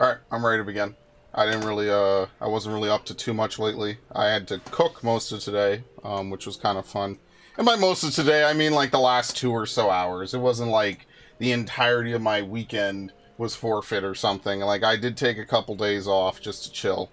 Alright, I'm ready to begin. I wasn't really up to too much lately. I had to cook most of today, which was kind of fun. And by most of today, I mean like the last 2 or so hours. It wasn't like the entirety of my weekend was forfeit or something. Like, I did take a couple days off just to chill.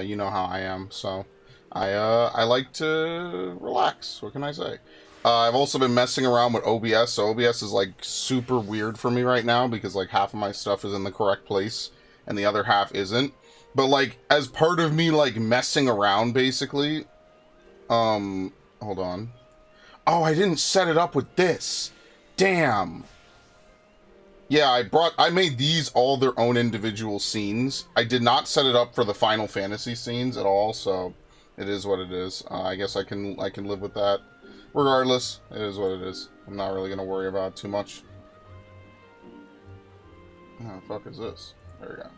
You know how I am, so I like to relax. What can I say? I've also been messing around with OBS, so OBS is like super weird for me right now because like half of my stuff is in the correct place and the other half isn't. But like as part of me like messing around basically, hold on. Oh, I didn't set it up with this. Damn. Yeah, I made these all their own individual scenes. I did not set it up for the Final Fantasy scenes at all, so it is what it is. I guess I can live with that. Regardless, it is what it is. I'm not really gonna worry about it too much. What the fuck is this? There we go.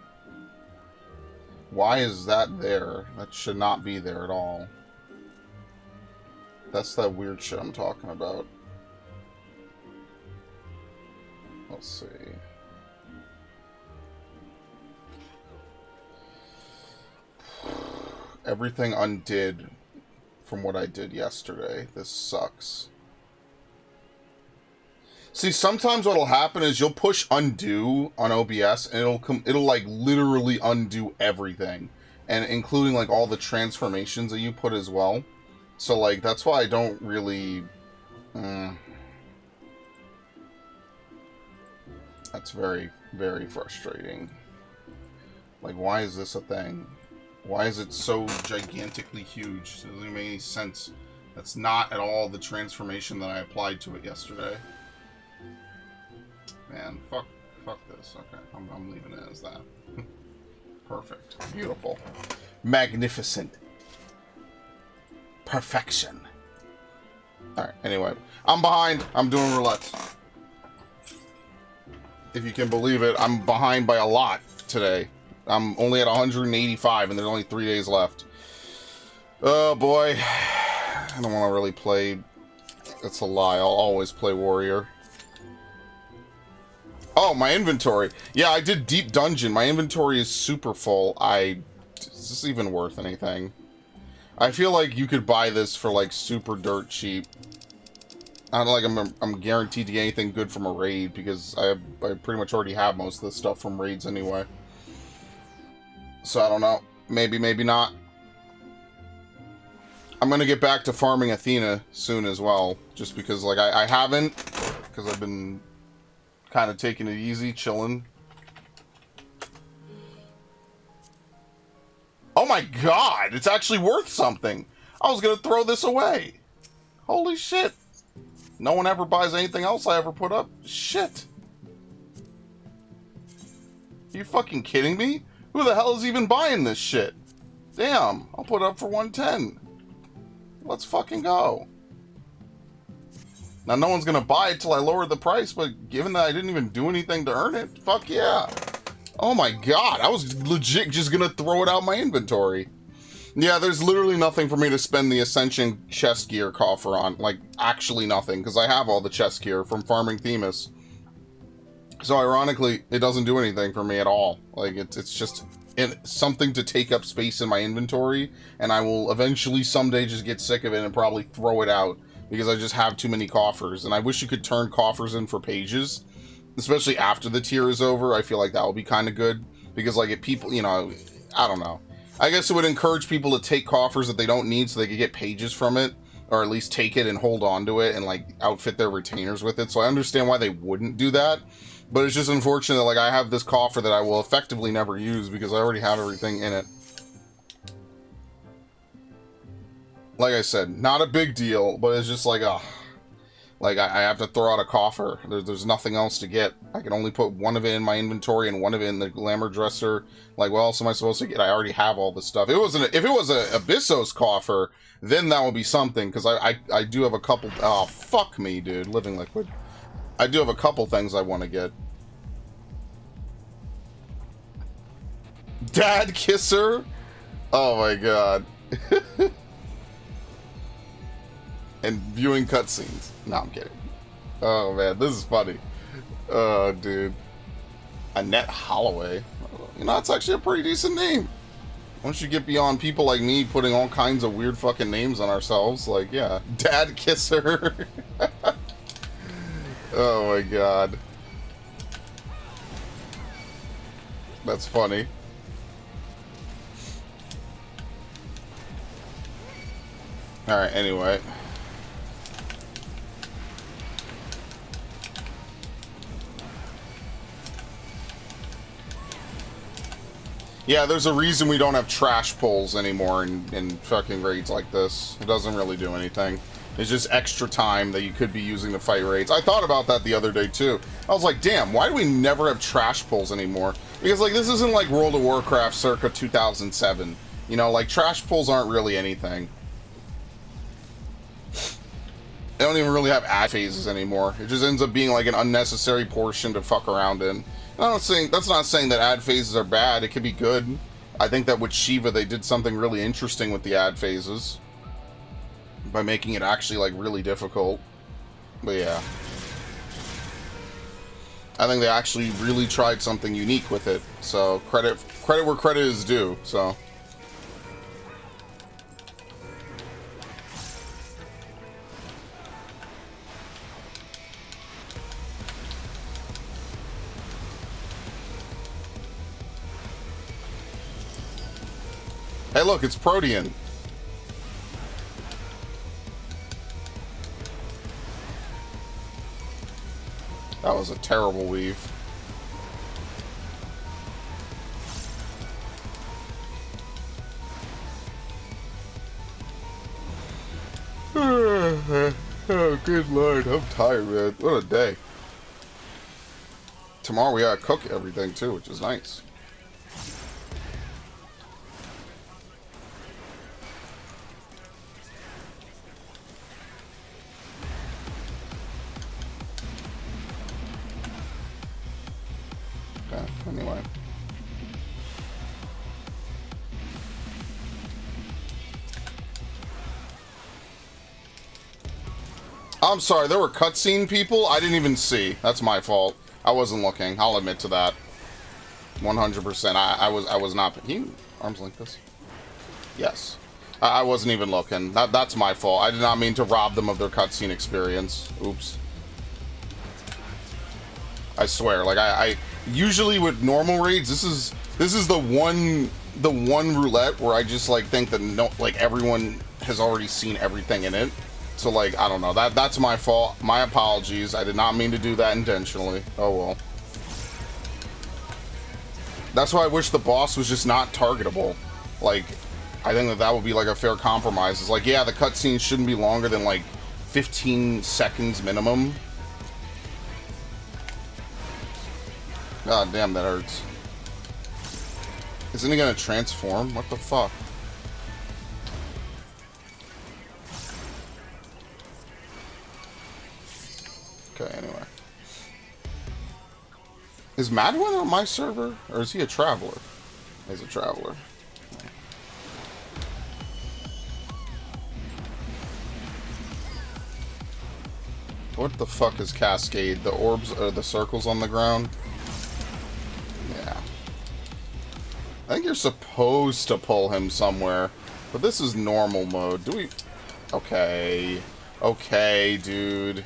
Why is that there? That should not be there at all. That's that weird shit I'm talking about. Let's see. Everything undid from what I did yesterday. This sucks. See, sometimes what'll happen is you'll push undo on OBS and it'll like literally undo everything, and including like all the transformations that you put as well. So like that's why I don't really that's very, very frustrating. Like, why is this a thing? Why is it so gigantically huge? It doesn't make any sense. That's not at all the transformation that I applied to it yesterday. Man, fuck this. Okay, I'm leaving it as that. Perfect. Beautiful. Magnificent. Perfection. Alright, anyway. I'm behind. I'm doing roulette. If you can believe it, I'm behind by a lot today. I'm only at 185 and there's only 3 days left. Oh boy. I don't want to really play. That's a lie. I'll always play warrior. Oh, my inventory. Yeah, I did deep dungeon. My inventory is super full. Is this even worth anything? I feel like you could buy this for like super dirt cheap. I don't like I'm guaranteed to get anything good from a raid because I pretty much already have most of the stuff from raids anyway. So I don't know. Maybe, maybe not. I'm gonna get back to farming Athena soon as well, just because like I haven't, because I've been kind of taking it easy, chilling. Oh my god, it's actually worth something. I was gonna throw this away. Holy shit. No one ever buys anything else I ever put up. Shit. Are you fucking kidding me? Who the hell is even buying this shit? Damn, I'll put it up for 110. Let's fucking go. Now, no one's gonna buy it till I lower the price, but given that I didn't even do anything to earn it, fuck yeah. Oh my god, I was legit just gonna throw it out my inventory. Yeah, there's literally nothing for me to spend the Ascension chest gear coffer on. Like, actually nothing, because I have all the chest gear from farming Themis. So, ironically, it doesn't do anything for me at all. Like, it's just something to take up space in my inventory, and I will eventually someday just get sick of it and probably throw it out, because I just have too many coffers. And I wish you could turn coffers in for pages, especially after the tier is over. I feel like that would be kind of good, because, like, if people, you know, I don't know. I guess it would encourage people to take coffers that they don't need so they could get pages from it, or at least take it and hold on to it and, like, outfit their retainers with it. So I understand why they wouldn't do that, but it's just unfortunate that, like, I have this coffer that I will effectively never use because I already have everything in it. Like I said, not a big deal, but it's just like, like, I have to throw out a coffer. There's nothing else to get. I can only put one of it in my inventory and one of it in the glamour dresser. Like, what else am I supposed to get? I already have all this stuff. If it was a Abyssos coffer, then that would be something, because I do have a couple... Oh, fuck me, dude. Living Liquid. I do have a couple things I want to get. Dad Kisser? Oh my god. And viewing cutscenes. No, I'm kidding. Oh man, this is funny. Oh, dude. Annette Holloway. You know, it's actually a pretty decent name. Once you get beyond people like me putting all kinds of weird fucking names on ourselves, like, yeah, Dad Kisser. Oh my god. That's funny. Alright, anyway. Yeah, there's a reason we don't have trash pulls anymore in fucking raids like this. It doesn't really do anything. It's just extra time that you could be using to fight raids. I thought about that the other day, too. I was like, damn, why do we never have trash pulls anymore? Because, like, this isn't like World of Warcraft circa 2007. You know, like, trash pulls aren't really anything. They don't even really have ad phases anymore. It just ends up being, like, an unnecessary portion to fuck around in. That's not saying that ad phases are bad. It could be good. I think that with Shiva, they did something really interesting with the ad phases. By making it actually, like, really difficult. But yeah. I think they actually really tried something unique with it. So, credit where credit is due, so. Hey, look, it's Protean. That was a terrible weave. Oh, good lord. I'm tired, man. What a day. Tomorrow we gotta cook everything, too, which is nice. Anyway. I'm sorry, there were cutscene people I didn't even see. That's my fault. I wasn't looking. I'll admit to that. 100%. I was not. Can you arms length this? Yes. I wasn't even looking. That's my fault. I did not mean to rob them of their cutscene experience. Oops. I swear, like I usually with normal raids, this is the one roulette where I just like think that everyone has already seen everything in it. So like I don't know, that's my fault. My apologies. I did not mean to do that intentionally. Oh well. That's why I wish the boss was just not targetable. Like I think that would be like a fair compromise. It's like, yeah, the cutscenes shouldn't be longer than like 15 seconds minimum. God damn, that hurts. Isn't he gonna transform? What the fuck? Okay, anyway. Is Madwin on my server? Or is he a traveler? He's a traveler. What the fuck is Cascade? The orbs or the circles on the ground? Yeah. I think you're supposed to pull him somewhere. But this is normal mode. Do we... Okay. Okay, dude.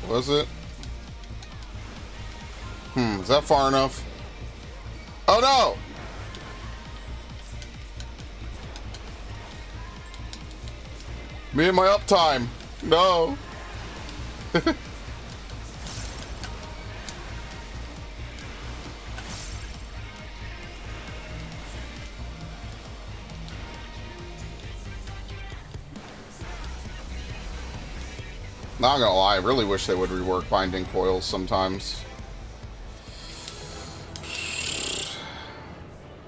Was it? Is that far enough? Oh no! Me and my uptime. No. Not gonna lie, I really wish they would rework binding coils sometimes.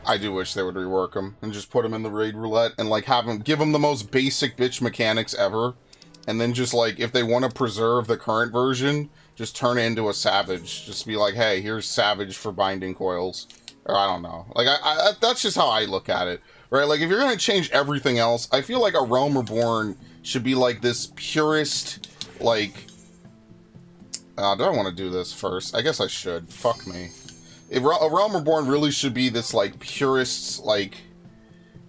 I do wish they would rework them and just put them in the raid roulette and like give them the most basic bitch mechanics ever, and then just like if they want to preserve the current version, just turn it into a savage. Just be like, hey, here's savage for binding coils. Or I don't know. Like, that's just how I look at it, right? Like, if you're going to change everything else, I feel like a Realm Reborn should be, like, this purest, like... do I want to do this first? I guess I should. Fuck me. A Realm Reborn really should be this, like, purest, like,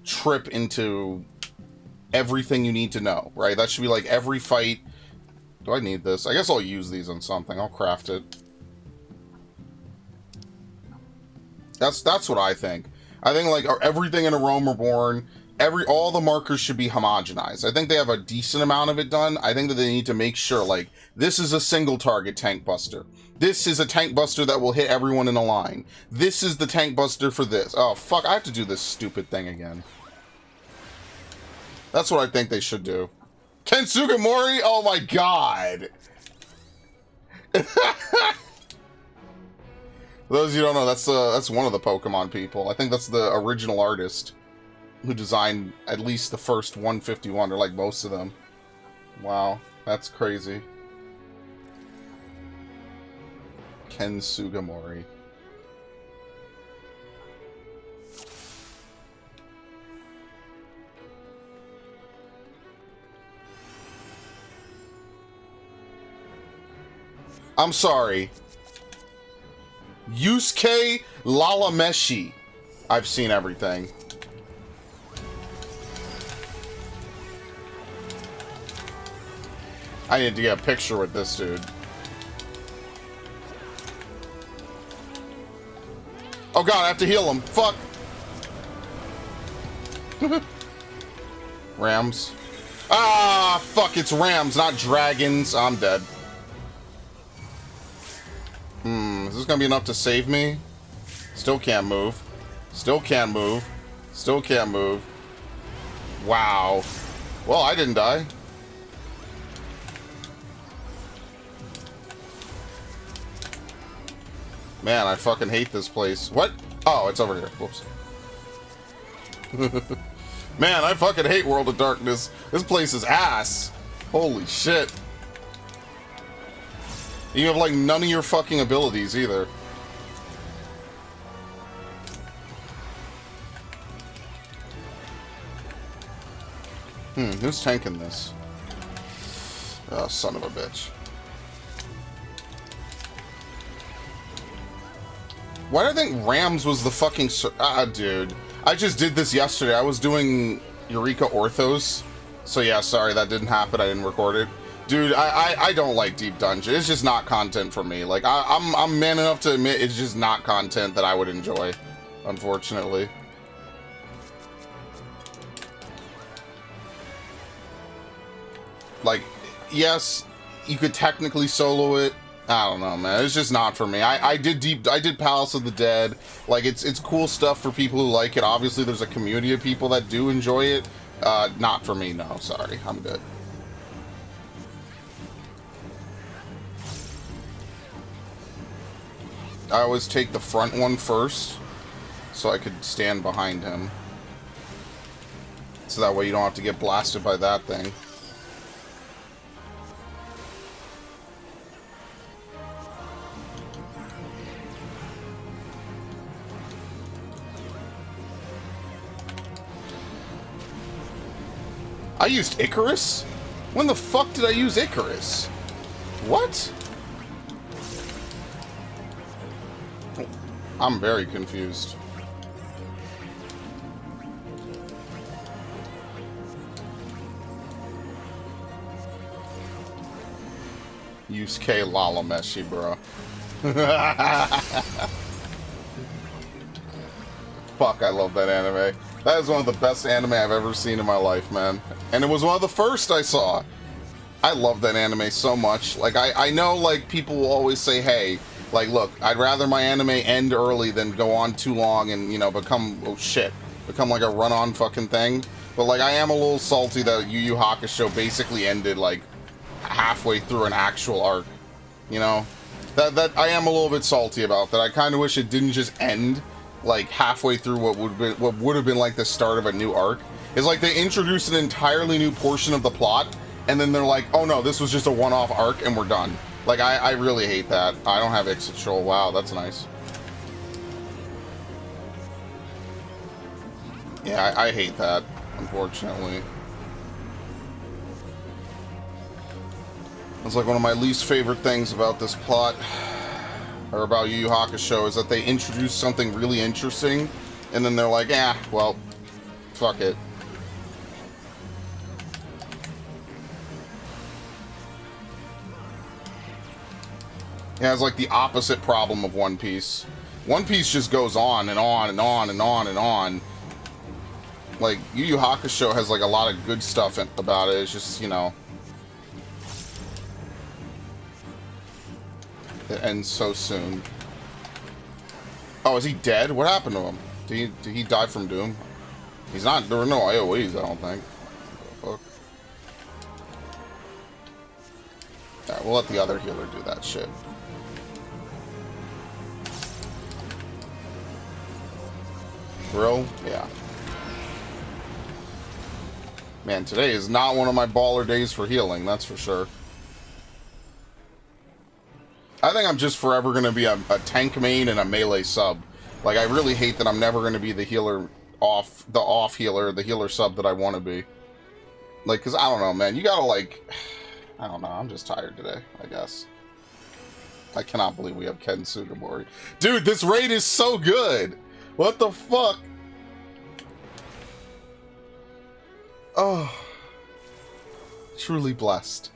trip into everything you need to know, right? That should be, like, every fight... Do I need this? I guess I'll use these on something. I'll craft it. That's what I think. I think, like, everything in a Realm Reborn, all the markers should be homogenized. I think they have a decent amount of it done. I think that they need to make sure, like, this is a single target tank buster. This is a tank buster that will hit everyone in a line. This is the tank buster for this. Oh, fuck, I have to do this stupid thing again. That's what I think they should do. Ken Sugimori? Oh my god! For those of you who don't know, that's one of the Pokemon people. I think that's the original artist who designed at least the first 151, or like most of them. Wow, that's crazy. Ken Sugimori. I'm sorry. Yusuke Lalameshi. I've seen everything. I need to get a picture with this dude. Oh god, I have to heal him. Fuck. Rams. Ah, fuck, it's rams, not dragons. I'm dead. Is this gonna be enough to save me? Still can't move. Still can't move. Still can't move. Wow. Well, I didn't die. Man, I fucking hate this place. What? Oh, it's over here. Whoops. Man, I fucking hate World of Darkness. This place is ass. Holy shit. You have, like, none of your fucking abilities, either. Who's tanking this? Oh, son of a bitch. Why do I think Rams was the fucking... dude. I just did this yesterday. I was doing Eureka Orthos. So, yeah, sorry, that didn't happen. I didn't record it. Dude, I don't like Deep Dungeon. It's just not content for me. Like, I'm man enough to admit it's just not content that I would enjoy, unfortunately. Like, yes, you could technically solo it. I don't know, man. It's just not for me. I did Palace of the Dead. Like, it's cool stuff for people who like it. Obviously, there's a community of people that do enjoy it. Not for me, no. Sorry. I'm good. I always take the front one first, so I could stand behind him. So that way you don't have to get blasted by that thing. I used Icarus? When the fuck did I use Icarus? What? I'm very confused. Yusuke Lalameshi, bro. Fuck, I love that anime. That is one of the best anime I've ever seen in my life, man. And it was one of the first I saw. I love that anime so much. Like, I know, like, people will always say, hey, like, look, I'd rather my anime end early than go on too long and, you know, become, oh shit, become like a run-on fucking thing. But, like, I am a little salty that Yu Yu Hakusho basically ended, like, halfway through an actual arc. You know? That I am a little bit salty about that. I kind of wish it didn't just end, like, halfway through what would have been, like, the start of a new arc. It's like they introduced an entirely new portion of the plot, and then they're like, oh no, this was just a one-off arc, and we're done. Like, I really hate that. I don't have Ixotrol. Wow, that's nice. Yeah, I hate that, unfortunately. It's like one of my least favorite things about this plot, or about Yu Yu Hakusho, is that they introduce something really interesting, and then they're like, well, fuck it. Yeah, it's like the opposite problem of One Piece. One Piece just goes on and on and on and on and on. Like, Yu Yu Hakusho has like a lot of good stuff about it. It's just, you know, it ends so soon. Oh, is he dead? What happened to him? Did he die from Doom? He's not. There were no AoEs, I don't think. Fuck. Yeah, we'll let the other healer do that shit. Bro, yeah. Man, today is not one of my baller days for healing, that's for sure. I think I'm just forever going to be a tank main and a melee sub. Like, I really hate that I'm never going to be the healer the healer sub that I want to be. Like, because I don't know, man. You gotta, like... I don't know. I'm just tired today, I guess. I cannot believe we have Ken Sugimori. Dude, this raid is so good! What the fuck? Oh. Truly blessed.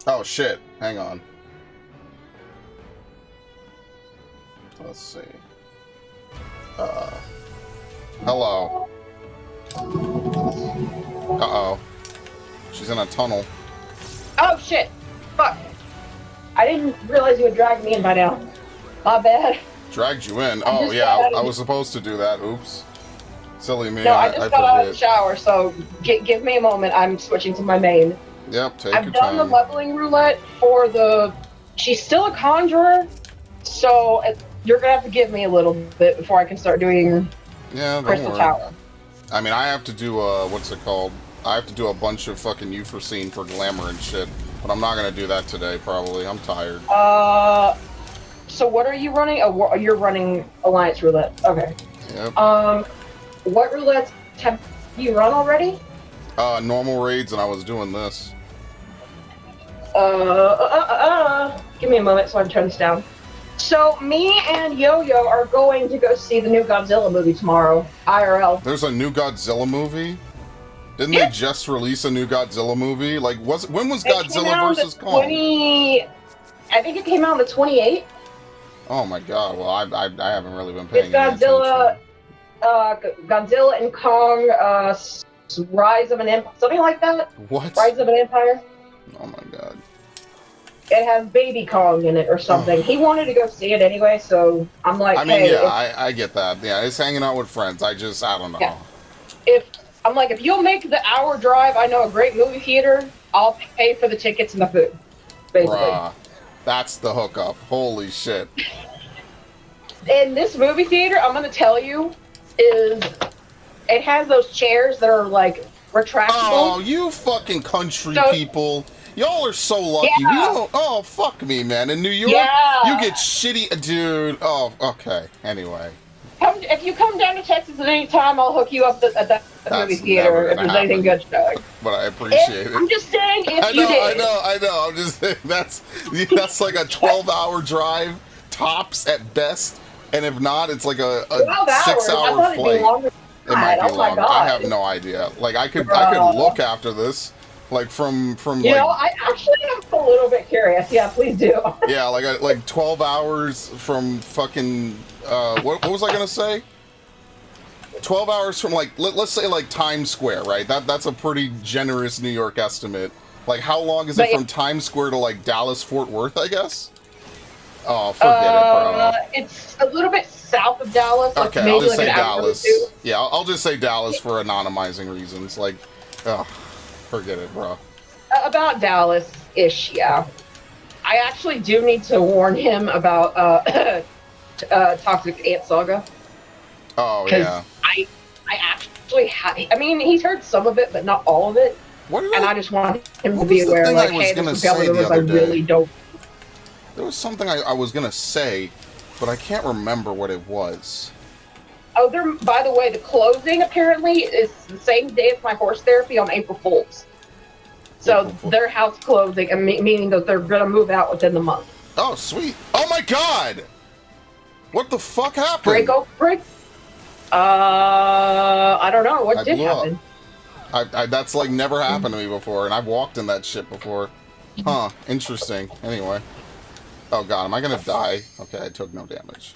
Oh, shit. Hang on. Let's see. Hello. Uh-oh. She's in a tunnel. Oh, shit. Fuck. I didn't realize you had dragged me in by now. My bad. Dragged you in? Oh, yeah. I was supposed to do that. Oops. Silly me. No, I just got out of the shower, so give me a moment. I'm switching to my main. Yep, take your time. I've done the leveling roulette for the... She's still a conjurer, so you're going to have to give me a little bit before I can start doing Crystal Tower. I mean, I have to do, what's it called? I have to do a bunch of fucking Euphrosyne for glamour and shit, but I'm not going to do that today, probably. I'm tired. So what are you running? Oh, you're running Alliance Roulette. Okay. Yep. What roulettes have you run already? Normal raids, and I was doing this. Give me a moment so I can turn this down. So, me and Yo-Yo are going to go see the new Godzilla movie tomorrow, IRL. There's a new Godzilla movie? Didn't they just release a new Godzilla movie? Like, when was Godzilla vs. Kong? I think it came out on the 28th. Oh my god, well, I haven't really been paying Godzilla, Godzilla and Kong, Rise of an Empire, something like that? What? Rise of an Empire? Oh my god. It has Baby Kong in it or something. He wanted to go see it anyway, so I'm like, I mean, hey, yeah, I get that. Yeah, it's hanging out with friends. I don't know. Yeah. If you'll make the hour drive, I know a great movie theater, I'll pay for the tickets and the food, basically. Bruh, that's the hookup. Holy shit. In this movie theater, I'm going to tell you, it has those chairs that are, like, retractable. Oh, you fucking country people. Y'all are so lucky. Yeah. We don't. Oh, fuck me, man. In New York, you get shitty. Dude. Oh, okay. Anyway. If you come down to Texas at any time, I'll hook you up at that movie theater if there's anything good showing. But I appreciate it. I'm just saying, if you did. I know. I'm just saying, that's like a 12-hour drive, tops at best. And if not, it's like a 6-hour flight. It might be longer. I have no idea. Like, I could look after this. Like from you know, I actually am a little bit curious. Yeah, please do. Yeah, like 12 hours from fucking what was I gonna say? 12 hours from like let's say like Times Square, right? That's a pretty generous New York estimate. Like, how long is it from Times Square to like Dallas Fort Worth? I guess. Oh, forget it, bro. It's a little bit south of Dallas. Like okay, I'll just say Dallas. Yeah, I'll just say Dallas for anonymizing reasons. Like, ugh. Forget it, bro. About Dallas-ish, yeah. I actually do need to warn him about Toxic Ant Saga. Oh, yeah. I actually I mean, he's heard some of it, but not all of it. I just want him to be aware, like, hey, this is I really don't... There was something I was gonna say, but I can't remember what it was. Oh, by the way, the closing apparently is the same day as my horse therapy on April Fool's. So their house closing, meaning that they're gonna move out within the month. Oh, sweet. Oh my god! What the fuck happened? Break? I don't know. What did happen? That's like never happened to me before, and I've walked in that shit before. Huh, interesting. Anyway. Oh god, am I gonna die? Okay, I took no damage.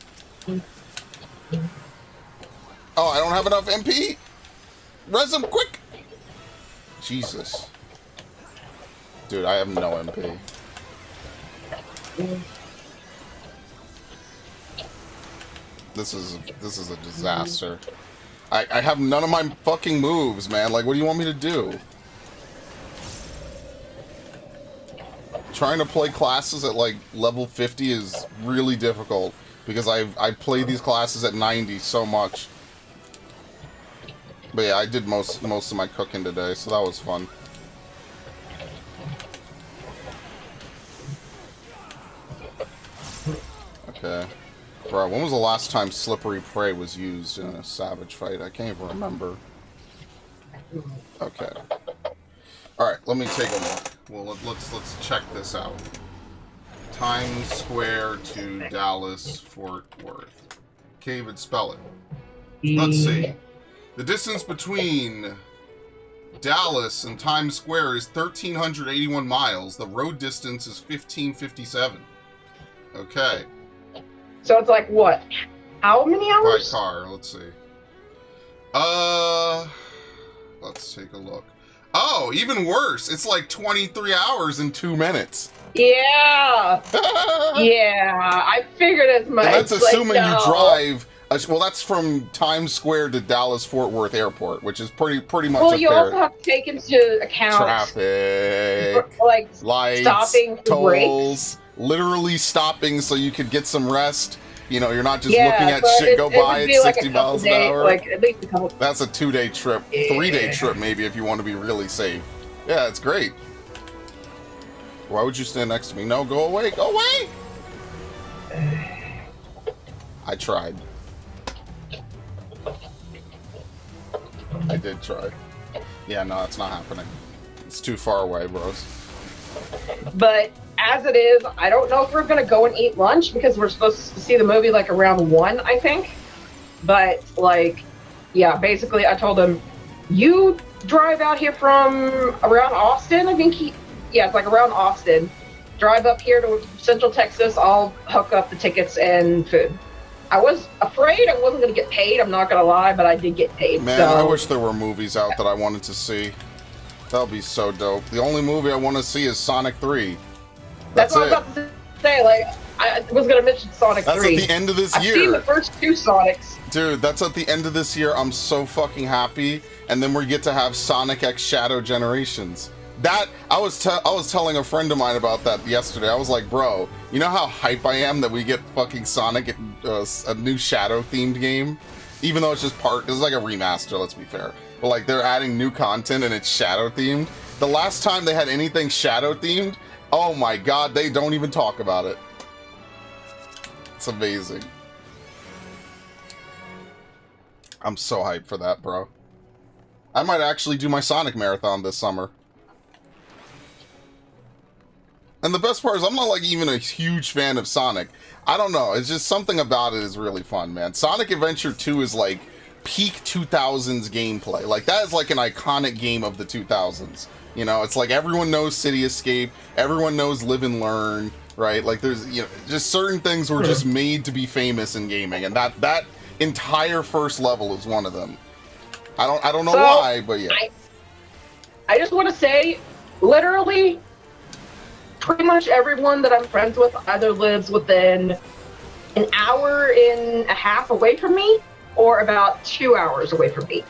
Oh, I don't have enough MP? Res him, quick! Jesus. Dude, I have no MP. This is a disaster. I have none of my fucking moves, man. Like, what do you want me to do? Trying to play classes at like level 50 is really difficult because I played these classes at 90 so much. But yeah, I did most of my cooking today, so that was fun. Okay. Bro, when was the last time Slippery Prey was used in a Savage fight? I can't even remember. Okay. Alright, let me take a look. Well, let's check this out. Times Square to Dallas, Fort Worth. Can't even spell it. Let's see. The distance between Dallas and Times Square is 1,381 miles. The road distance is 1,557. Okay. So it's like what? How many hours? By car, let's see. Let's take a look. Oh, even worse. It's like 23 hours and 2 minutes. Yeah. Yeah, I figured as much. And that's assuming you drive. Well, that's from Times Square to Dallas Fort Worth Airport, which is pretty much. Well, you also have to take into account traffic, like lights, stopping for tolls, literally stopping so you could get some rest. You know, you're not just looking at shit go by at 60 miles an hour. Like at least a couple. That's a 2-day trip, 3-day trip maybe if you want to be really safe. Yeah, it's great. Why would you stand next to me? No, go away, go away! I tried. I did try. Yeah, no, it's not happening. It's too far away, bros. But as it is, I don't know if we're gonna go and eat lunch because we're supposed to see the movie like around 1, I think. But like, yeah, basically I told him, you drive out here from around Austin. I think it's like around Austin. Drive up here to Central Texas. I'll hook up the tickets and food. I was afraid I wasn't going to get paid. I'm not going to lie, but I did get paid. Man, so. I wish there were movies out that I wanted to see. That would be so dope. The only movie I want to see is Sonic 3. That's what I was about to say. Like, I was going to mention Sonic 3. That's at the end of this year. I've seen the first 2 Sonics. Dude, that's at the end of this year. I'm so fucking happy. And then we get to have Sonic X Shadow Generations. That I was telling a friend of mine about that yesterday. I was like, bro, you know how hype I am that we get fucking Sonic a new Shadow themed game, even though it's just it's like a remaster. Let's be fair, but like they're adding new content and it's Shadow themed. The last time they had anything Shadow themed, oh my god, they don't even talk about it. It's amazing. I'm so hyped for that, bro. I might actually do my Sonic marathon this summer. And the best part is I'm not like even a huge fan of Sonic. I don't know. It's just something about it is really fun, man. Sonic Adventure 2 is like peak 2000s gameplay. Like that is like an iconic game of the 2000s. You know, it's like everyone knows City Escape. Everyone knows Live and Learn, right? Like there's, you know, just certain things were just made to be famous in gaming. And that entire first level is one of them. I don't know why, but yeah. I just want to say, literally, pretty much everyone that I'm friends with either lives within an hour and a half away from me or about 2 hours away from me.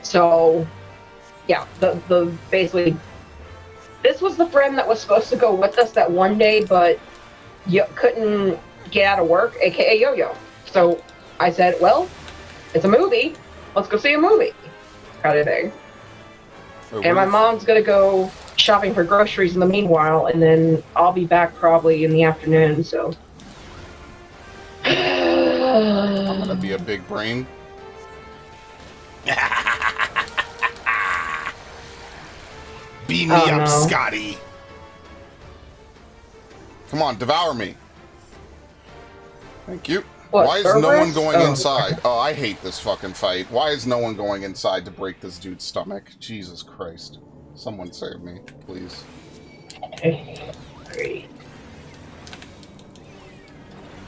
So, yeah, the basically, this was the friend that was supposed to go with us that one day, but you couldn't get out of work, aka Yo-Yo. So I said, well, it's a movie. Let's go see a movie, kind of thing. And my mom's gonna go shopping for groceries in the meanwhile, and then I'll be back probably in the afternoon, so. I'm gonna be a big brain. Beam me up, Scotty. Come on, devour me. Thank you. What, why is no Cerberus? one going Oh. inside? Oh, I hate this fucking fight. Why is no one going inside to break this dude's stomach? Jesus Christ. Someone save me, please. Okay.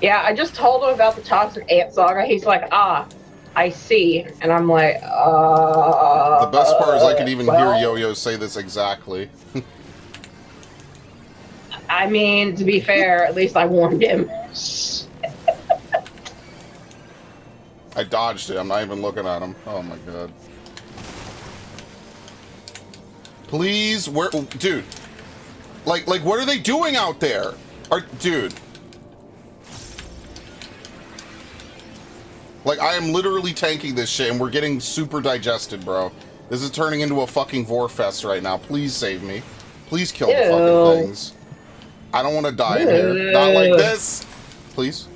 Yeah, I just told him about the toxic ant saga. He's like, I see. And I'm like, The best part is I could even well, hear Yo-Yo say this exactly. I mean, to be fair, at least I warned him. I dodged it. I'm not even looking at him. Oh my god. Please, where, dude? Like, what are they doing out there? Dude. Like, I am literally tanking this shit, and we're getting super digested, bro. This is turning into a fucking vorfest right now. Please save me. Please kill the fucking things. I don't want to die in here. Not like this. Please.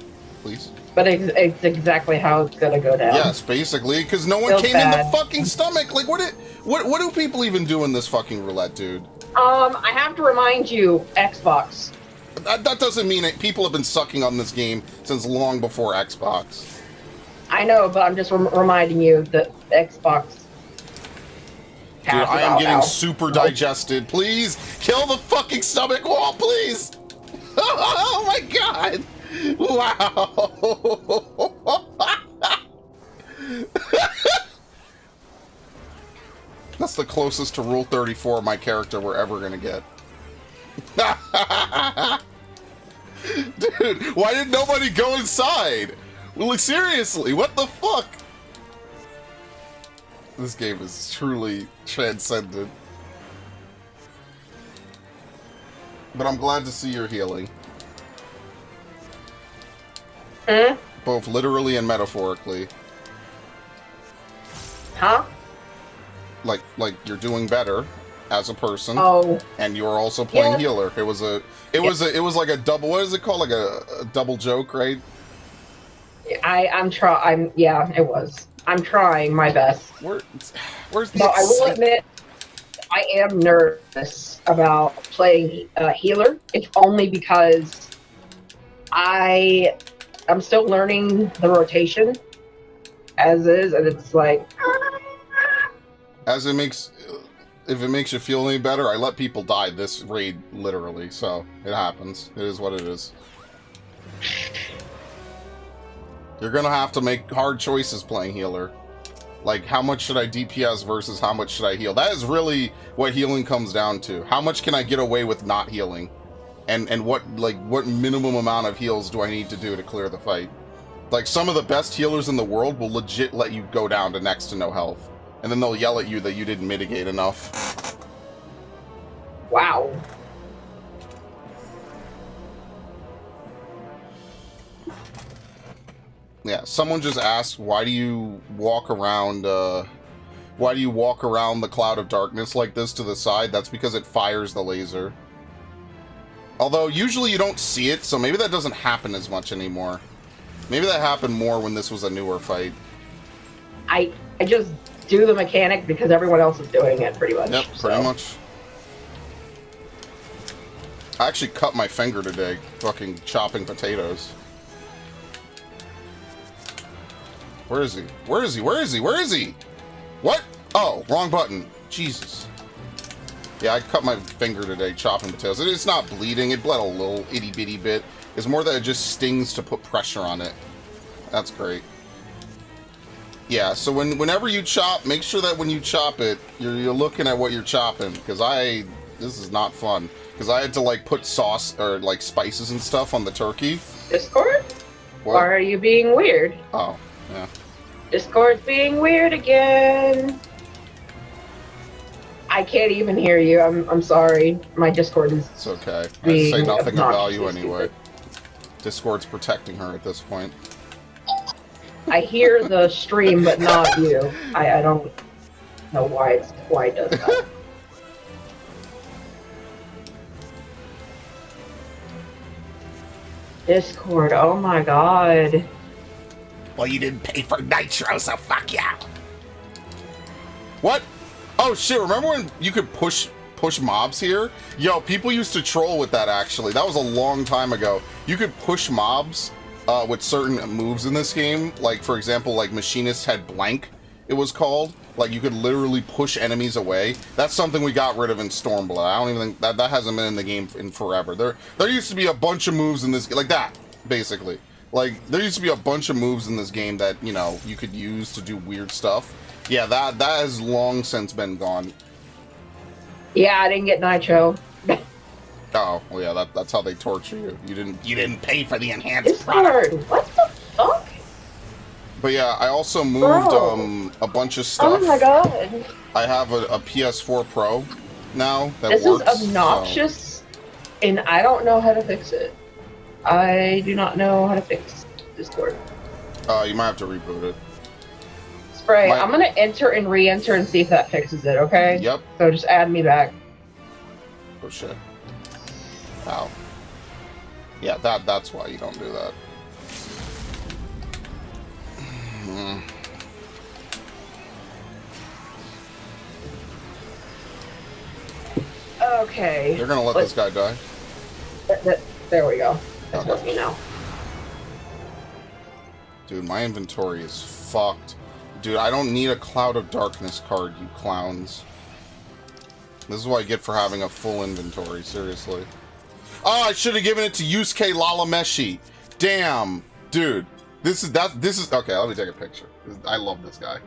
Please. But it's exactly how it's gonna go down. Yes, basically, because no one came in the fucking stomach. Like, what do people even do in this fucking roulette, dude? I have to remind you, Xbox. That doesn't mean it. People have been sucking on this game since long before Xbox. I know, but I'm just reminding you that Xbox. Dude, I am getting super digested. Please kill the fucking stomach wall, please. Oh my god. Wow. That's the closest to Rule 34 my character we're ever gonna get. Dude, why did nobody go inside? Well, like, seriously, what the fuck? This game is truly transcendent. But I'm glad to see you're healing. Both literally and metaphorically. Huh? Like you're doing better as a person. Oh. And you're also playing healer. It was like a double, what is it called? Like a double joke, right? Yeah, it was. I'm trying my best. Where's the But I will admit, I am nervous about playing healer. It's only because I'm still learning the rotation as is, and it's like... If it makes you feel any better, I let people die this raid, literally, so it happens. It is what it is. You're gonna have to make hard choices playing healer. Like, how much should I DPS versus how much should I heal? That is really what healing comes down to. How much can I get away with not healing? And what minimum amount of heals do I need to do to clear the fight? Like, some of the best healers in the world will legit let you go down to next to no health. And then they'll yell at you that you didn't mitigate enough. Wow. Yeah, someone just asked, why do you walk around the cloud of darkness like this to the side? That's because it fires the laser. Although, usually you don't see it, so maybe that doesn't happen as much anymore. Maybe that happened more when this was a newer fight. I just do the mechanic because everyone else is doing it, pretty much. Yep, pretty much. I actually cut my finger today, fucking chopping potatoes. Where is he? Where is he? Where is he? Where is he? What? Oh, wrong button. Jesus. Yeah, I cut my finger today chopping potatoes. It's not bleeding. It bled a little itty-bitty bit. It's more that it just stings to put pressure on it. That's great. Yeah, so whenever you chop, make sure that when you chop it, you're looking at what you're chopping. Because this is not fun. Because I had to, like, put sauce or, like, spices and stuff on the turkey. Discord? What? Or are you being weird? Oh, yeah. Discord's being weird again. I can't even hear you. I'm sorry. My Discord is... It's okay. I say nothing of value obnoxiously anyway. stupid. Discord's protecting her at this point. I hear the stream, but not you. I don't know why it does that. Discord. Oh my god. Well, you didn't pay for Nitro, so fuck yeah. What? Oh shit, remember when you could push mobs here? Yo, people used to troll with that actually. That was a long time ago. You could push mobs with certain moves in this game. Like, for example, like Machinist had blank, it was called. Like, you could literally push enemies away. That's something we got rid of in Stormblood. I don't even think that hasn't been in the game in forever. There used to be a bunch of moves in this, like that, basically. Like, there used to be a bunch of moves in this game that, you know, you could use to do weird stuff. Yeah, that has long since been gone. Yeah, I didn't get Nitro. Oh, well, yeah, that's how they torture you. You didn't pay for the enhanced Discord. What the fuck? But yeah, I also moved a bunch of stuff. Oh my god. I have a PS4 Pro now that This works. is obnoxious, and I don't know how to fix it. I do not know how to fix Discord. You might have to reboot it. Spray, I'm gonna enter and re-enter and see if that fixes it, okay? Yep. So just add me back. Oh shit. Ow. Yeah, that's why you don't do that. Okay. You're gonna let this guy die? There we go. That's Okay. working now. Dude, my inventory is fucked. Dude, I don't need a Cloud of Darkness card, you clowns. This is what I get for having a full inventory, seriously. Oh, I should have given it to Yusuke Lalameshi. Damn. Dude, this is okay, let me take a picture. I love this guy.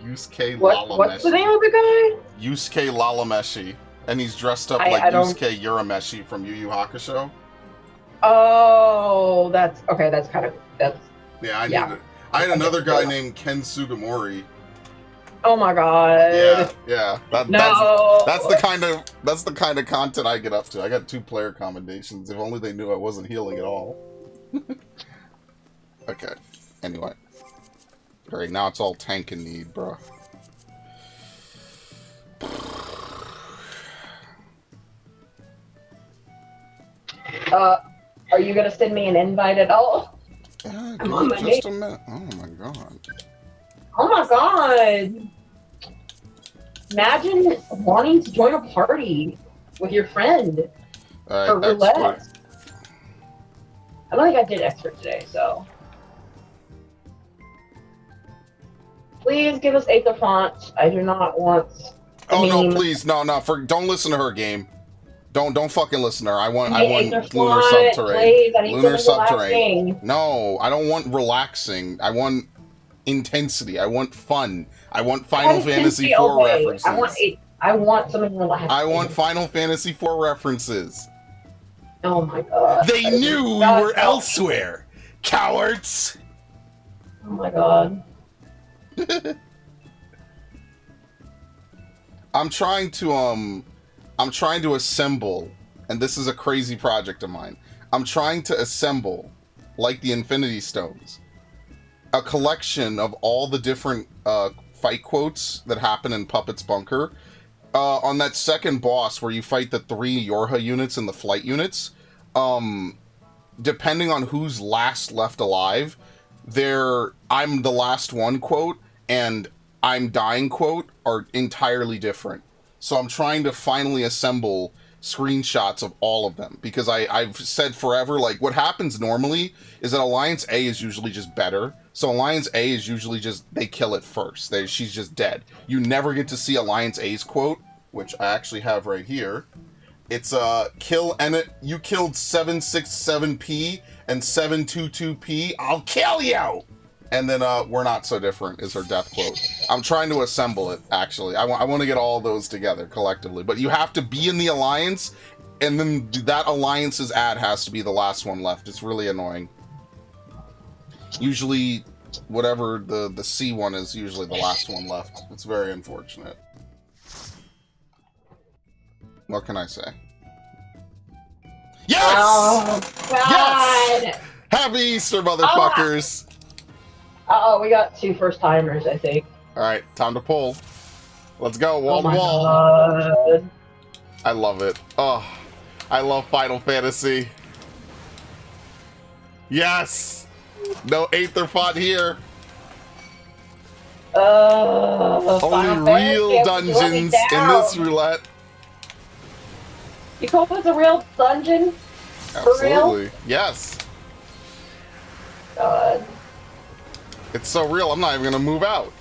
Yusuke Lalameshi. What's the name of the guy? Yusuke Lalameshi. And he's dressed up like Yusuke Urameshi from Yu Yu Hakusho. Oh, that's okay. That's Yeah, I need it. I had another guy named Ken Sugimori. Oh my god. Yeah. That's the kind of content I get up to. I got 2 player commendations. If only they knew I wasn't healing at all. Okay. Anyway. Alright, now it's all tank in need, bro. Are you gonna send me an invite at all? Yeah, give me just a minute. Oh my god. Oh my god. Imagine wanting to join a party with your friend. Or roulette. I don't think I did expert today, so. Please give us Aether font. I do not want. No, please, no. Don't listen to her game. Don't fucking listen to her. I want Lunar Subterrane. Lunar Subterrane. No, I don't want relaxing. I want intensity. I want fun. I want Final Fantasy IV references. I want something relaxing. I want Final Fantasy IV references. Oh my god. They knew we were elsewhere. Cowards. Oh my god. I'm trying to assemble, and this is a crazy project of mine. I'm trying to assemble, like the Infinity Stones, a collection of all the different fight quotes that happen in Puppet's Bunker. On that second boss where you fight the 3 Yorha units and the flight units, depending on who's last left alive, I'm the last one quote and I'm dying quote are entirely different. So I'm trying to finally assemble screenshots of all of them, because I've said forever, like, what happens normally is that Alliance A is usually just better. So Alliance A is usually just, they kill it first. She's just dead. You never get to see Alliance A's quote, which I actually have right here. It's kill and you killed 767P and 722P. I'll kill you. And then we're not so different is her death quote. I'm trying to assemble it, actually. I want to get all those together collectively. But you have to be in the Alliance, and then that Alliance's ad has to be the last one left. It's really annoying. Usually, whatever the C one is usually the last one left. It's very unfortunate. What can I say? Yes! Oh, God! Yes! Happy Easter, motherfuckers! Uh-oh, we got 2 first-timers, I think. Alright, time to pull. Let's go, wall to wall. God. I love it. Oh, I love Final Fantasy. Yes! No Aether fought here. Final Only Fantasy, real you let me dungeons in this down. roulette. You call this a real dungeon? For real? Absolutely. Yes. God. It's so real, I'm not even gonna move out.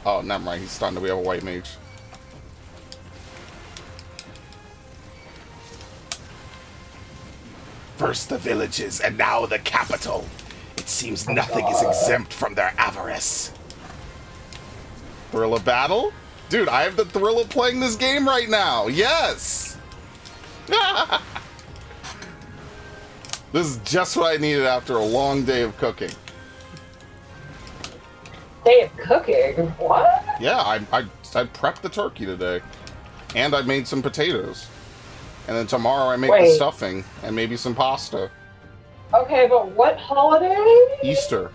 Oh, never mind. He's stunned. We have a white mage. First the villages, and now the capital. It seems nothing is exempt from their avarice. Thrill of battle? Dude, I have the thrill of playing this game right now. Yes! This is just what I needed after a long day of cooking. Day of cooking? What? Yeah, I prepped the turkey today. And I made some potatoes. And then tomorrow I make the stuffing and maybe some pasta. Okay, but what holiday? Easter.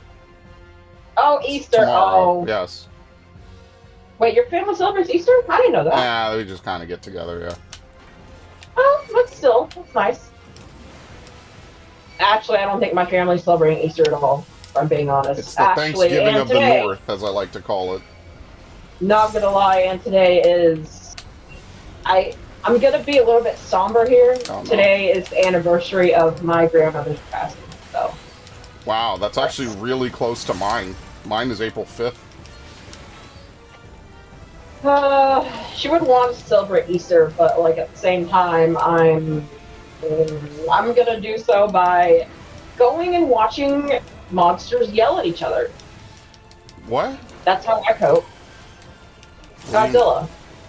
Oh, Easter. Tomorrow, Oh. yes. Wait, your family celebrates Easter? I didn't know that. Yeah, we just kind of get together, yeah. Oh, but still, that's nice. Actually, I don't think my family's celebrating Easter at all, if I'm being honest. It's the Thanksgiving of the North, as I like to call it. Not gonna lie, and today is... I'm gonna be a little bit somber here. Oh, no. Today is the anniversary of my grandmother's passing, so... Wow, that's actually really close to mine. Mine is April 5th. She would want to celebrate Easter, but like at the same time, I'm gonna do so by going and watching monsters yell at each other. What? That's how I cope. Godzilla.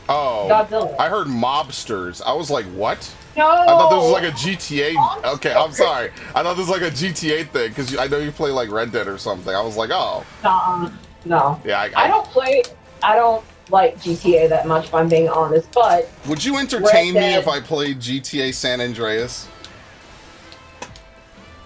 Oh. Godzilla. I heard mobsters. I was like, what? No! I thought this was like a GTA... Monsters. Okay, I'm sorry. I thought this was like a GTA thing, because I know you play like Red Dead or something. I was like, oh. No. Yeah, I don't like GTA that much, if I'm being honest, but... Would you entertain me if I played GTA San Andreas?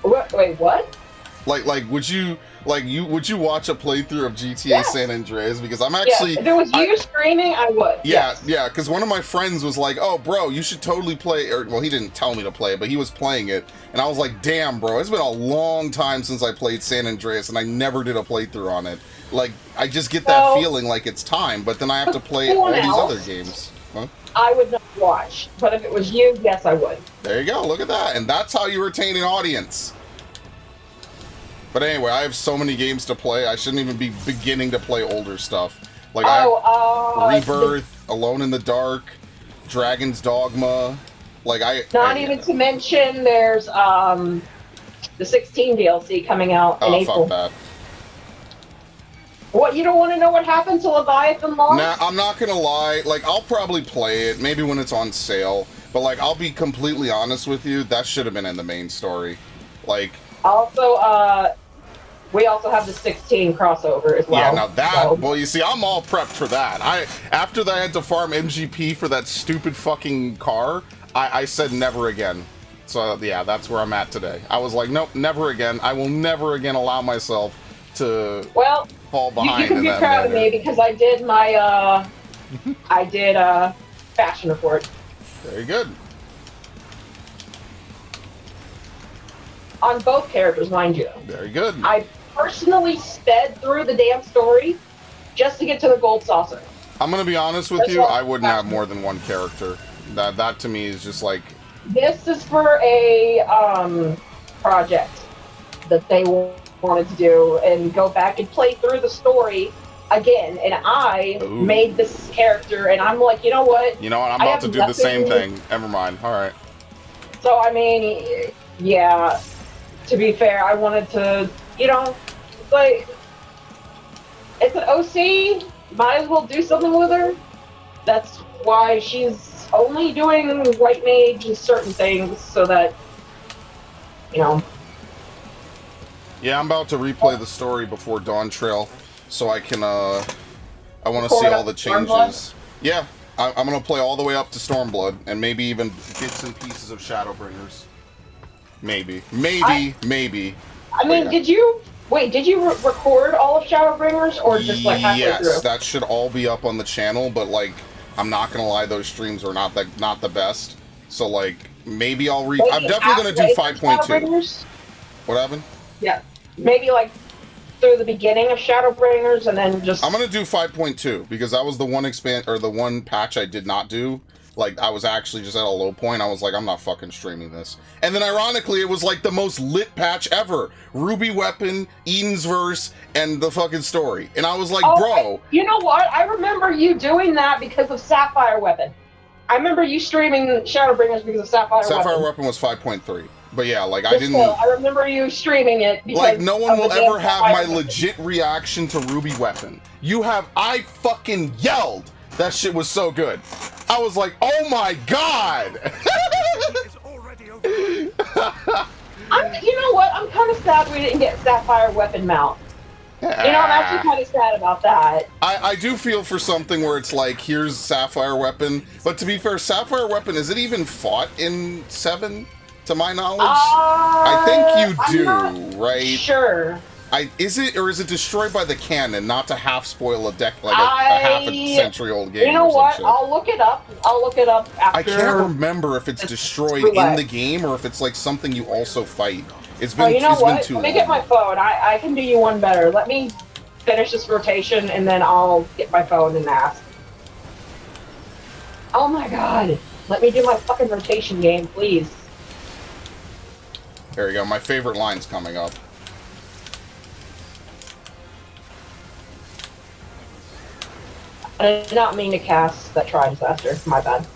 Wait, what? Like, would you watch a playthrough of GTA San Andreas? Because I'm actually... Yeah, if it was you screaming, I would. Yeah, yeah, because one of my friends was like, oh, bro, you should totally play... Or, well, he didn't tell me to play it, but he was playing it. And I was like, damn, bro, it's been a long time since I played San Andreas, and I never did a playthrough on it. Like, I just get that feeling like it's time, but then I have to play all these other games. Huh? I would not watch, but if it was you, yes, I would. There you go, look at that. And that's how you retain an audience. But anyway, I have so many games to play, I shouldn't even be beginning to play older stuff. Like, I have Rebirth, Alone in the Dark, Dragon's Dogma, like, Not even to mention, there's, the 16 DLC coming out in April. Fuck that. What, you don't want to know what happened to Leviathan Lost? Nah, I'm not gonna lie, like, I'll probably play it, maybe when it's on sale, but, like, I'll be completely honest with you, that should have been in the main story. Like... Also, we also have the 16 crossover as well. Yeah, now that, well, you see, I'm all prepped for that. After I had to farm MGP for that stupid fucking car, I said never again. So, yeah, that's where I'm at today. I was like, nope, never again. I will never again allow myself to fall behind. You can be proud of me because I did my, fashion report. Very good. On both characters, mind you. Very good. I personally sped through the damn story just to get to the gold saucer. I'm gonna be honest with you, I wouldn't have more than one character. That to me is just like... This is for a project that they wanted to do and go back and play through the story again. And I made this character, and I'm like, you know what? You know what? I'm about to do the same thing. Never mind. All right. So I mean, yeah. To be fair, I wanted to, you know, like, it's an OC. Might as well do something with her. That's why she's only doing white mage and certain things, so that, you know. Yeah, I'm about to replay the story before Dawn Trail, so I can, I want to see all the changes. Yeah, I'm going to play all the way up to Stormblood, and maybe even bits and pieces of Shadowbringers. Maybe. Maybe. I mean, did you record all of Shadowbringers, or just, like, halfway through? Yes, that should all be up on the channel, but, like, I'm not gonna lie, those streams are not the best. So, like, maybe I'll I'm definitely gonna do 5.2. What happened? Yeah. Maybe like through the beginning of Shadowbringers and then just... I'm gonna do 5.2 because that was the one the one patch I did not do. Like, I was actually just at a low point. I was like, I'm not fucking streaming this. And then, ironically, it was like the most lit patch ever. Ruby Weapon, Eden's Verse, and the fucking story. And I was like, bro. You know what? I remember you doing that because of Sapphire Weapon. I remember you streaming Shadowbringers because of Sapphire Weapon. Sapphire Weapon was 5.3. But yeah, like, I didn't... I remember you streaming it because... Like, no one will ever have my legit reaction to Ruby Weapon. I fucking yelled. That shit was so good. I was like, oh my god! You know what? I'm kind of sad we didn't get Sapphire Weapon mount. You know, I'm actually kind of sad about that. I do feel for something where it's like, here's Sapphire Weapon. But to be fair, Sapphire Weapon, is it even fought in 7? To my knowledge? I think you do, right? Sure. Is it destroyed by the canon? Not to half spoil a half a century old game. You know what? I'll look it up. After. I can't remember if it's destroyed in the game or if it's like something you also fight. It's been, been too long. Let me get my phone. I can do you one better. Let me finish this rotation and then I'll get my phone and ask. Oh my god. Let me do my fucking rotation game, please. There you go. My favorite line's coming up. I did not mean to cast that Try Disaster. My bad.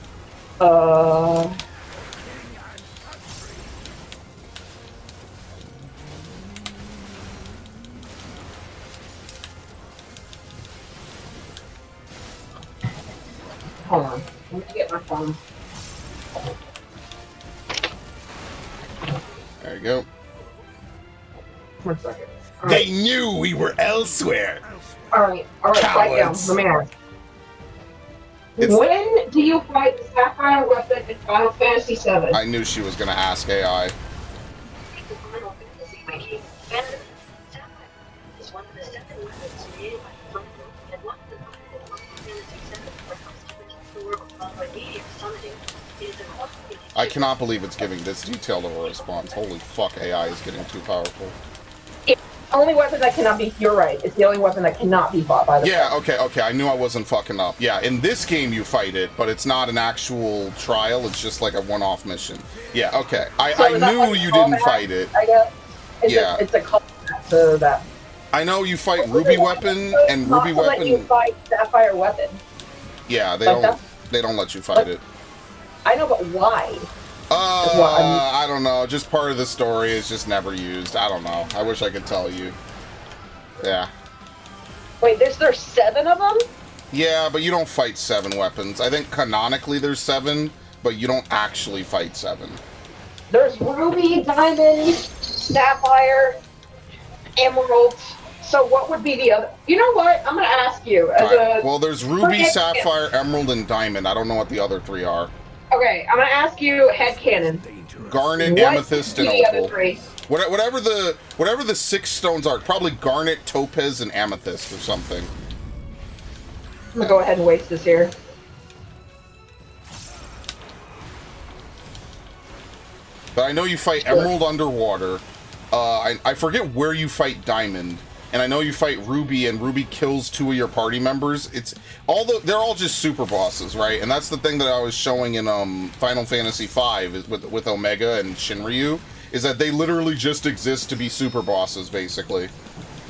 Hold on. Let me get my phone. There you go. 1 second. They knew we were elsewhere. Alright, right down. Let me ask. When do you fight the Sapphire Weapon in Final Fantasy VII? I knew she was going to ask AI. I cannot believe it's giving this detailed of a response. Holy fuck, AI is getting too powerful. It's the only weapon that cannot be... You're right. It's the only weapon that cannot be fought by the... Yeah, okay. I knew I wasn't fucking up. Yeah, in this game you fight it, but it's not an actual trial. It's just like a one-off mission. Yeah, okay. I knew you didn't fight it. I guess. Yeah. It's a callback to that. I know you fight Ruby Weapon and Ruby Weapon. Let you fight Sapphire Weapon. Yeah, they don't let you fight it. I know, but why? I don't know. Just part of the story is just never used. I don't know. I wish I could tell you. Yeah. Wait, there's 7 of them? Yeah, but you don't fight 7 weapons. I think canonically there's 7, but you don't actually fight 7. There's Ruby, Diamond, Sapphire, Emerald. So what would be the other? You know what? I'm going to ask you. Well, there's Ruby, Sapphire, Emerald, and Diamond. I don't know what the other 3 are. Okay, I'm going to ask you headcanon. Garnet, Amethyst, and Opal. Three? Whatever the 6 stones are, probably Garnet, Topaz, and Amethyst or something. I'm going to go ahead and waste this here. But I know you fight Emerald underwater. I forget where you fight Diamond. And I know you fight Ruby, and Ruby kills 2 of your party members. They're all just super bosses, right? And that's the thing that I was showing in Final Fantasy V is with Omega and Shinryu, is that they literally just exist to be super bosses, basically,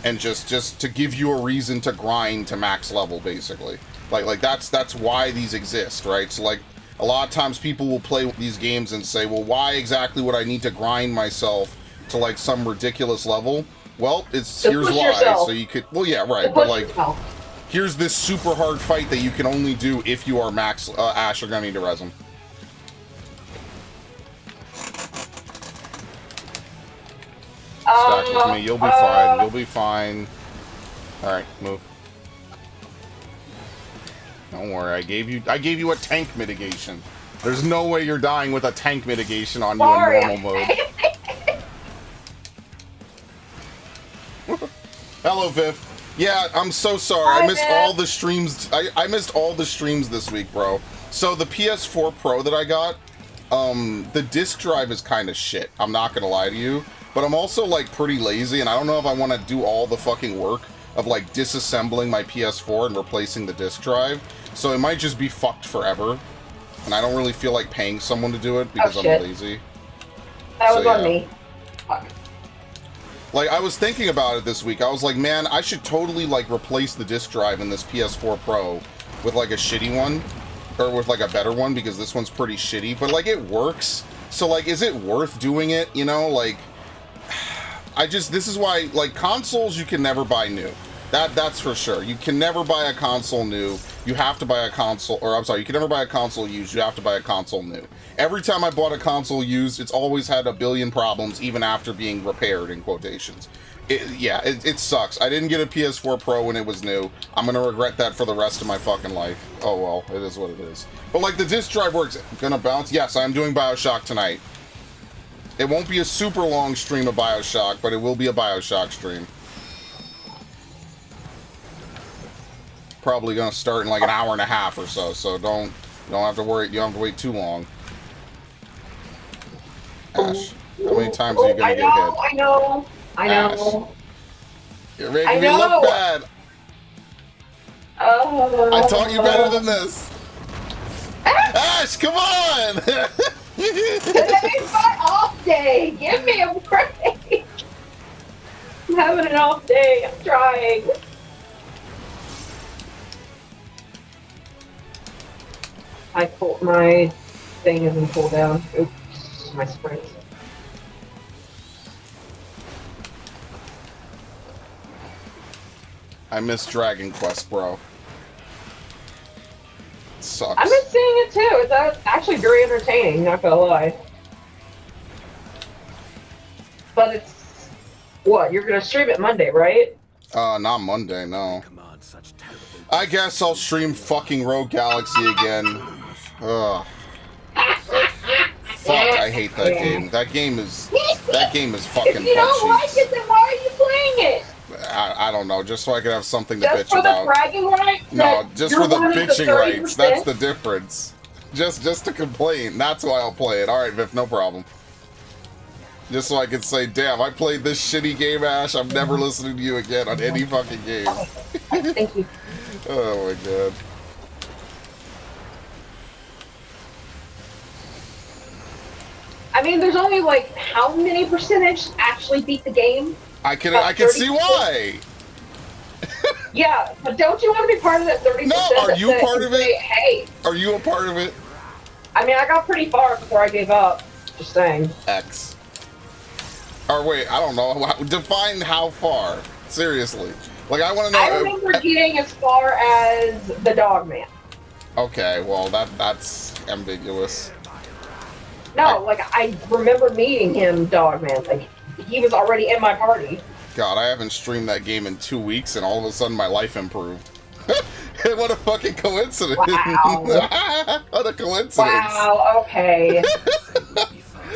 and just to give you a reason to grind to max level, basically. Like that's why these exist, right? So like a lot of times people will play these games and say, well, why exactly would I need to grind myself to like some ridiculous level? Well, here's why. So you could, well, yeah, right. But like, here's this super hard fight that you can only do if you are max. Ash, you're gonna need to res him. Stack with me. You'll be fine. You'll be fine. All right, move. Don't worry. I gave you a tank mitigation. There's no way you're dying with a tank mitigation on you in normal mode. Hello, Viv. Yeah, I'm so sorry. Hi, I missed all the streams. I missed all the streams this week, bro. So the PS4 Pro that I got, the disk drive is kind of shit. I'm not gonna lie to you. But I'm also, like, pretty lazy, and I don't know if I want to do all the fucking work of, like, disassembling my PS4 and replacing the disk drive. So it might just be fucked forever. And I don't really feel like paying someone to do it because I'm lazy. That was on me. Fuck. Like, I was thinking about it this week. I was like, man, I should totally, like, replace the disk drive in this PS4 Pro with, like, a shitty one. Or with, like, a better one, because this one's pretty shitty. But, like, it works. So, like, is it worth doing it? You know, like... this is why, like, consoles you can never buy new. That's for sure. You can never buy a console new. You have to buy a console, or I'm sorry, you can never buy a console used. You have to buy a console new. Every time I bought a console used, it's always had a billion problems, even after being repaired, in quotations. It sucks. I didn't get a PS4 Pro when it was new. I'm gonna regret that for the rest of my fucking life. Oh well, it is what it is. But, like, the disc drive works. Gonna bounce? Yes, I'm doing BioShock tonight. It won't be a super long stream of BioShock, but it will be a BioShock stream. Probably gonna start in like an hour and a half or so, so don't have to worry. You don't have to wait too long. Ash, how many times are you gonna get hit? I know. Ash, you're making me look bad. I taught you better than this. Ash, come on! Today's my off day. Give me a break. I'm having an off day. I'm trying. My thing isn't pulled down. Oops, my sprint. I miss Dragon Quest, bro. It sucks. I've been seeing it too. It's actually very entertaining, not gonna lie. But it's... What, you're gonna stream it Monday, right? Not Monday, no. I guess I'll stream fucking Rogue Galaxy again. Ugh. Fuck, I hate that game. That game is fucking If you don't like it, then why are you playing it? I don't know, just so I could have something to Just bitch about. for the bragging rights? No, just for the bitching rights. That's the difference. Just to complain. That's why I'll play it. Alright, Viv, no problem. Just so I can say, damn, I played this shitty game, Ash. I'm never listening to you again on any fucking game. Thank you. Oh my god. I mean, there's only like how many percentage actually beat the game? I can see why. Yeah, but don't you want to be part of that 30%? No, are you part of it? Hey. Are you a part of it? I mean, I got pretty far before I gave up. Just saying. X. Or wait, I don't know. Define how far. Seriously. Like, I want to know. I remember getting as far as the Dogman. Okay, well, that's ambiguous. No, like, I remember meeting him, Dogman. Like, he was already in my party. God, I haven't streamed that game in 2 weeks, and all of a sudden my life improved. What a fucking coincidence. Wow. What a coincidence. Wow, okay.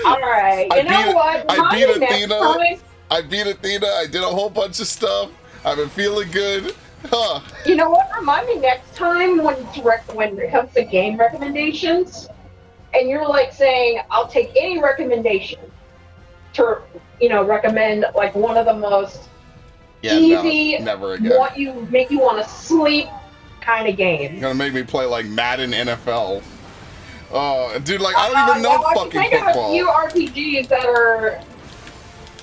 Alright, you know what? I beat Athena. I beat Athena. I did a whole bunch of stuff. I've been feeling good. Huh. You know what? Remind me next time when it comes to game recommendations, and you're like saying, I'll take any recommendation to, recommend like one of the most easy, no, never again. Make you want to sleep kind of game. You're gonna make me play like Madden NFL. Dude, like, I don't even know fucking football. I can think of a few RPGs that are...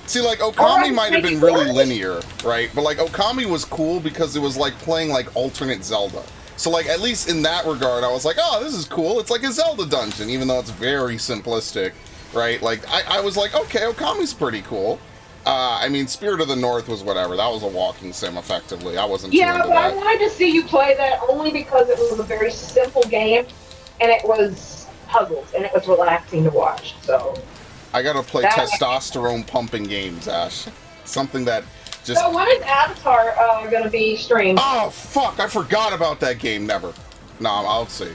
See, like, Okami might have been really linear, right? But, like, Okami was cool because it was, like, playing, like, alternate Zelda. So, like, at least in that regard, I was like, oh, this is cool. It's like a Zelda dungeon, even though it's very simplistic, right? Like, I was like, okay, Okami's pretty cool. I mean, Spirit of the North was whatever. That was a walking sim, effectively. I wasn't too into that. Yeah, but I wanted to see you play that only because it was a very simple game, and it was puzzles, and it was relaxing to watch, so... I gotta play testosterone-pumping games, Ash. Something that just... So when is Avatar gonna be streamed? Oh, fuck! I forgot about that game. Never. No, I'll see.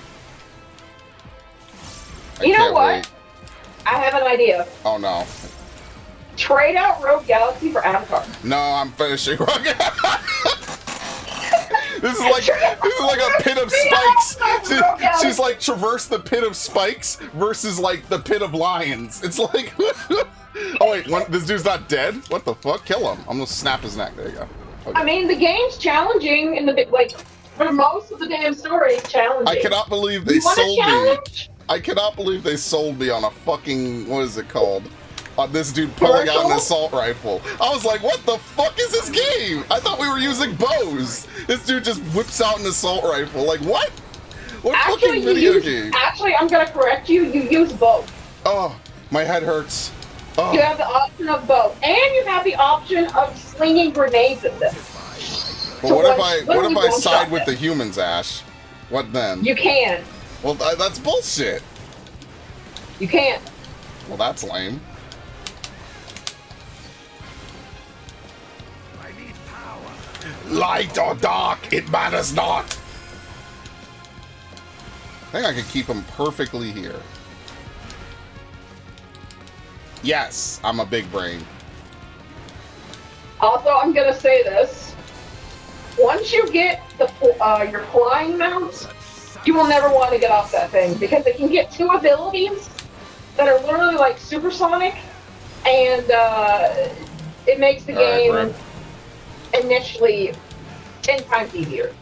You know what? Wait. I have an idea. Oh, no. Trade out Rogue Galaxy for Avatar. No, I'm finishing Rogue This is like a pit of spikes. She's like traverse the pit of spikes versus like the pit of lions. It's like, oh wait, this dude's not dead. What the fuck? Kill him. I'm gonna snap his neck. There you go. Okay. I mean, the game's challenging, and for most of the damn story, it's challenging. I cannot believe they sold me. I cannot believe they sold me on a fucking, what is it called? On this dude pulling out an assault rifle. I was like, what the fuck is this game? I thought we were using bows. This dude just whips out an assault rifle. Like, what? What fucking video game? Actually, I'm gonna correct you. You use both. Oh, my head hurts. Oh. You have the option of both, and you have the option of slinging grenades at them. But so what if I side with the humans, Ash? What then? You can. Well, that's bullshit. You can't. Well, that's lame. Light or dark, it matters not. I think I could keep him perfectly here. Yes, I'm a big brain. Also, I'm gonna say this. Once you get your flying mounts, you will never want to get off that thing because it can get 2 abilities that are literally like supersonic, and it makes the game initially 10 times easier.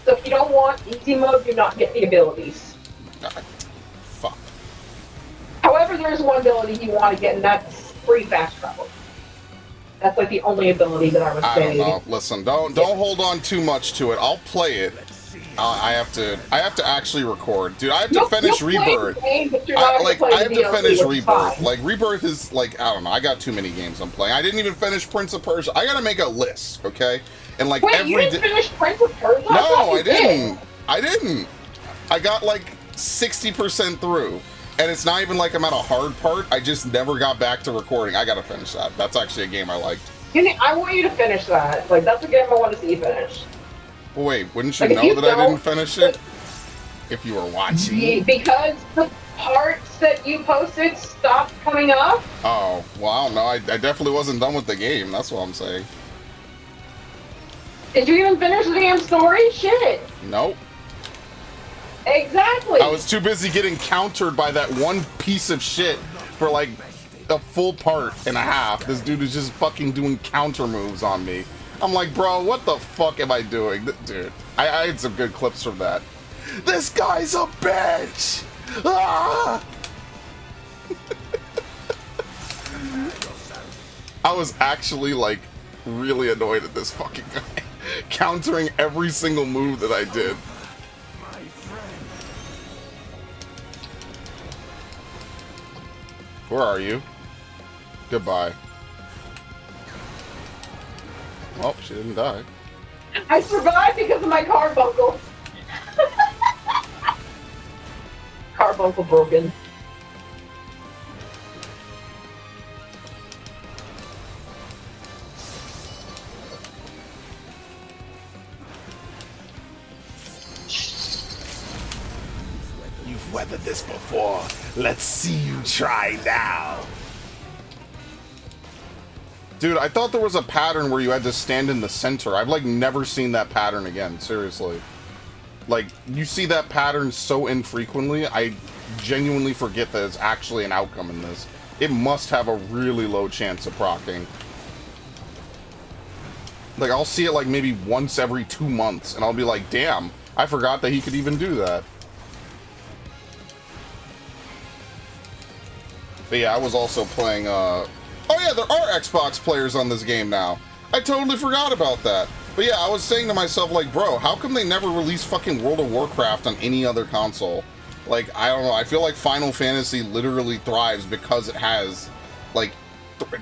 So if you don't want easy mode, do not get the abilities. Fuck. However, there's one ability you want to get, and that's free fast travel. That's like the only ability that I would say. I don't know. Listen, don't hold on too much to it. I'll play it. I have to actually record, dude. I have to finish Rebirth. I have to finish Rebirth. Like Rebirth is like, I don't know. I got too many games I'm playing. I didn't even finish Prince of Persia. I gotta make a list, okay? And like wait, you didn't finish Prince of Persia? No, I didn't. I didn't. I got like 60% through, and it's not even like I'm at a hard part. I just never got back to recording. I gotta finish that. That's actually a game I liked. I want you to finish that. Like that's a game I want to see you finish. Well, wait, wouldn't you know that I didn't finish it? If you were watching. Because the parts that you posted stopped coming up? Oh, well, I don't know. I definitely wasn't done with the game. That's what I'm saying. Did you even finish the damn story? Shit. Nope. Exactly. I was too busy getting countered by that one piece of shit for like a full part and a half. This dude is just fucking doing counter moves on me. I'm like, bro, what the fuck am I doing? Dude, I had some good clips from that. This guy's a bitch! Ah! I was actually, like, really annoyed at this fucking guy. Countering every single move that I did. Where are you? Goodbye. Well, she didn't die. I survived because of my carbuncle. Carbuncle broken. You've weathered this before. Let's see you try now. Dude, I thought there was a pattern where you had to stand in the center. I've, like, never seen that pattern again, seriously. Like, you see that pattern so infrequently, I genuinely forget that it's actually an outcome in this. It must have a really low chance of proccing. Like, I'll see it, like, maybe once every 2 months, and I'll be like, damn, I forgot that he could even do that. But yeah, I was also playing, oh yeah, there are Xbox players on this game now. I totally forgot about that. But yeah, I was saying to myself, like, bro, how come they never release fucking World of Warcraft on any other console? Like, I don't know, I feel like Final Fantasy literally thrives because it has, like,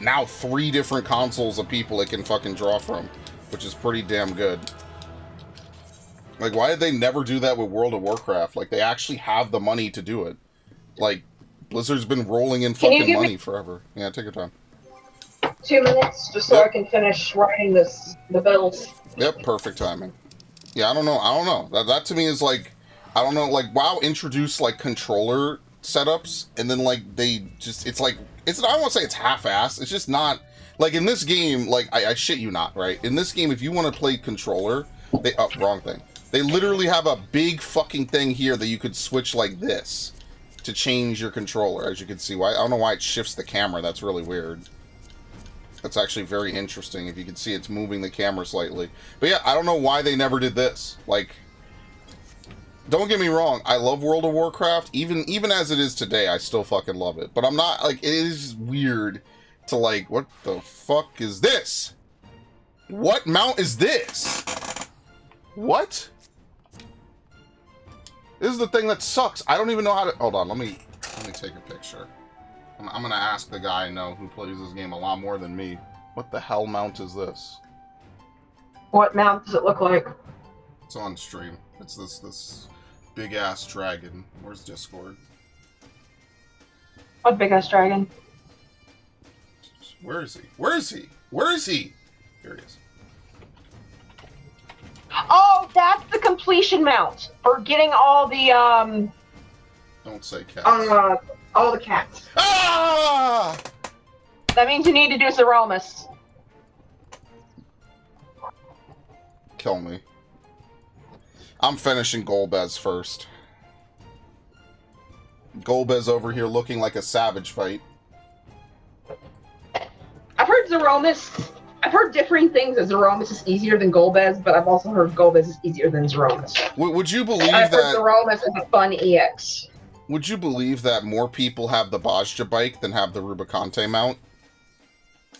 now 3 different consoles of people it can fucking draw from, which is pretty damn good. Like, why did they never do that with World of Warcraft? Like, they actually have the money to do it. Like, Blizzard's been rolling in fucking money forever. Yeah, take your time. 2 minutes, just so I can finish writing the bills. Yep, perfect timing. Yeah, I don't know. That to me is like, I don't know, like, WoW introduced, like, controller setups, and then, like, they just, it's like, I don't want to say it's half-assed, it's just not, like, in this game, like, I shit you not, right? In this game, if you want to play controller, Wrong thing. They literally have a big fucking thing here that you could switch like this to change your controller, as you can see. I don't know why it shifts the camera. That's really weird. That's actually very interesting. If you can see, it's moving the camera slightly. But yeah, I don't know why they never did this. Like, don't get me wrong, I love World of Warcraft. Even as it is today, I still fucking love it. But I'm not, like, it is weird to, like, what the fuck is this? What mount is this? What? This is the thing that sucks. I don't even know how to... Hold on, let me take a picture. I'm gonna ask the guy I know who plays this game a lot more than me. What the hell mount is this? What mount does it look like? It's on stream. It's this big-ass dragon. Where's Discord? What big-ass dragon? Where is he? Where is he? Where is he? Here he is. Oh, that's the completion mount for getting all the, Don't say cats. all the cats. Ah! That means you need to do Zeromus. Kill me. I'm finishing Golbez first. Golbez over here looking like a savage fight. I've heard Zeromus. I've heard differing things. That Zeromus is easier than Golbez, but I've also heard Golbez is easier than Zeromus. Would you believe I've heard that... Zeromus is a fun EX. Would you believe that more people have the Bajja bike than have the Rubicante mount?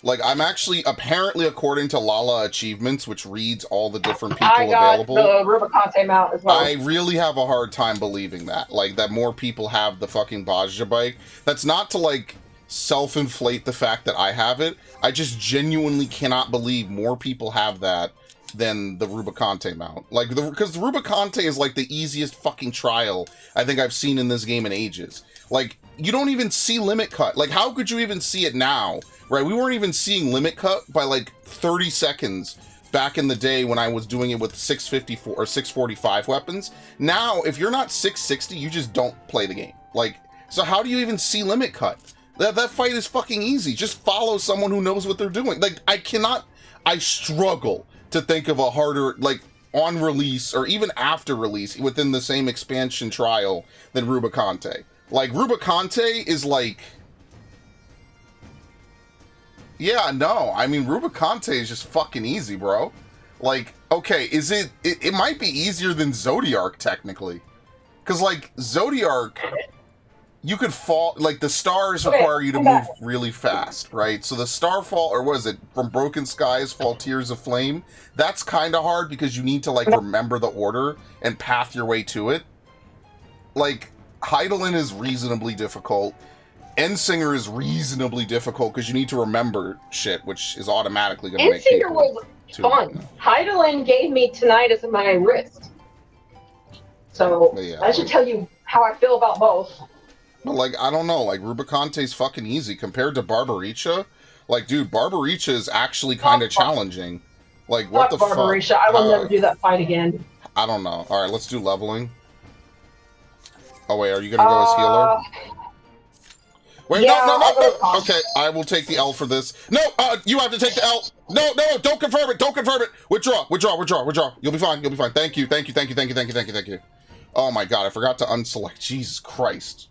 Like, I'm actually, apparently, according to Lala Achievements, which reads all the different people available... I got the Rubicante mount as well. I really have a hard time believing that. Like, that more people have the fucking Bajja bike. That's not to, like, self-inflate the fact that I have it. I just genuinely cannot believe more people have that than the Rubicante mount. Like, because the Rubicante is, like, the easiest fucking trial I think I've seen in this game in ages. Like, you don't even see limit cut. Like, how could you even see it now? Right, we weren't even seeing limit cut by, like, 30 seconds back in the day when I was doing it with 654 or 645 weapons. Now, if you're not 660, you just don't play the game. Like, so how do you even see limit cut? That fight is fucking easy. Just follow someone who knows what they're doing. Like, I struggle to think of a harder, like, on release or even after release within the same expansion trial than Rubicante. Like, Rubicante is like... Yeah, no, I mean, Rubicante is just fucking easy, bro. Like, okay, is it might be easier than Zodiark, technically. Because, like, Zodiark, you could fall, like, the stars require you to move really fast, right? So the Starfall, or what is it, From Broken Skies Fall Tears of Flame, that's kind of hard because you need to, like, remember the order and path your way to it. Like, Heidelin is reasonably difficult. Endsinger is reasonably difficult because you need to remember shit, which is automatically going to make people... Endsinger was fun. Heidelin gave me tinnitus in my wrist. So, yeah, I should tell you how I feel about both. But, like, I don't know. Like, Rubicante's fucking easy. Compared to Barbaricha, like, dude, Barbaricha is actually kind of challenging. Like, what the fuck? Barbaricha. I will never do that fight again. I don't know. Alright, let's do leveling. Oh, wait, are you going to go as healer? Wait, yeah, no. Okay, I will take the L for this. No, you have to take the L. No, don't confirm it. Don't confirm it. Withdraw. You'll be fine. Thank you. Oh my god, I forgot to unselect. Jesus Christ.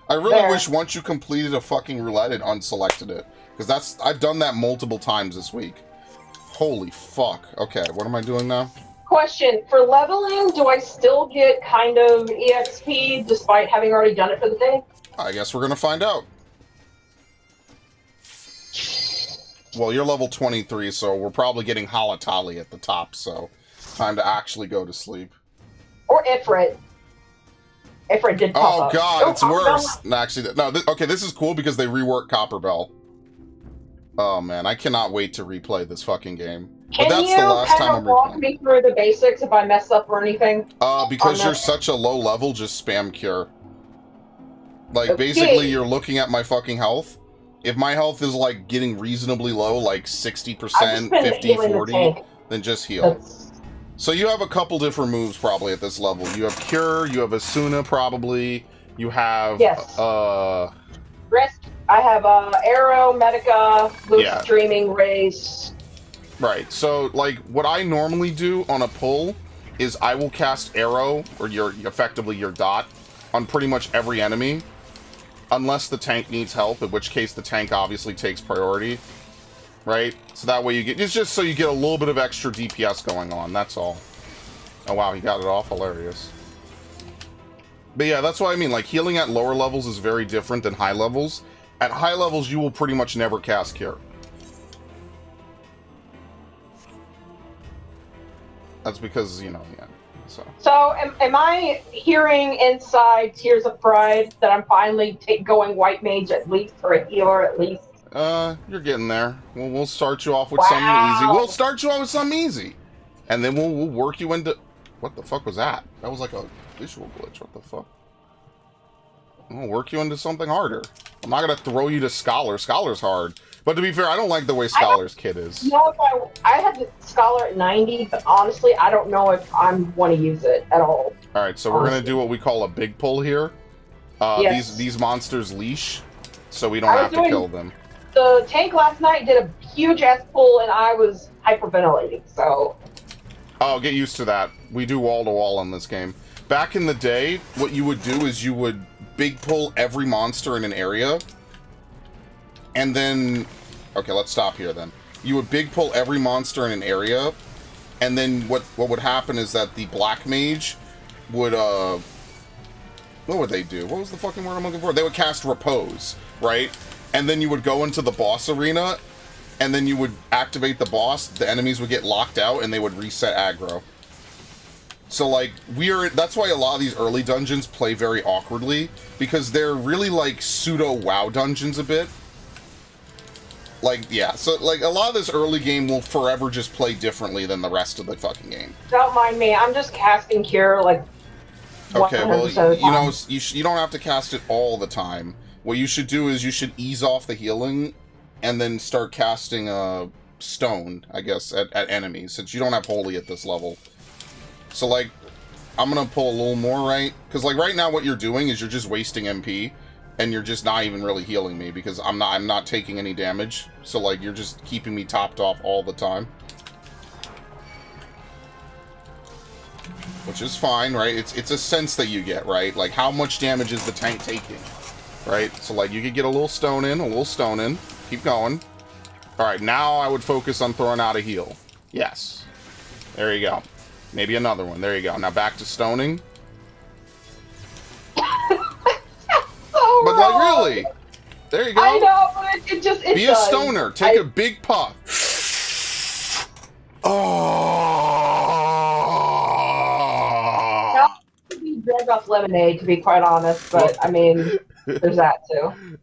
I really wish once you completed a fucking roulette, it unselected it. Because I've done that multiple times this week. Holy fuck. Okay, what am I doing now? Question, for leveling, do I still get kind of EXP despite having already done it for the day? I guess we're gonna find out. Well, you're level 23, so we're probably getting Halatali at the top, so time to actually go to sleep. Or Ifrit. Ifrit did pop up. Oh god, it's worse. No, actually, no, okay, this is cool because they reworked Copperbell. Oh man, I cannot wait to replay this fucking game. But that's the last time I'm replaying. Can you walk me through the basics if I mess up or anything? Because you're such a low level, just spam cure. Like, basically, you're looking at my fucking health. If my health is, like, getting reasonably low, like 60%, 50, 40, then just heal. So you have a couple different moves, probably, at this level. You have Cure, you have Asuna, probably. You have, Risk. I have, Arrow, Medica, Lucid Dreaming, Race. Right, so, like, what I normally do on a pull is I will cast arrow, or effectively your dot, on pretty much every enemy, unless the tank needs help, in which case the tank obviously takes priority, right? So that way you get, it's just so you get a little bit of extra DPS going on, that's all. Oh wow, he got it off, hilarious. But yeah, that's what I mean, like, healing at lower levels is very different than high levels. At high levels, you will pretty much never cast Cure. That's because, you know, yeah, so. So, am I hearing inside Tears of Pride that I'm finally going white mage at least, or a healer at least? You're getting there. We'll start you off with something easy. We'll start you off with something easy. And then we'll work you into... What the fuck was that? That was like a visual glitch. What the fuck? We'll work you into something harder. I'm not gonna throw you to Scholar. Scholar's hard. But to be fair, I don't like the way Scholar's kit is. You know, if I had the Scholar at 90, but honestly, I don't know if I want to use it at all. Alright, so we're gonna do what we call a big pull here. Yes. These monsters leash, so we don't have to kill them. The tank last night did a huge ass pull, and I was hyperventilating, so... Oh, get used to that. We do wall-to-wall in this game. Back in the day, what you would do is you would big pull every monster in an area, and then... Okay, let's stop here then. You would big pull every monster in an area, and then what would happen is that the black mage would, what would they do? What was the fucking word I'm looking for? They would cast Repose, right? And then you would go into the boss arena, and then you would activate the boss, the enemies would get locked out, and they would reset aggro. So, like, that's why a lot of these early dungeons play very awkwardly, because they're really, like, pseudo-WoW dungeons a bit. Like, yeah, so, like, a lot of this early game will forever just play differently than the rest of the fucking game. Don't mind me, I'm just casting Cure, like, okay, well, you know, you don't have to cast it all the time. What you should do is you should ease off the healing, and then start casting Stone, I guess, at enemies, since you don't have Holy at this level. So, like, I'm gonna pull a little more, right? Because, like, right now what you're doing is you're just wasting MP, and you're just not even really healing me, because I'm not taking any damage. So, like, you're just keeping me topped off all the time. Which is fine, right? It's a sense that you get, right? Like, how much damage is the tank taking? Right? So, like, you could get a little stone in, keep going. Alright, now I would focus on throwing out a heal. Yes. There you go. Maybe another one. There you go. Now back to stoning. But, like, really? There you go. I know, but it just... Be a stoner. Take a big puff. Oh. Red off lemonade, to be quite honest, but, I mean, there's that, too.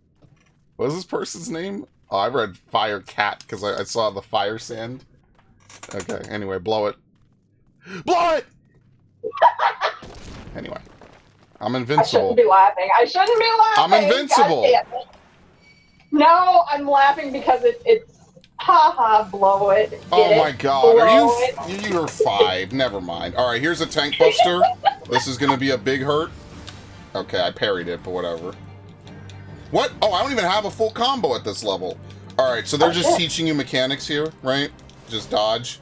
What was this person's name? Oh, I read Fire Cat, because I saw the fire sand. Okay, anyway, blow it. Blow it! Anyway. I'm invincible. I shouldn't be laughing. I'm invincible. No, I'm laughing because it's haha, blow it. Get oh my god, you're 5. Never mind. Alright, here's a tank buster. This is gonna be a big hurt. Okay, I parried it, but whatever. What? Oh, I don't even have a full combo at this level. Alright, so they're just teaching you mechanics here, right? Just dodge.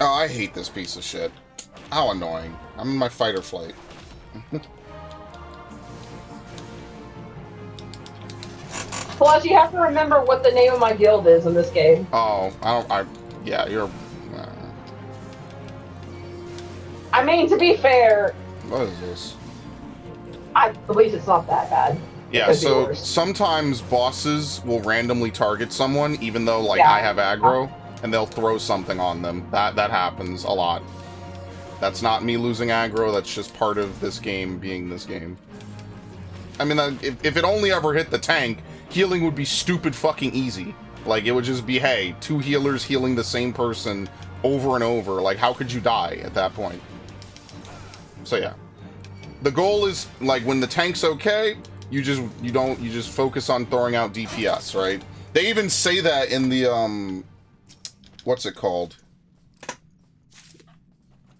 Oh, I hate this piece of shit. How annoying. I'm in my fight or flight. Plus, you have to remember what the name of my guild is in this game. Oh, yeah, you're... I mean, to be fair... What is this? At least it's not that bad. Yeah, so sometimes bosses will randomly target someone, even though, like, I have aggro. And they'll throw something on them. That happens a lot. That's not me losing aggro, that's just part of this game being this game. I mean, if it only ever hit the tank, healing would be stupid fucking easy. Like, it would just be, hey, 2 healers healing the same person over and over. Like, how could you die at that point? So, yeah. The goal is, like, when the tank's okay, you just focus on throwing out DPS, right? They even say that in the, what's it called?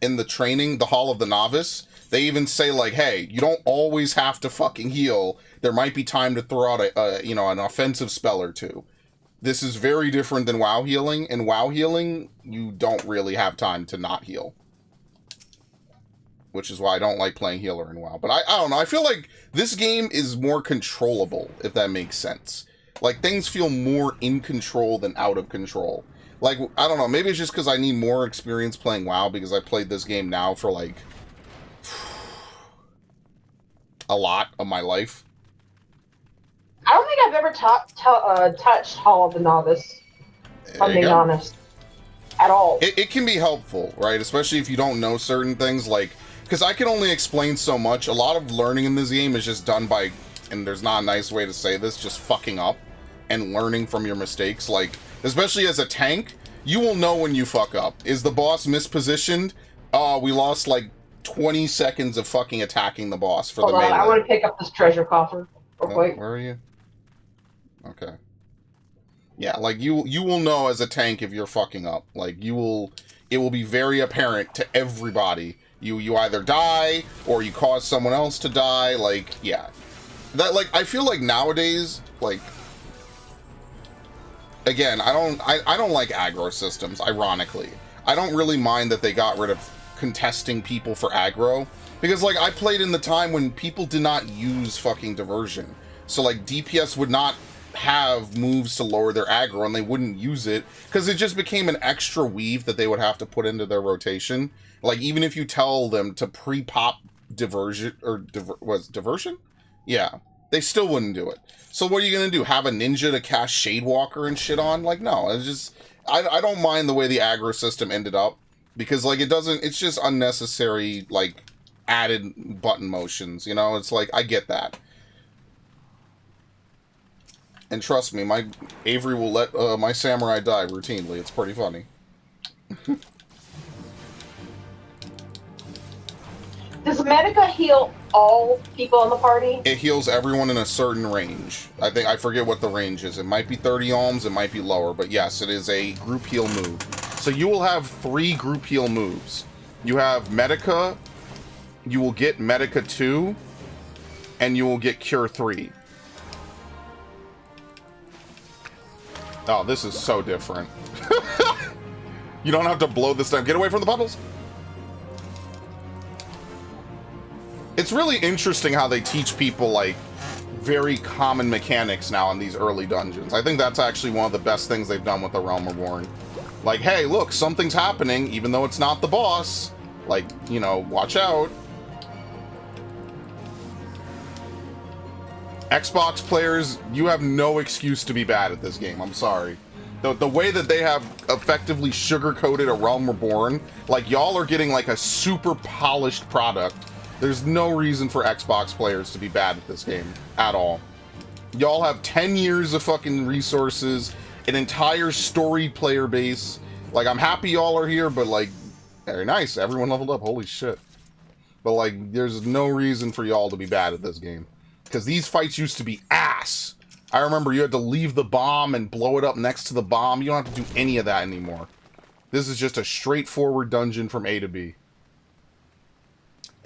In the training, the Hall of the Novice, They even say, like, hey, you don't always have to fucking heal. There might be time to throw out an offensive spell or two. This is very different than WoW healing. In WoW healing, you don't really have time to not heal. Which is why I don't like playing healer in WoW. But I don't know, I feel like this game is more controllable, if that makes sense. Like, things feel more in control than out of control. Like, I don't know, maybe it's just because I need more experience playing WoW, because I played this game now for, like, a lot of my life. I don't think I've ever touched Hall of the Novice, if I'm being honest. At all. It can be helpful, right? Especially if you don't know certain things, like... Because I can only explain so much. A lot of learning in this game is just done by... And there's not a nice way to say this, just fucking up. And learning from your mistakes. Like, especially as a tank, you will know when you fuck up. Is the boss mispositioned? We lost, like, 20 seconds of fucking attacking the boss for the melee. I want to pick up this treasure coffer real quick. Where are you? Okay. Yeah, like, you will know as a tank if you're fucking up. Like, it will be very apparent to everybody. You either die, or you cause someone else to die, like, yeah. That, like, I feel like nowadays, like, again, I don't like aggro systems, ironically. I don't really mind that they got rid of contesting people for aggro, because, like, I played in the time when people did not use fucking diversion. So, like, DPS would not have moves to lower their aggro, and they wouldn't use it, because it just became an extra weave that they would have to put into their rotation. Like, even if you tell them to pre-pop diversion, or diversion? Yeah. They still wouldn't do it. So what are you gonna do? Have a ninja to cast Shadewalker and shit on? Like, no. It's just... I don't mind the way the aggro system ended up. Because, like, it's just unnecessary, like, added button motions, you know? It's like, I get that. And trust me, my Avery will let my samurai die routinely. It's pretty funny. Does Medica heal all people in the party? It heals everyone in a certain range. I forget what the range is. It might be 30 alms, it might be lower, but yes, it is a group heal move. So you will have 3 group heal moves. You have Medica, you will get Medica 2, and you will get Cure 3. Oh, this is so different. You don't have to blow this down. Get away from the puddles. It's really interesting how they teach people, like, very common mechanics now in these early dungeons. I think that's actually one of the best things they've done with the Realm Reborn. Like, hey, look, something's happening, even though it's not the boss. Like, you know, watch out. Xbox players, you have no excuse to be bad at this game. I'm sorry. The way that they have effectively sugar-coated a Realm Reborn, like, y'all are getting, like, a super polished product. There's no reason for Xbox players to be bad at this game. At all. Y'all have 10 years of fucking resources, an entire storied player base. Like, I'm happy y'all are here, but, like, very nice. Everyone leveled up. Holy shit. But, like, there's no reason for y'all to be bad at this game. Because these fights used to be ass. I remember you had to leave the bomb and blow it up next to the bomb. You don't have to do any of that anymore. This is just a straightforward dungeon from A to B.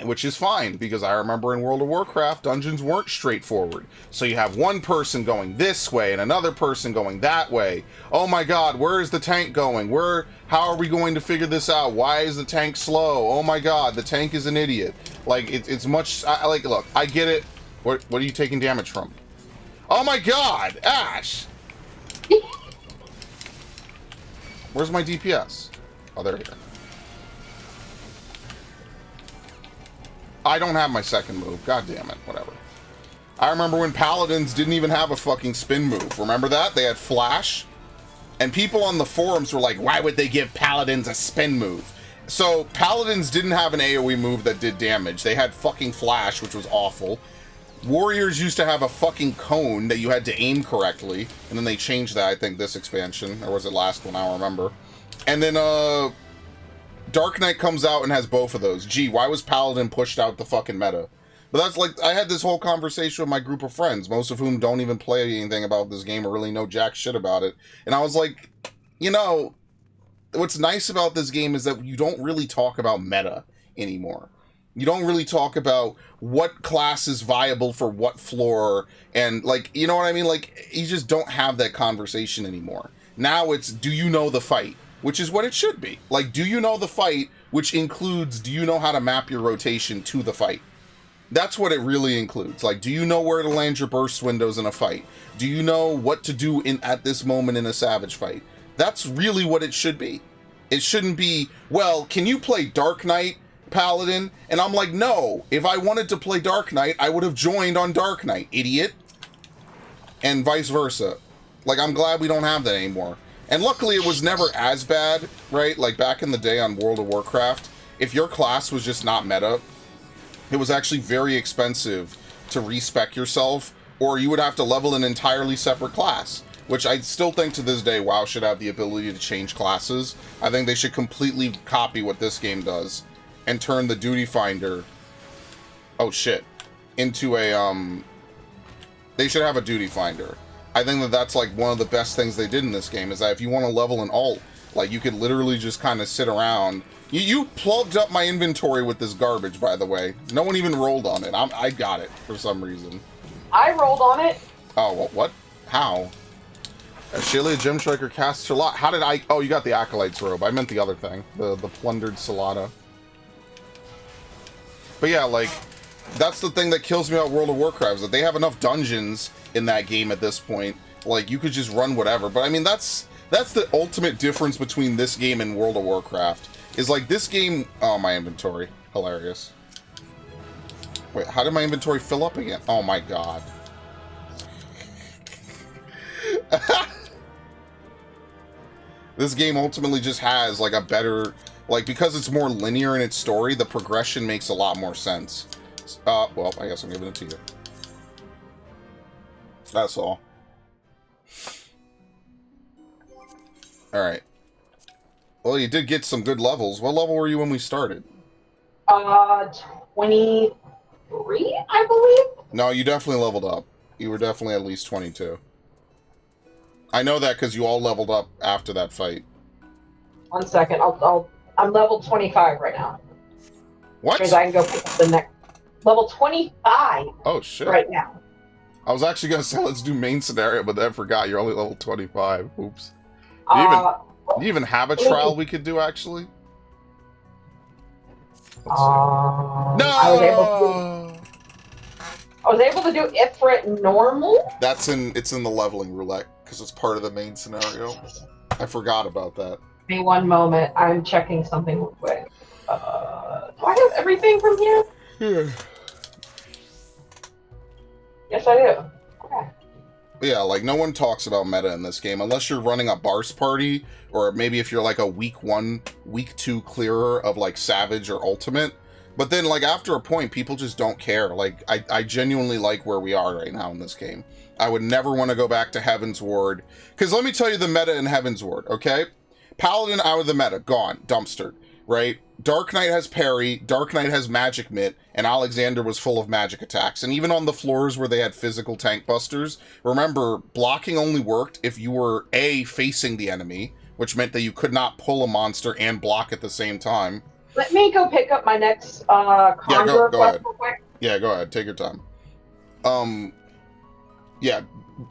Which is fine, because I remember in World of Warcraft, dungeons weren't straightforward. So you have one person going this way and another person going that way. Oh my god, where is the tank going? How are we going to figure this out? Why is the tank slow? Oh my god, the tank is an idiot. Like, it's much... like, look, I get it. What are you taking damage from? Oh my god, Ash! Where's my DPS? Oh, there we go. I don't have my second move. God damn it. Whatever. I remember when Paladins didn't even have a fucking spin move. Remember that? They had Flash. And people on the forums were like, why would they give Paladins a spin move? So, Paladins didn't have an AoE move that did damage. They had fucking Flash, which was awful. Warriors used to have a fucking cone that you had to aim correctly. And then they changed that, I think, this expansion. Or was it last one? I don't remember. And then, Dark Knight comes out and has both of those. Gee, why was Paladin pushed out the fucking meta? But that's like, I had this whole conversation with my group of friends, most of whom don't even play anything about this game or really know jack shit about it. And I was like, you know, what's nice about this game is that you don't really talk about meta anymore. You don't really talk about what class is viable for what floor, and, like, you know what I mean? Like, you just don't have that conversation anymore. Now it's, do you know the fight? Which is what it should be. Like, do you know the fight, which includes, do you know how to map your rotation to the fight? That's what it really includes. Like, do you know where to land your burst windows in a fight? Do you know what to do at this moment in a Savage fight? That's really what it should be. It shouldn't be, well, can you play Dark Knight, Paladin? And I'm like, no. If I wanted to play Dark Knight, I would have joined on Dark Knight, idiot. And vice versa. Like, I'm glad we don't have that anymore. And luckily, it was never as bad, right? Like, back in the day on World of Warcraft, if your class was just not meta, it was actually very expensive to respec yourself, or you would have to level an entirely separate class, which I still think to this day WoW should have the ability to change classes. I think they should completely copy what this game does and turn the Duty Finder, oh shit, into a, they should have a Duty Finder. I think that that's like one of the best things they did in this game, is that if you want to level an alt, like, you could literally just kind of sit around. You plugged up my inventory with this garbage, by the way. No one even rolled on it. I got it for some reason. I rolled on it. Oh, well, what? How? Ashelia Gem Striker casts her lot. How did I... Oh, you got the Acolyte's robe. I meant the other thing. The plundered Salada. But yeah, like, that's the thing that kills me about World of Warcraft, is that they have enough dungeons in that game at this point. Like, you could just run whatever. But I mean, that's the ultimate difference between this game and World of Warcraft. Is like, this game... Oh, my inventory. Hilarious. Wait, how did my inventory fill up again? Oh my god. This game ultimately just has, like, a better... Like, because it's more linear in its story, the progression makes a lot more sense. Well, I guess I'm giving it to you. That's all. Alright. Well, you did get some good levels. What level were you when we started? 23, I believe? No, you definitely leveled up. You were definitely at least 22. I know that because you all leveled up after that fight. 1 second. I'm level 25 right now. What? Because I can go pick up the next. Level 25. Oh, shit. Right now. I was actually going to say, let's do main scenario, but then I forgot. You're only level 25. Oops. Do you even have a trial we could do, actually? No! I was able to do Ifrit normal. It's in the leveling roulette, because it's part of the main scenario. I forgot about that. Give me 1 moment. I'm checking something real quick. Do I have everything from here? Yeah. Yes, I do. Okay. Yeah, like, no one talks about meta in this game, unless you're running a Barse party, or maybe if you're, like, a week 1, week 2 clearer of, like, Savage or Ultimate. But then, like, after a point, people just don't care. Like, I genuinely like where we are right now in this game. I would never want to go back to Heaven's Ward. Because let me tell you the meta in Heaven's Ward, okay? Paladin out of the meta, gone, dumpstered, right? Dark Knight has parry, Dark Knight has magic mitt, and Alexander was full of magic attacks. And even on the floors where they had physical tank busters, remember, blocking only worked if you were A, facing the enemy, which meant that you could not pull a monster and block at the same time. Let me go pick up my next Conjurer quest real quick. Yeah, go ahead. Take your time. Yeah,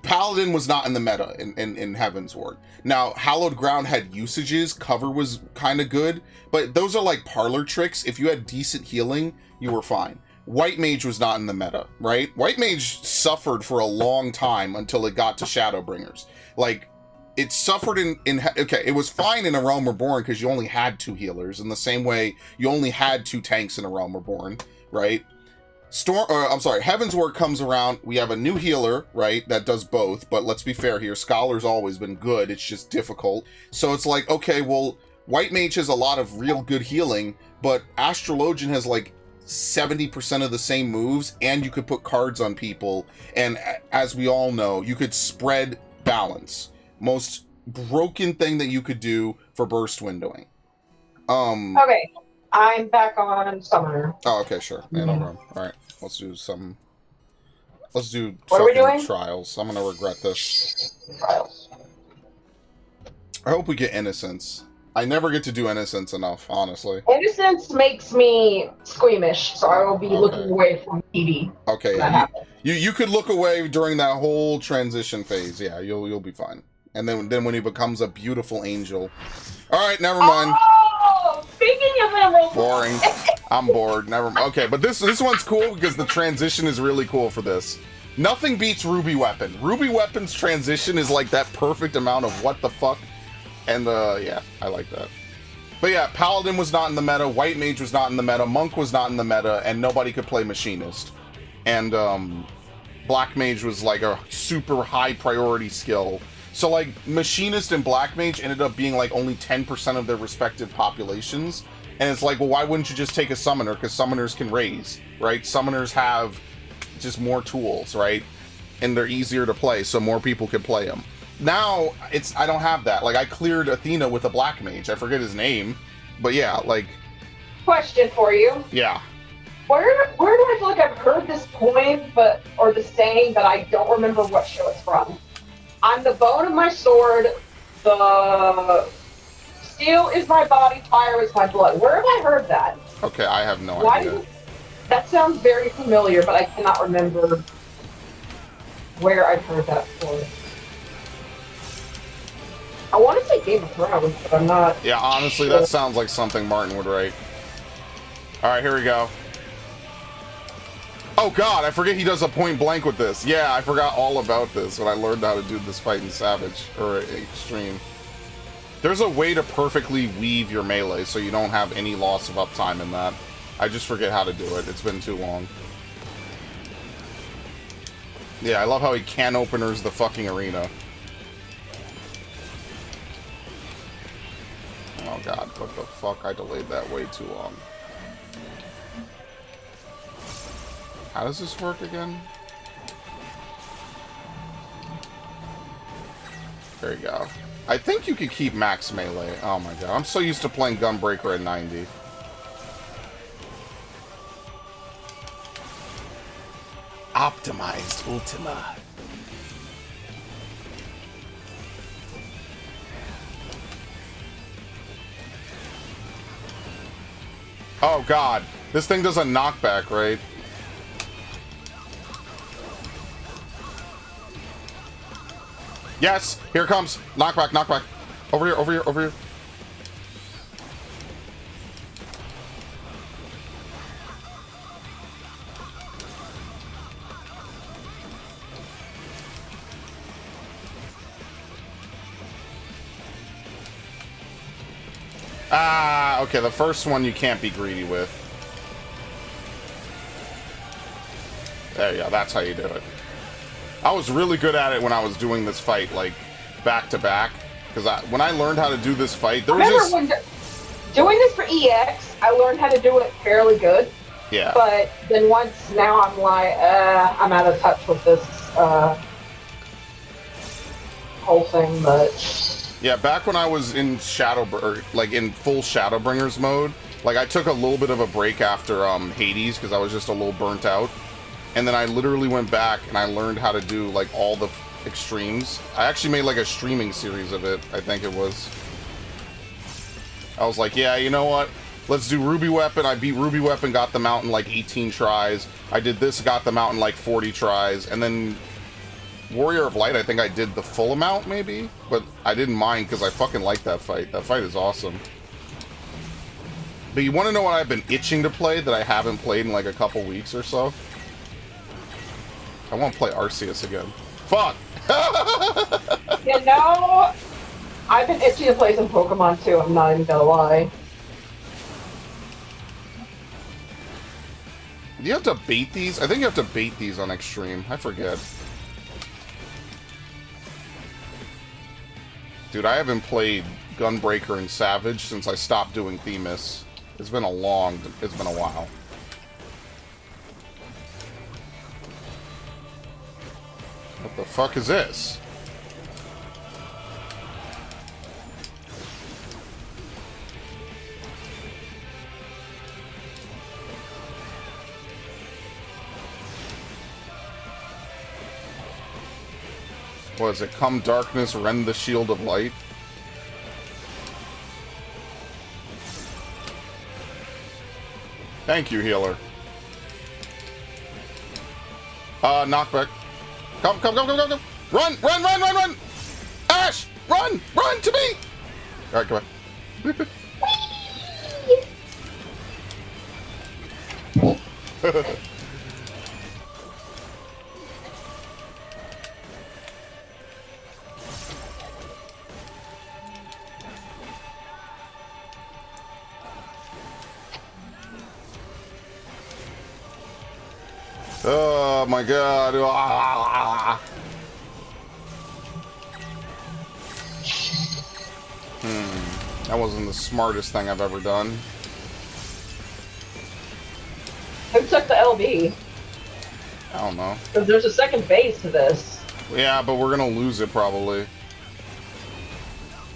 Paladin was not in the meta in Heaven's Ward. Now, Hallowed Ground had usages, cover was kind of good, but those are like parlor tricks. If you had decent healing, you were fine. White Mage was not in the meta, right? White Mage suffered for a long time until it got to Shadowbringers. Like, it suffered okay, it was fine in A Realm Reborn because you only had 2 healers, in the same way you only had 2 tanks in A Realm Reborn, right? Heaven's Ward comes around, we have a new healer, right, that does both, but let's be fair here, Scholar's always been good, it's just difficult. So it's like, okay, well, White Mage has a lot of real good healing, but Astrologian has like 70% of the same moves, and you could put cards on people, and as we all know, you could spread balance. Most broken thing that you could do for burst windowing. Okay, I'm back on Summoner. Oh, okay, sure. Yeah, no problem. All right, let's do some. Let's do. What are we doing? Trials. I'm gonna regret this. Trials. I hope we get Innocence. I never get to do Innocence enough, honestly. Innocence makes me squeamish, so I will be looking Okay. away from TV Okay, when yeah. that happens. You could look away during that whole transition phase. Yeah, you'll be fine. And then when he becomes a beautiful angel. All right, never mind. Oh, speaking of emeralds, Boring. I'm bored. Never. Okay, but this one's cool because the transition is really cool for this. Nothing beats Ruby Weapon. Ruby Weapon's transition is like that perfect amount of what the fuck. And yeah, I like that. But yeah, Paladin was not in the meta, White Mage was not in the meta, Monk was not in the meta, and nobody could play Machinist. And Black Mage was like a super high priority skill. So like Machinist and Black Mage ended up being like only 10% of their respective populations. And it's like, well, why wouldn't you just take a Summoner? Because Summoners can raise, right? Summoners have just more tools, right? And they're easier to play, so more people can play them. Now, I don't have that. Like, I cleared Athena with a Black Mage. I forget his name. But yeah, like... question for you. Yeah. Where do I feel like I've heard this poem, or the saying, but I don't remember what show it's from? I'm the bone of my sword, the steel is my body, fire is my blood. Where have I heard that? Okay, I have no idea. That sounds very familiar, but I cannot remember where I've heard that before. I want to say Game of Thrones, but I'm not. Yeah, honestly, sure. That sounds like something Martin would write. Alright, here we go. Oh god, I forget he does a point blank with this. Yeah, I forgot all about this when I learned how to do this fight in Savage, or Extreme. There's a way to perfectly weave your melee so you don't have any loss of uptime in that. I just forget how to do it. It's been too long. Yeah, I love how he can openers the fucking arena. Oh god, what the fuck? I delayed that way too long. How does this work again? There you go. I think you could keep max melee. Oh my god, I'm so used to playing Gunbreaker at 90. Optimized Ultima. Oh god, this thing does a knockback, right? Yes, here it comes. Knockback, knockback. Over here, over here, over here. Ah, okay, the first one you can't be greedy with. There you go, that's how you do it. I was really good at it when I was doing this fight, like, back to back. Because when I learned how to do this fight, there was just... when doing this for EX, I learned how to do it fairly good. Yeah. But then once, now I'm like, I'm out of touch with this, whole thing, but... Yeah, back when I was in in full Shadowbringers mode, like I took a little bit of a break after Hades because I was just a little burnt out, and then I literally went back and I learned how to do like all the extremes. I actually made like a streaming series of it. I think it was. I was like, yeah, you know what? Let's do Ruby Weapon. I beat Ruby Weapon, got them out in like 18 tries. I did this, got them out in like 40 tries, and then Warrior of Light, I think I did the full amount, maybe? But I didn't mind, because I fucking like that fight. That fight is awesome. But you want to know what I've been itching to play that I haven't played in like a couple weeks or so? I want to play Arceus again. Fuck! You know, I've been itching to play some Pokemon too, I'm not even gonna lie. Do you have to bait these? I think you have to bait these on Extreme. I forget. Dude, I haven't played Gunbreaker and Savage since I stopped doing Themis. It's been a while. What the fuck is this? What is it? Come darkness, rend the shield of light? Thank you, healer. Knockback. Come, come, come, come, come, come. Run, run, run, run, run! Ash! Run! Run to me! Alright, come on. Oh my god. Ah. That wasn't the smartest thing I've ever done. Who took the LB? I don't know. Because there's a second phase to this. Yeah, but we're gonna lose it probably.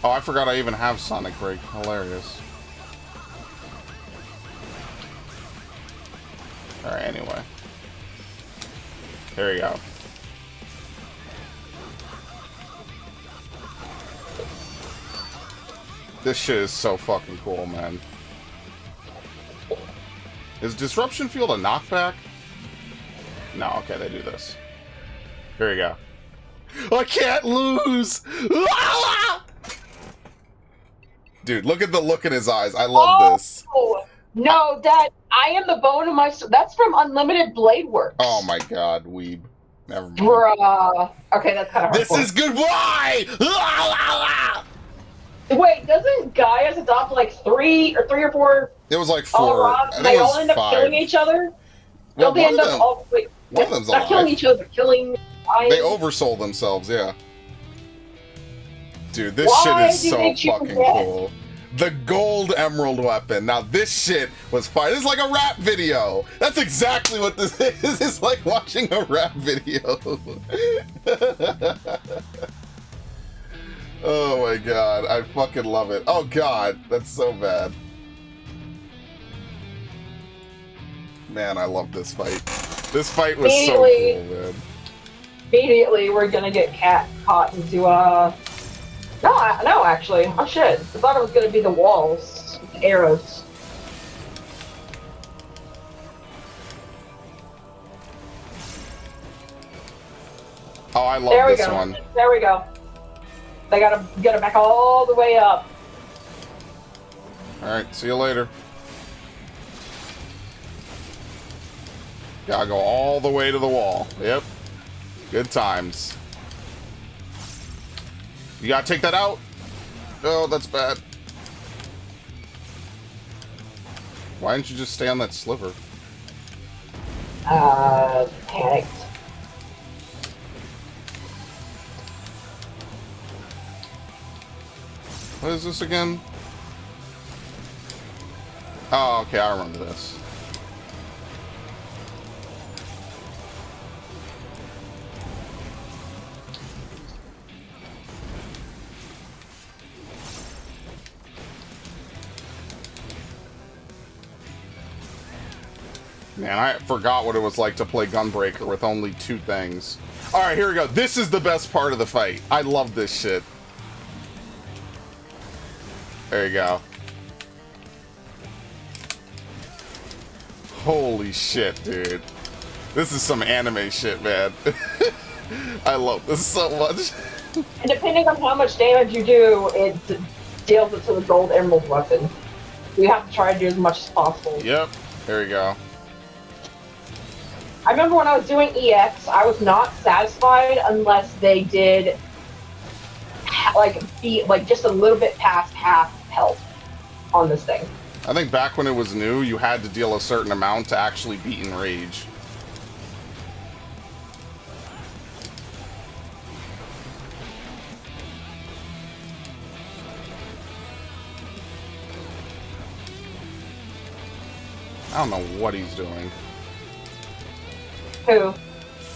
Oh, I forgot I even have Sonic Break. Hilarious. Alright, anyway. There you go. This shit is so fucking cool, man. Is Disruption Field a knockback? No, okay, they do this. Here you go. I can't lose! Dude, look at the look in his eyes. I love this. No, that I am the bone of my. That's from Unlimited Blade Works. Oh my god, weeb. Never mind. Bruh. Okay, that's kind of hard. This is goodbye! Wait, doesn't Gaia's adopt like three or four? It was like 4. I think they it was all end up 5. killing each other. Well, Don't they end up all? Wait, one of them's not alive. killing each other, but killing. They oversold themselves, yeah. Dude, this Why shit is do so they choose fucking that? cool. The gold emerald weapon. Now this shit was fire. This is like a rap video. That's exactly what this is. It's like watching a rap video. Oh my god, I fucking love it. Oh god, that's so bad. Man, I love this fight. This fight was so cool, man. Immediately, we're gonna get caught into No, actually. Oh shit. I thought it was gonna be the walls. With the arrows. Oh, I love this one. There we go. They gotta get it back all the way up. Alright, see you later. Gotta go all the way to the wall. Yep. Good times. You gotta take that out. Oh, that's bad. Why didn't you just stay on that sliver? Panicked. What is this again? Oh, okay, I remember this. Man, I forgot what it was like to play Gunbreaker with only 2 things. Alright, here we go. This is the best part of the fight. I love this shit. There you go. Holy shit, dude. This is some anime shit, man. I love this so much. And depending on how much damage you do, it deals it to the gold emerald weapon. You have to try to do as much as possible. Yep. There you go. I remember when I was doing EX, I was not satisfied unless they did be just a little bit past half health on this thing. I think back when it was new, you had to deal a certain amount to actually beat Enrage. I don't know what he's doing. Who?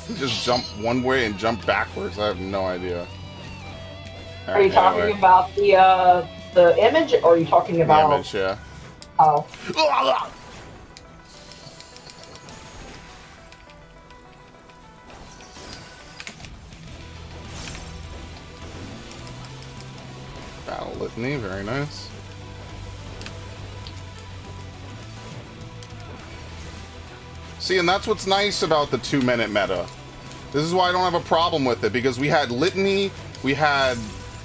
He just jumped one way and jumped backwards. I have no idea. Are you talking about the image, or are you talking about the image? Yeah. Oh. Battle Litany, very nice. See, and that's what's nice about the 2-minute meta. This is why I don't have a problem with it, because we had Litany, we had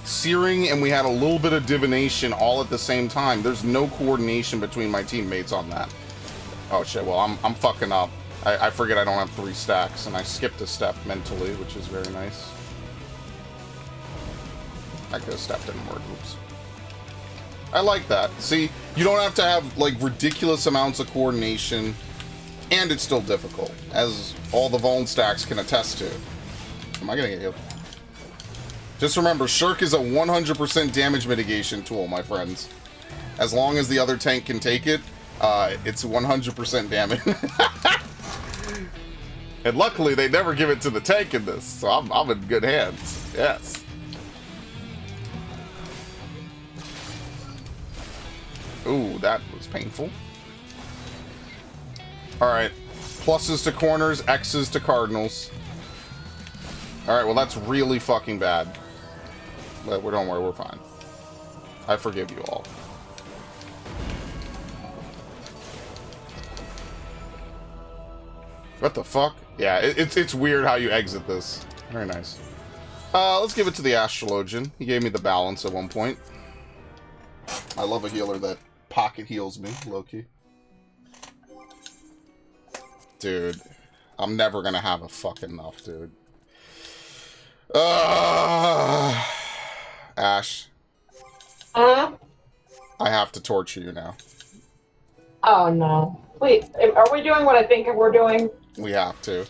Searing, and we had a little bit of Divination all at the same time. There's no coordination between my teammates on that. Oh shit, well, I'm fucking up. I forget I don't have 3 stacks, and I skipped a step mentally, which is very nice. I could have stepped in more. Oops. I like that. See, you don't have to have, like, ridiculous amounts of coordination, and it's still difficult, as all the Vuln stacks can attest to. Am I gonna get healed? Just remember, Shirk is a 100% damage mitigation tool, my friends. As long as the other tank can take it, it's 100% damage. And luckily, they never give it to the tank in this, so I'm in good hands. Yes. Ooh, that was painful. Alright. Pluses to corners, X's to cardinals. Alright, well that's really fucking bad. But don't worry, we're fine. I forgive you all. What the fuck? Yeah, it's weird how you exit this. Very nice. Let's give it to the Astrologian. He gave me the balance at one point. I love a healer that pocket heals me, low-key. Dude, I'm never gonna have a fucking enough, dude. Ash. Huh? I have to torture you now. Oh no. Wait, are we doing what I think we're doing? We have to.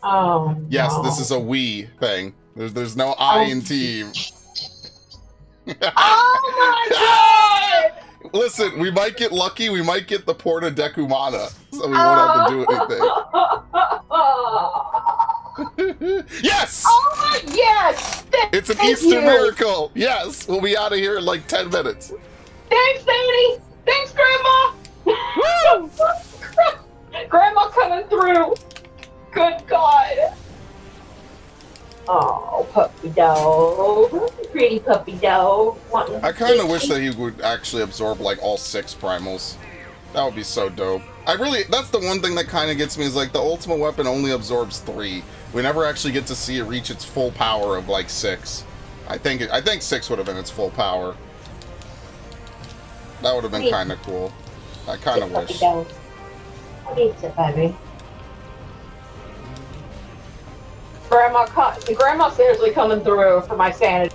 Oh, yes, no. This is a we thing. There's no I in team. Oh my god! Listen, we might get lucky. We might get the Porta Decumana, so we won't have to do anything. Yes! Oh my yes! It's an Easter miracle. Yes, we'll be out of here in like 10 minutes. Thanks, Sadie. Thanks, Grandma. Woo! Grandma coming through. Good God. Oh, puppy dog. Pretty puppy dog. I kind of wish that he would actually absorb like all 6 primals. That would be so dope. That's the one thing that kind of gets me is like the ultimate weapon only absorbs 3. We never actually get to see it reach its full power of like 6. I think 6 would have been its full power. That would have been kind of cool. I kind of wish. What eats it, baby? Grandma seriously coming through for my sanity.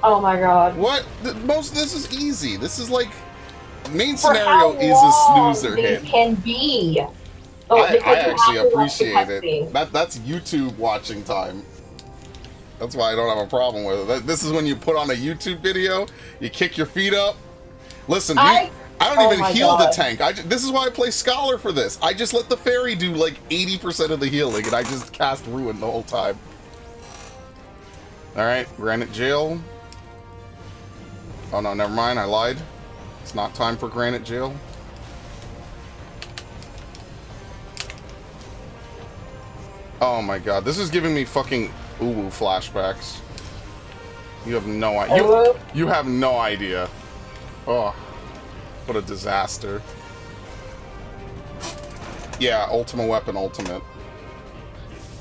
Oh my god. What? Most of this is easy. This is like main scenario is a snoozer hit. Can be. I actually appreciate it. That's YouTube watching time. That's why I don't have a problem with it. This is when you put on a YouTube video, you kick your feet up. Listen, I don't even heal the tank. This is why I play Scholar for this. I just let the fairy do like 80% of the healing, and I just cast Ruin the whole time. Alright, Granite Jail. Oh no, never mind, I lied. It's not time for Granite Jail. Oh my god, this is giving me fucking Uwu flashbacks. You have no idea. You have no idea. Oh, what a disaster. Yeah, Ultima Weapon Ultimate.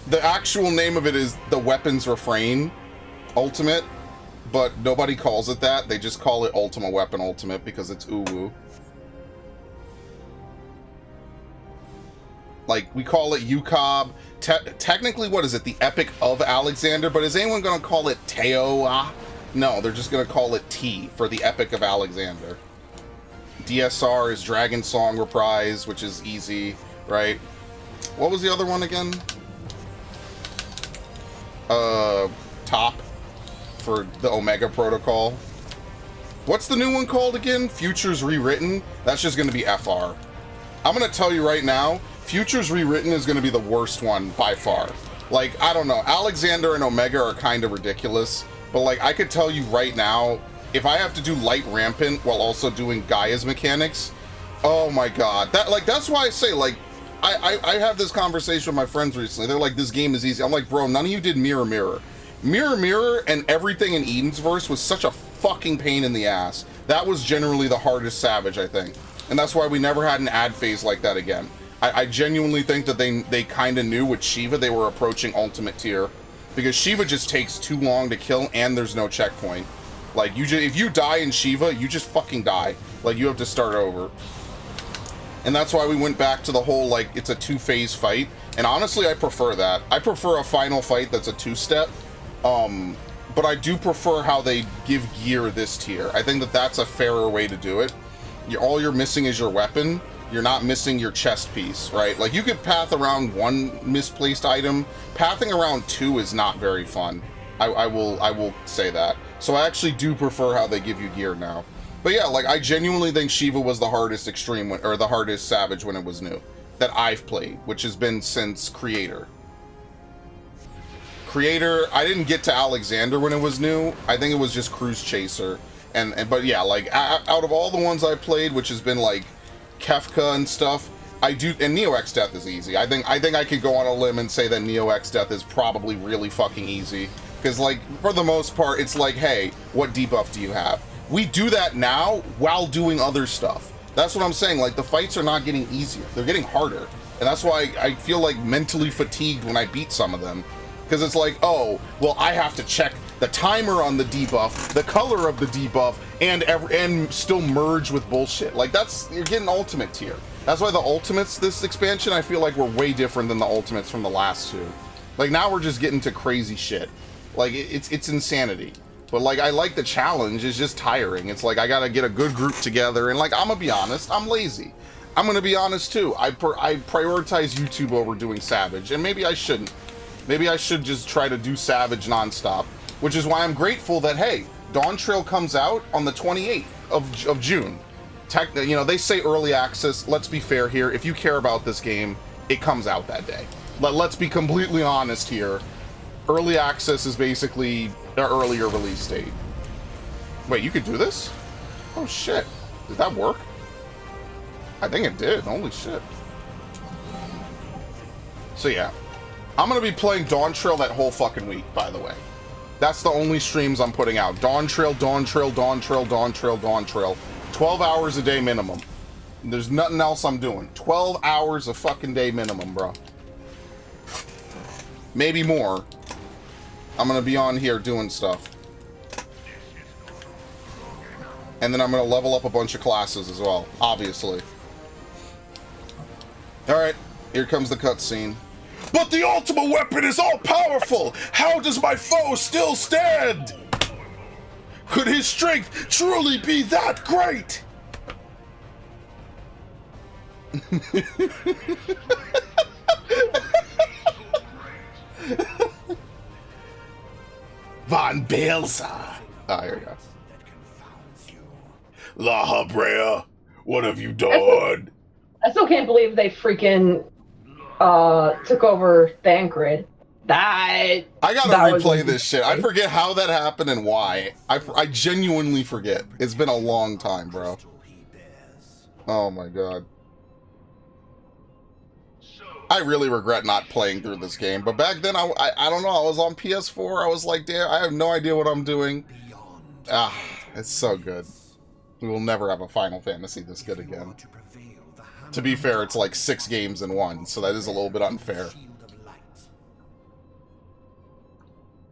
The actual name of it is the Weapons Refrain Ultimate, but nobody calls it that. They just call it Ultima Weapon Ultimate because it's Uwu. Like, we call it UCOB. Technically, what is it? The Epic of Alexander, but is anyone going to call it Teoa? No, they're just going to call it T for the Epic of Alexander. DSR is Dragon Song Reprise, which is easy, right? What was the other one again? Top for the Omega Protocol. What's the new one called again? Futures Rewritten? That's just going to be FR. I'm going to tell you right now, Futures Rewritten is going to be the worst one by far. Like, I don't know. Alexander and Omega are kind of ridiculous. But, like, I could tell you right now, if I have to do Light Rampant while also doing Gaia's mechanics, oh my god. That's why I say, like, I have this conversation with my friends recently. They're like, this game is easy. I'm like, bro, none of you did Mirror Mirror. Mirror Mirror and everything in Eden's Verse was such a fucking pain in the ass. That was generally the hardest Savage, I think. And that's why we never had an ad phase like that again. I genuinely think that they kind of knew with Shiva they were approaching ultimate tier, because Shiva just takes too long to kill and there's no checkpoint. Like, if you die in Shiva, you just fucking die. Like, you have to start over. And that's why we went back to the whole, like, it's a two-phase fight. And honestly, I prefer that. I prefer a final fight that's a two-step. But I do prefer how they give gear this tier. I think that that's a fairer way to do it. All you're missing is your weapon. You're not missing your chest piece, right? Like, you could path around one misplaced item. Pathing around two is not very fun. I will say that. So I actually do prefer how they give you gear now. But yeah, like, I genuinely think Shiva was the hardest extreme, or the hardest Savage when it was new, that I've played, which has been since Creator. Creator, I didn't get to Alexander when it was new. I think it was just Cruise Chaser. But yeah, like, out of all the ones I played, which has been like Kefka and stuff, and Neo X Death is easy. I think I could go on a limb and say that Neo X Death is probably really fucking easy. Because, like, for the most part, it's like, hey, what debuff do you have? We do that now while doing other stuff. That's what I'm saying. Like, the fights are not getting easier. They're getting harder. And that's why I feel, like, mentally fatigued when I beat some of them. Because it's like, oh, well, I have to check the timer on the debuff, the color of the debuff, and still merge with bullshit. Like, you're getting ultimate tier. That's why the ultimates this expansion, I feel like, were way different than the ultimates from the last two. Like, now we're just getting to crazy shit. Like, it's insanity. But, like, I like the challenge. It's just tiring. It's like, I gotta get a good group together. And, like, I'm gonna be honest, I'm lazy. I'm gonna be honest, too. I prioritize YouTube over doing Savage. And maybe I shouldn't. Maybe I should just try to do Savage nonstop. Which is why I'm grateful that, hey, Dawn Trail comes out on the 28th of June. You know, they say early access. Let's be fair here. If you care about this game, it comes out that day. Let's be completely honest here. Early access is basically an earlier release date. Wait, you could do this? Oh shit. Did that work? I think it did. Holy shit. So yeah. I'm gonna be playing Dawn Trail that whole fucking week, by the way. That's the only streams I'm putting out. Dawn Trail, Dawn Trail, Dawn Trail, Dawn Trail, Dawn Trail. 12 hours a day minimum. There's nothing else I'm doing. 12 hours a fucking day minimum, bro. Maybe more. I'm gonna be on here doing stuff. And then I'm gonna level up a bunch of classes as well, obviously. Alright, here comes the cutscene. But the ultimate weapon is all-powerful! How does my foe still stand? Could his strength truly be that great? Von Belza. Ah, here we go. La Habrea, what have you done? I still can't believe they freaking took over Thancred. I gotta replay this shit. I forget how that happened and why. I genuinely forget. It's been a long time, bro. Oh my god. I really regret not playing through this game, but back then, I don't know, I was on PS4, I was like, damn, I have no idea what I'm doing. Ah, it's so good. We will never have a Final Fantasy this good again. To be fair, it's like 6 games in one, so that is a little bit unfair.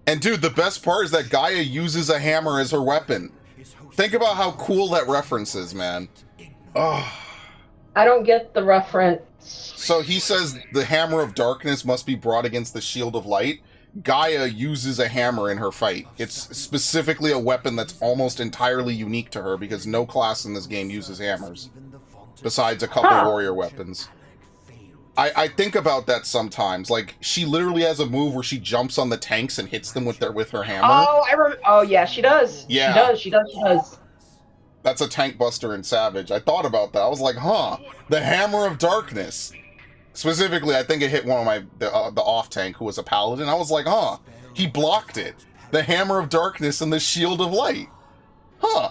And dude, the best part is that Gaia uses a hammer as her weapon. Think about how cool that reference is, man. Oh. I don't get the reference. So he says the hammer of darkness must be brought against the shield of light. Gaia uses a hammer in her fight. It's specifically a weapon that's almost entirely unique to her because no class in this game uses hammers. Besides a couple warrior weapons. I think about that sometimes. Like, she literally has a move where she jumps on the tanks and hits them with her hammer. Oh, yeah, she does. Yeah. She does. That's a tank buster in Savage. I thought about that. I was like, huh, the Hammer of Darkness. Specifically, I think it hit one of the off-tank, who was a paladin. I was like, huh, he blocked it. The Hammer of Darkness and the Shield of Light. Huh.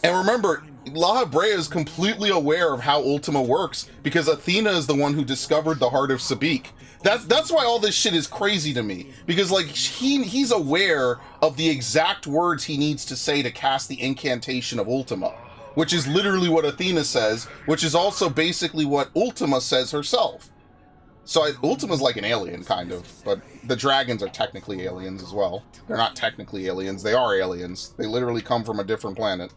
And remember, La Habrea is completely aware of how Ultima works, because Athena is the one who discovered the Heart of Sabik. That's why all this shit is crazy to me. Because, like, he's aware of the exact words he needs to say to cast the incantation of Ultima. which is literally what Athena says, which is also basically what Ultima says herself. So Ultima's like an alien, kind of, but the dragons are technically aliens as well. They're not technically aliens, they are aliens. They literally come from a different planet.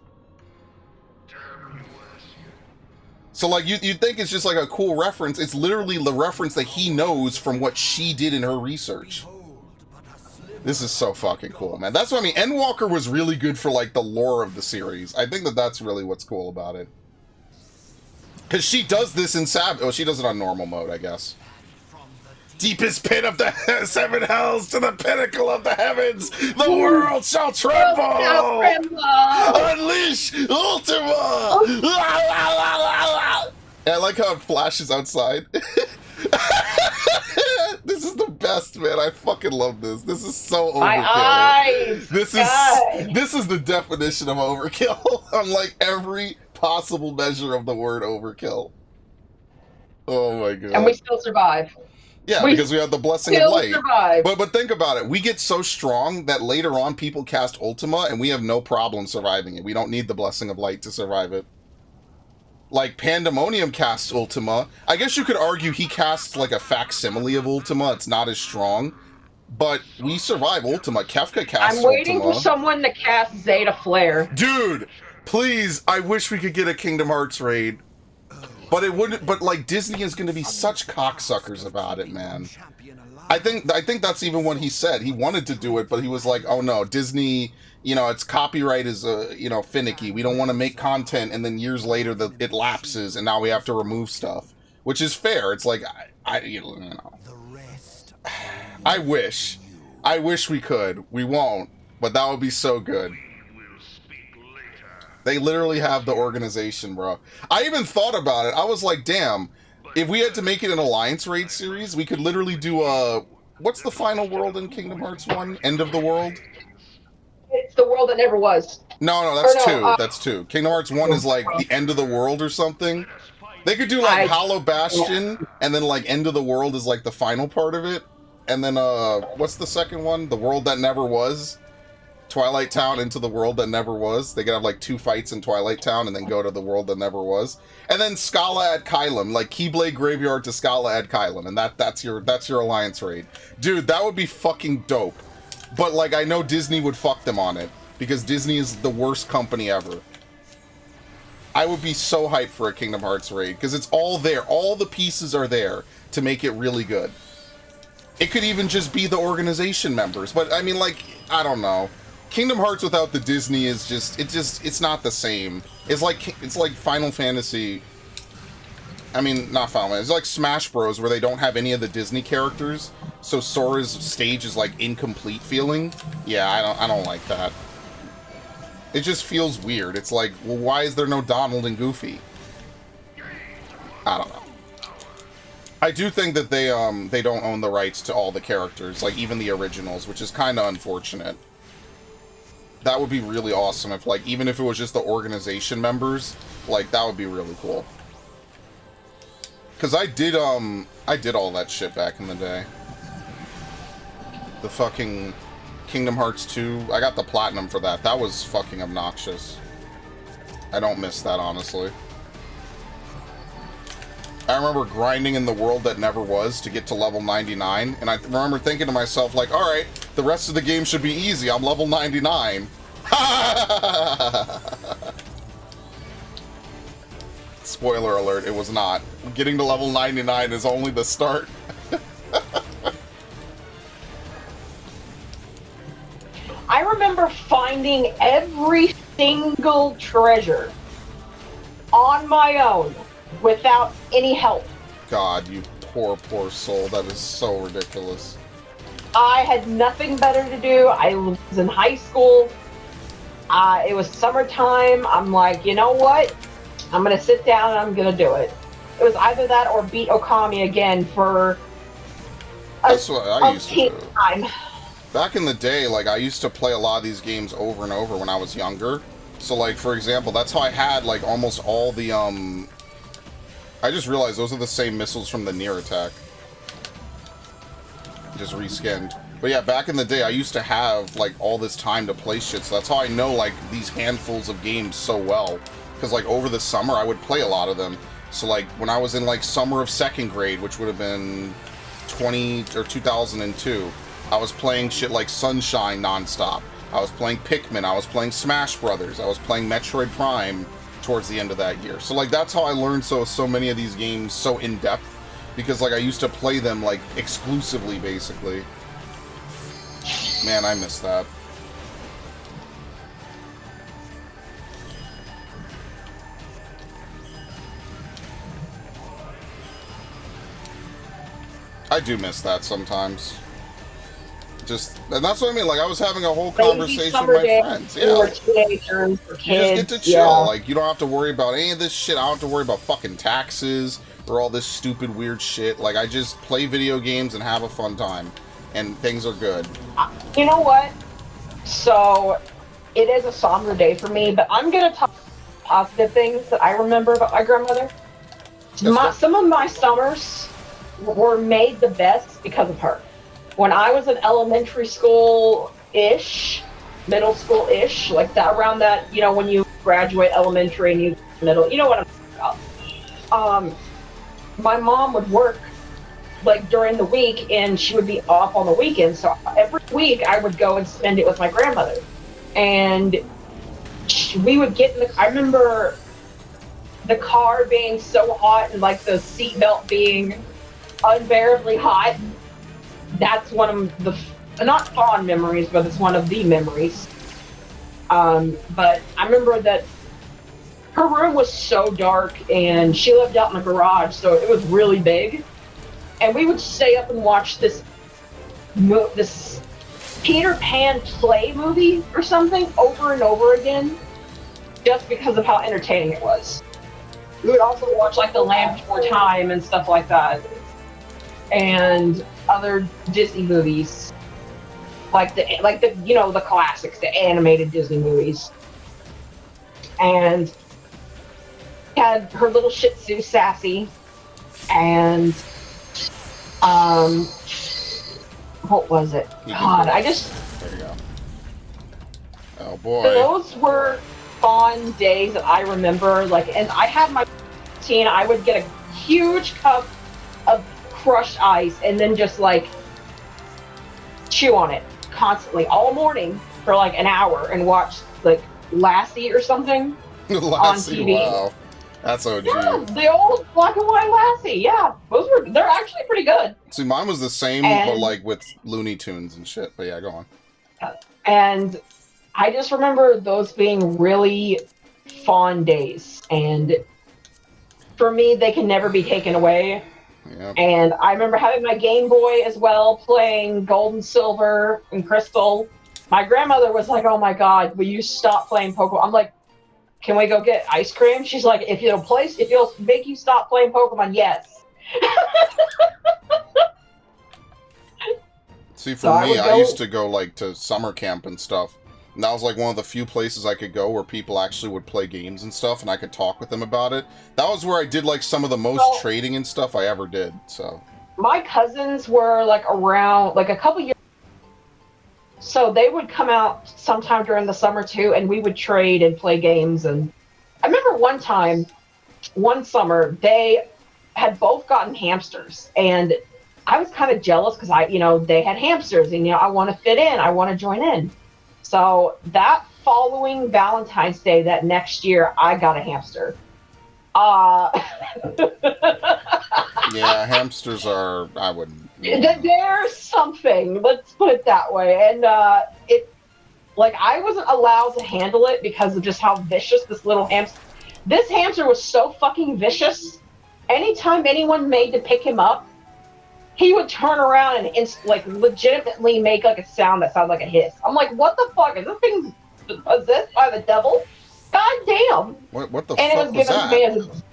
So, like, you'd think it's just, like, a cool reference. It's literally the reference that he knows from what she did in her research. This is so fucking cool, man. That's what I mean. Endwalker was really good for, like, the lore of the series. I think that that's really what's cool about it. Because she does this in Oh, she does it on normal mode, I guess. Deepest pit of the 7 hells to the pinnacle of the heavens, the world shall tremble! Unleash Ultima! I like how it flashes outside. This is the best, man. I fucking love this. This is so overkill. My eyes! This is the definition of overkill on like every possible measure of the word overkill. Oh my god. And we still survive. Yeah, because we have the blessing of light. Survive. But think about it. We get so strong that later on people cast Ultima and we have no problem surviving it. We don't need the blessing of light to survive it. Like, Pandemonium casts Ultima. I guess you could argue he casts, like, a facsimile of Ultima. It's not as strong. But we survive Ultima. Kefka casts Ultima. I'm waiting for someone to cast Zeta Flare. Dude, please, I wish we could get a Kingdom Hearts raid. But it wouldn't. But like Disney is going to be such cocksuckers about it, man. I think that's even what he said. He wanted to do it, but he was like, "Oh no, Disney. You know, its copyright is finicky. We don't want to make content, and then years later it lapses, and now we have to remove stuff." Which is fair. It's like I wish we could. We won't, but that would be so good. They literally have the organization, bro. I even thought about it. I was like, damn, if we had to make it an Alliance Raid series, we could literally do what's the final world in Kingdom Hearts 1? End of the world? It's the world that never was. No, that's two. That's two. Kingdom Hearts 1 is like the end of the world or something. They could do like Hollow Bastion, and then like End of the World is like the final part of it. And then, what's the second one? The World That Never Was? Twilight Town into the World That Never Was. They could have like 2 fights in Twilight Town and then go to the World That Never Was. And then Scala at Kylum, like Keyblade Graveyard to Scala at Kylum, and that's your Alliance raid. Dude, that would be fucking dope. But like I know Disney would fuck them on it because Disney is the worst company ever. I would be so hyped for a Kingdom Hearts raid because it's all there. All the pieces are there to make it really good. It could even just be the organization members, but I mean, like, I don't know. Kingdom Hearts without the Disney is it's not the same. It's like Final Fantasy. I mean, not Final Fantasy. It's like Smash Bros. Where they don't have any of the Disney characters, so Sora's stage is like incomplete feeling. Yeah, I don't like that. It just feels weird. It's like, well, why is there no Donald and Goofy? I don't know. I do think that they don't own the rights to all the characters, like even the originals, which is kind of unfortunate. That would be really awesome if, like, even if it was just the organization members, like, that would be really cool. Because I did all that shit back in the day. The fucking Kingdom Hearts 2, I got the platinum for that. That was fucking obnoxious. I don't miss that, honestly. I remember grinding in the World That Never Was to get to level 99, and I remember thinking to myself, like, alright, the rest of the game should be easy, I'm level 99. Spoiler alert, it was not. Getting to level 99 is only the start. I remember finding every single treasure on my own without any help. God, you poor soul. That is so ridiculous. I had nothing better to do. I was in high school. It was summertime. I'm like, you know what? I'm going to sit down and I'm going to do it. It was either that or beat Okami again for That's what I used to do. Time. Back in the day, like, I used to play a lot of these games over and over when I was younger. So, like, for example, that's how I had, like, almost all the, I just realized those are the same missiles from the Nier attack. Just reskinned. But yeah, back in the day, I used to have, like, all this time to play shit, so that's how I know, like, these handfuls of games so well. because like over the summer I would play a lot of them. So like when I was in like summer of 2nd grade, which would have been 2002, I was playing shit like Sunshine nonstop. I was playing Pikmin, I was playing Smash Brothers, I was playing Metroid Prime towards the end of that year. So like that's how I learned so many of these games so in depth, because like I used to play them like exclusively basically. Man, I miss that. I do miss that sometimes. And that's what I mean. Like I was having a whole conversation with my friends. Yeah, teenagers, for kids. You just get to chill. Like you don't have to worry about any of this shit. I don't have to worry about fucking taxes or all this stupid weird shit. Like I just play video games and have a fun time, and things are good. You know what? So it is a somber day for me, but I'm gonna talk positive things that I remember about my grandmother. Some of my summers were made the best because of her. When I was in elementary school-ish, middle school-ish, like that, around that, you know, when you graduate elementary and you middle, you know what I'm talking about. My mom would work like during the week and she would be off on the weekends. So every week I would go and spend it with my grandmother. And we would get in I remember the car being so hot and like the seatbelt being unbearably hot. That's one of the, not fond memories, but it's one of the memories. But I remember that her room was so dark and she lived out in the garage, so it was really big. And we would stay up and watch this Peter Pan play movie or something over and over again, just because of how entertaining it was. We would also watch like The Land Before Time and stuff like that, and other Disney movies, like the you know, the classics, the animated Disney movies. And had her little Shih Tzu Sassy, and what was it? God, there you go. Oh boy. Those were fond days that I remember. Like, and I had my teen. I would get a huge cup of crushed ice and then just like chew on it constantly all morning for like an hour and watch like Lassie or something Lassie, on TV. wow. That's OG. Yeah, the old black and white Lassie. Yeah, they're actually pretty good. See, mine was the same, but like with Looney Tunes and shit. But yeah, go on. And I just remember those being really fond days, and for me, they can never be taken away. Yep. And I remember having my Game Boy as well, playing Gold and Silver and Crystal. My grandmother was like, "Oh my God, will you stop playing Pokemon?" I'm like, "Can we go get ice cream?" She's like, if it'll make you stop playing Pokemon, yes." See, for me, I used to go like to summer camp and stuff. And that was like one of the few places I could go where people actually would play games and stuff, and I could talk with them about it. That was where I did like some of the most trading and stuff I ever did. So my cousins were like around like a couple years, so they would come out sometime during the summer too, and we would trade and play games. And I remember one summer, they had both gotten hamsters, and I was kind of jealous because they had hamsters, and I want to fit in, I want to join in. So that following Valentine's Day, that next year, I got a hamster. Yeah, hamsters are, I wouldn't. They're something, let's put it that way. And I wasn't allowed to handle it because of just how vicious this hamster was. So fucking vicious. Anytime anyone made to pick him up, he would turn around and legitimately make like a sound that sounded like a hiss. I'm like, what the fuck? Is this thing possessed by the devil? God damn. What the fuck was that?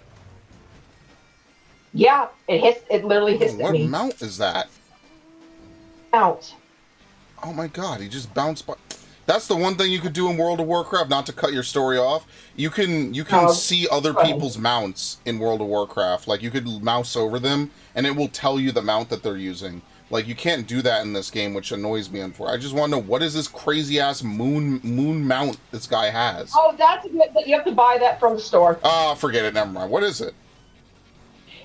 Yeah, it hissed. It literally hissed at me. What mount is that? Mount. Oh my God, he just bounced by. That's the one thing you could do in World of Warcraft, not to cut your story off. You can see other people's mounts in World of Warcraft. Like, you could mouse over them, and it will tell you the mount that they're using. Like, you can't do that in this game, which annoys me. I just want to know, what is this crazy-ass moon mount this guy has? Oh, that's good. You have to buy that from the store. Oh, forget it. Never mind. What is it?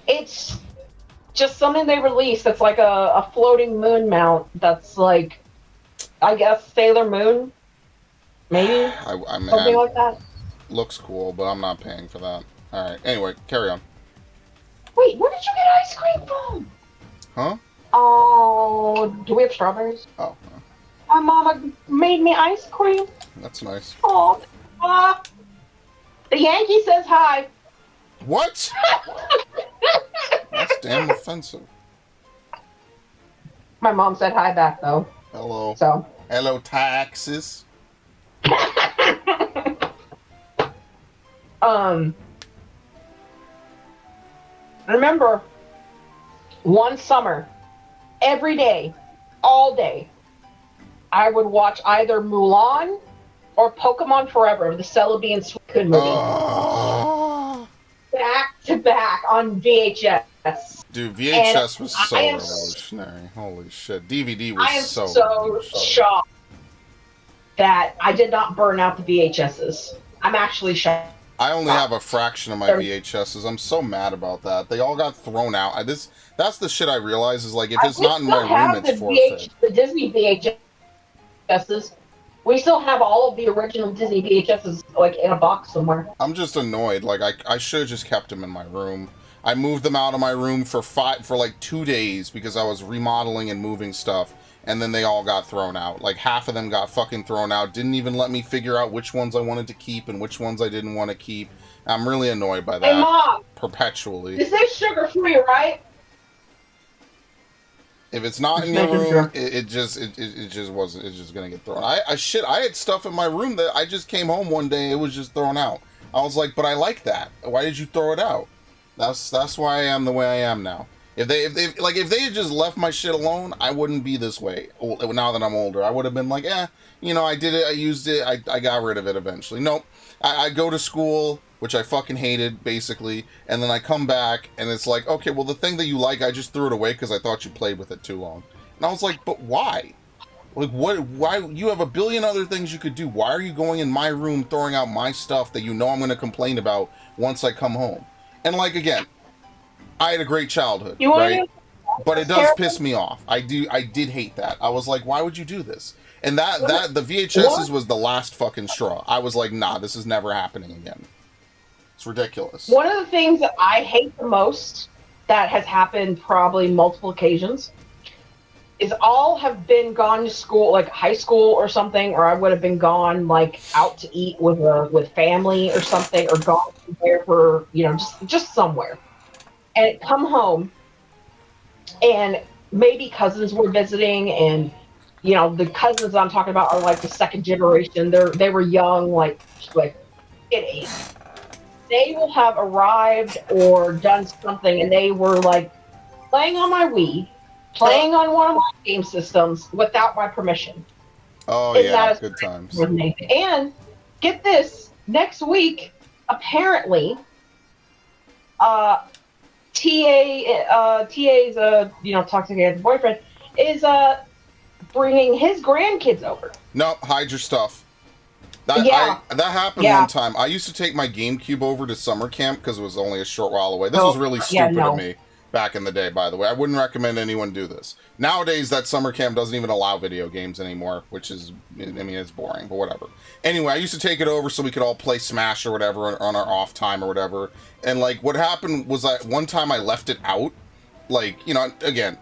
It's just something they released that's like a floating moon mount that's like, I guess, Sailor Moon? Maybe? I mean, something like that. Looks cool, but I'm not paying for that. Alright, anyway, carry on. Wait, where did you get ice cream from? Huh? Oh, do we have strawberries? Oh, My mama made me ice cream. that's nice. Oh, the Yankee says hi. What? That's damn offensive. My mom said hi back though. Hello. So. Hello, taxes. Remember, one summer, every day, all day, I would watch either Mulan or Pokemon Forever, the Celebi and Suicune movie. Back to back on VHS. Dude, VHS was so revolutionary. Holy shit. DVD was so shocked that I did not burn out the VHSs. I'm actually shocked. I only have a fraction of my VHSs. I'm so mad about that. They all got thrown out. That's the shit I realize is, like, if it's not in my room, it's forfeit. The Disney VHSs. We still have all of the original Disney VHSs, like, in a box somewhere. I'm just annoyed. Like, I should have just kept them in my room. I moved them out of my room for like 2 days because I was remodeling and moving stuff, and then they all got thrown out. Like, half of them got fucking thrown out. Didn't even let me figure out which ones I wanted to keep and which ones I didn't want to keep. I'm really annoyed by that. Hey, Mom! Perpetually. This is sugar-free, right? If it's not in your room, it just wasn't. It's just gonna get thrown. I had stuff in my room that I just came home one day. It was just thrown out. I was like, but I like that. Why did you throw it out? That's why I am the way I am now. If they had just left my shit alone, I wouldn't be this way. Now that I'm older, I would have been like, I did it, I used it, I got rid of it eventually. Nope. I go to school, which I fucking hated, basically, and then I come back, and it's like, okay, well, the thing that you like, I just threw it away because I thought you played with it too long. And I was like, but why? Like, why? You have a billion other things you could do. Why are you going in my room throwing out my stuff that you know I'm going to complain about once I come home? And, like, again, I had a great childhood, right? But it does piss me off. I did hate that. I was like, why would you do this? And the VHSs was the last fucking straw. I was like, nah, this is never happening again. It's ridiculous. One of the things that I hate the most that has happened probably multiple occasions is all have been gone to school, like high school or something, or I would have been gone like out to eat with family or something, or gone somewhere for, just somewhere. And come home, and maybe cousins were visiting, and the cousins I'm talking about are like the second generation. They were young, like at 8. They will have arrived or done something, and they were like playing on my Wii, playing on one of my game systems without my permission. Oh yeah, good times. And get this, next week, apparently, TA's toxic boyfriend is bringing his grandkids over. No, hide your stuff. That happened one time. I used to take my GameCube over to summer camp because it was only a short while away. This was really stupid of me back in the day, by the way. I wouldn't recommend anyone do this. Nowadays, that summer camp doesn't even allow video games anymore, which is, it's boring, but whatever. Anyway, I used to take it over so we could all play Smash or whatever on our off time or whatever. And, like, what happened was one time I left it out. Like, again,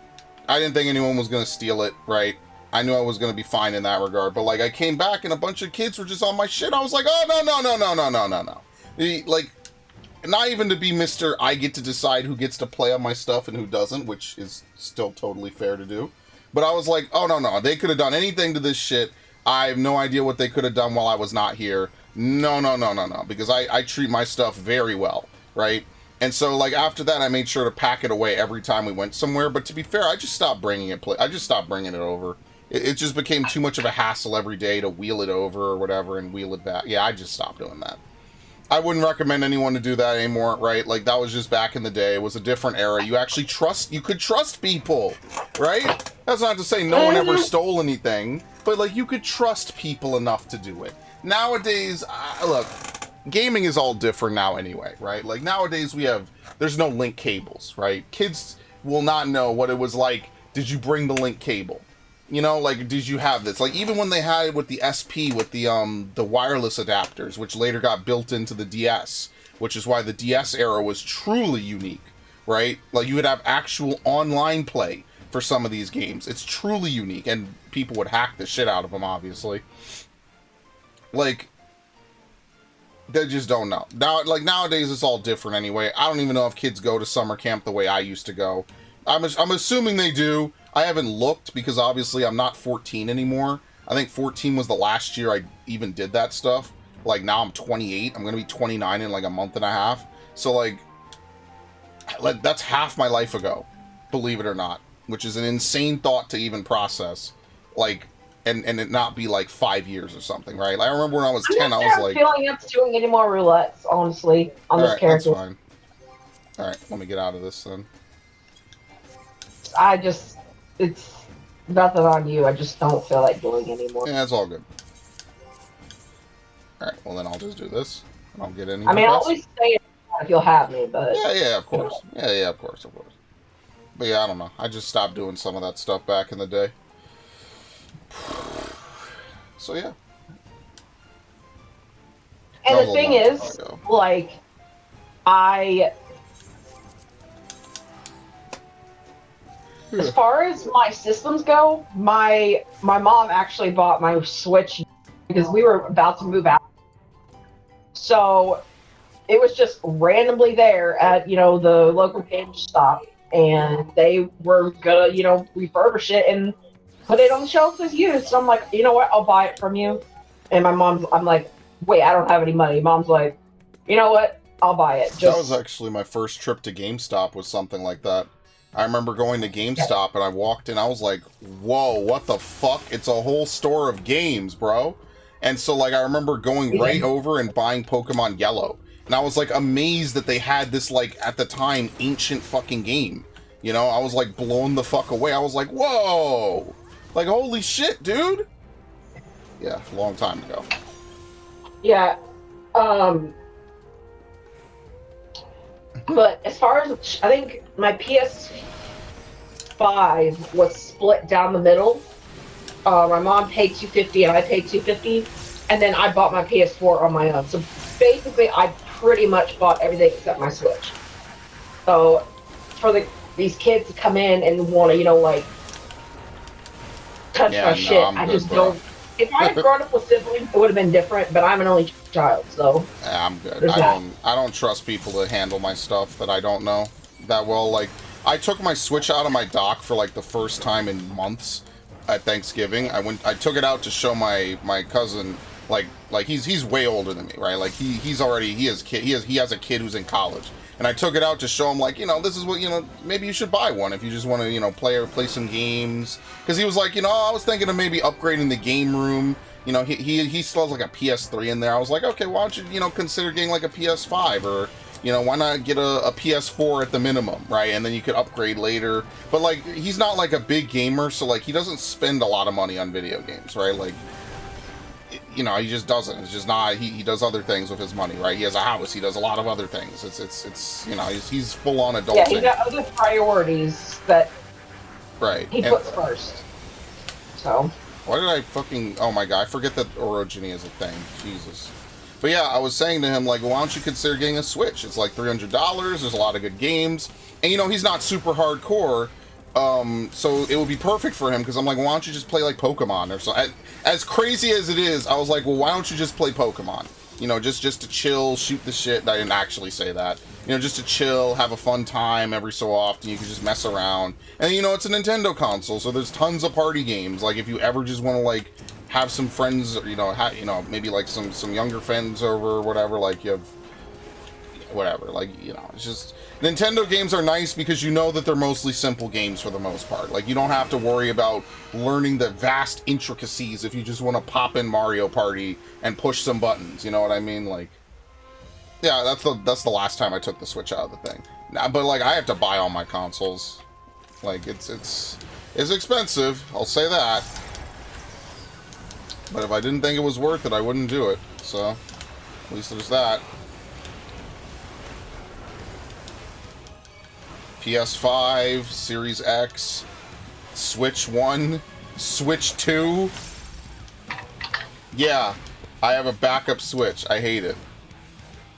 I didn't think anyone was going to steal it, right? I knew I was going to be fine in that regard. But, like, I came back and a bunch of kids were just on my shit. I was like, oh, no. Like, not even to be Mr. I get to decide who gets to play on my stuff and who doesn't, which is still totally fair to do. But I was like, oh, no. They could have done anything to this shit. I have no idea what they could have done while I was not here. No. Because I treat my stuff very well, right? And so, like, after that, I made sure to pack it away every time we went somewhere. But to be fair, I just stopped bringing it over. It just became too much of a hassle every day to wheel it over or whatever and wheel it back. Yeah, I just stopped doing that. I wouldn't recommend anyone to do that anymore, right? Like, that was just back in the day. It was a different era. You actually you could trust people, right? That's not to say no one ever stole anything, but, like, you could trust people enough to do it. Nowadays, look, gaming is all different now anyway, right? Like, nowadays there's no link cables, right? Kids will not know what it was like. Did you bring the link cable? You know, like, did you have this? Like, even when they had it with the SP, with the wireless adapters, which later got built into the DS, which is why the DS era was truly unique, right? Like, you would have actual online play for some of these games. It's truly unique, and people would hack the shit out of them, obviously. Like, they just don't know. Now, like, nowadays, it's all different anyway. I don't even know if kids go to summer camp the way I used to go. I'm assuming they do. I haven't looked because obviously I'm not 14 anymore. I think 14 was the last year I even did that stuff. Like, now I'm 28. I'm going to be 29 in like a month and a half. So, like, that's half my life ago, believe it or not, which is an insane thought to even process. Like, and it not be like 5 years or something, right? Like, I remember when I was 10, I was like... I'm feeling up to doing any more roulettes, honestly, on this character. That's fine. Alright, let me get out of this then. It's nothing on you. I just don't feel like doing anymore. Yeah, it's all good. Alright, well then I'll just do this. I don't get any. I mean, I'll always say it if you'll have me, but... Yeah, of course. Yeah, of course. But yeah, I don't know. I just stopped doing some of that stuff back in the day. So yeah. And the thing is, like, as far as my systems go, my mom actually bought my Switch because we were about to move out. So it was just randomly there at, the local GameStop, and they were gonna, refurbish it and put it on the shelf as used. So I'm like, you know what, I'll buy it from you. And I'm like, wait, I don't have any money. Mom's like, you know what, I'll buy it. That was actually my first trip to GameStop, was something like that. I remember going to GameStop and I walked in, I was like, whoa, what the fuck? It's a whole store of games, bro. And so, like, I remember going right over and buying Pokemon Yellow. And I was, like, amazed that they had this, like, at the time, ancient fucking game. You know, I was, like, blown the fuck away. I was like, whoa! Like, holy shit, dude! Yeah, a long time ago. Yeah. But as far as, I think my PS5 was split down the middle. My mom paid $250 and I paid $250, and then I bought my PS4 on my own. So basically, I pretty much bought everything except my Switch. So for these kids to come in and want to, like, touch my shit, I just don't. If I had grown up with siblings, it would have been different, but I'm an only child, so... Yeah, I'm good. I don't trust people to handle my stuff that I don't know that well. Like, I took my Switch out of my dock for, like, the first time in months at Thanksgiving. I took it out to show my cousin, like he's way older than me, right? Like, he has a kid who's in college. And I took it out to show him, like, this is what, maybe you should buy one if you just want to, play some games. Because he was like, I was thinking of maybe upgrading the game room. He still has, like, a PS3 in there. I was like, okay, why don't you, consider getting, like, a PS5 or, why not get a PS4 at the minimum, right? And then you could upgrade later. But, like, he's not, like, a big gamer, so, like, he doesn't spend a lot of money on video games, right? Like, he just doesn't. It's just not. He does other things with his money, right? He has a house. He does a lot of other things. It's he's full on adult. Yeah, he's got other priorities that he puts first. So. Why did I fucking? Oh my god! I forget that orogeny is a thing. Jesus. But yeah, I was saying to him, like, why don't you consider getting a Switch? It's like $300. There's a lot of good games, and he's not super hardcore. So it would be perfect for him, because I'm like, why don't you just play, like, Pokemon or something? As crazy as it is, I was like, well, why don't you just play Pokemon? Just to chill, shoot the shit. I didn't actually say that. Just to chill, have a fun time every so often. You can just mess around. And, it's a Nintendo console, so there's tons of party games. Like, if you ever just want to, like, have some friends, or, maybe, like, some younger friends over or whatever, like, you have... whatever, like, it's just... Nintendo games are nice because that they're mostly simple games for the most part. Like, you don't have to worry about learning the vast intricacies if you just want to pop in Mario Party and push some buttons, you know what I mean? Like, Yeah, that's the last time I took the Switch out of the thing. Now, but like I have to buy all my consoles. Like it's expensive, I'll say that. But if I didn't think it was worth it, I wouldn't do it. So, at least there's that. PS5, Series X, Switch 1, Switch 2. Yeah, I have a backup Switch. I hate it.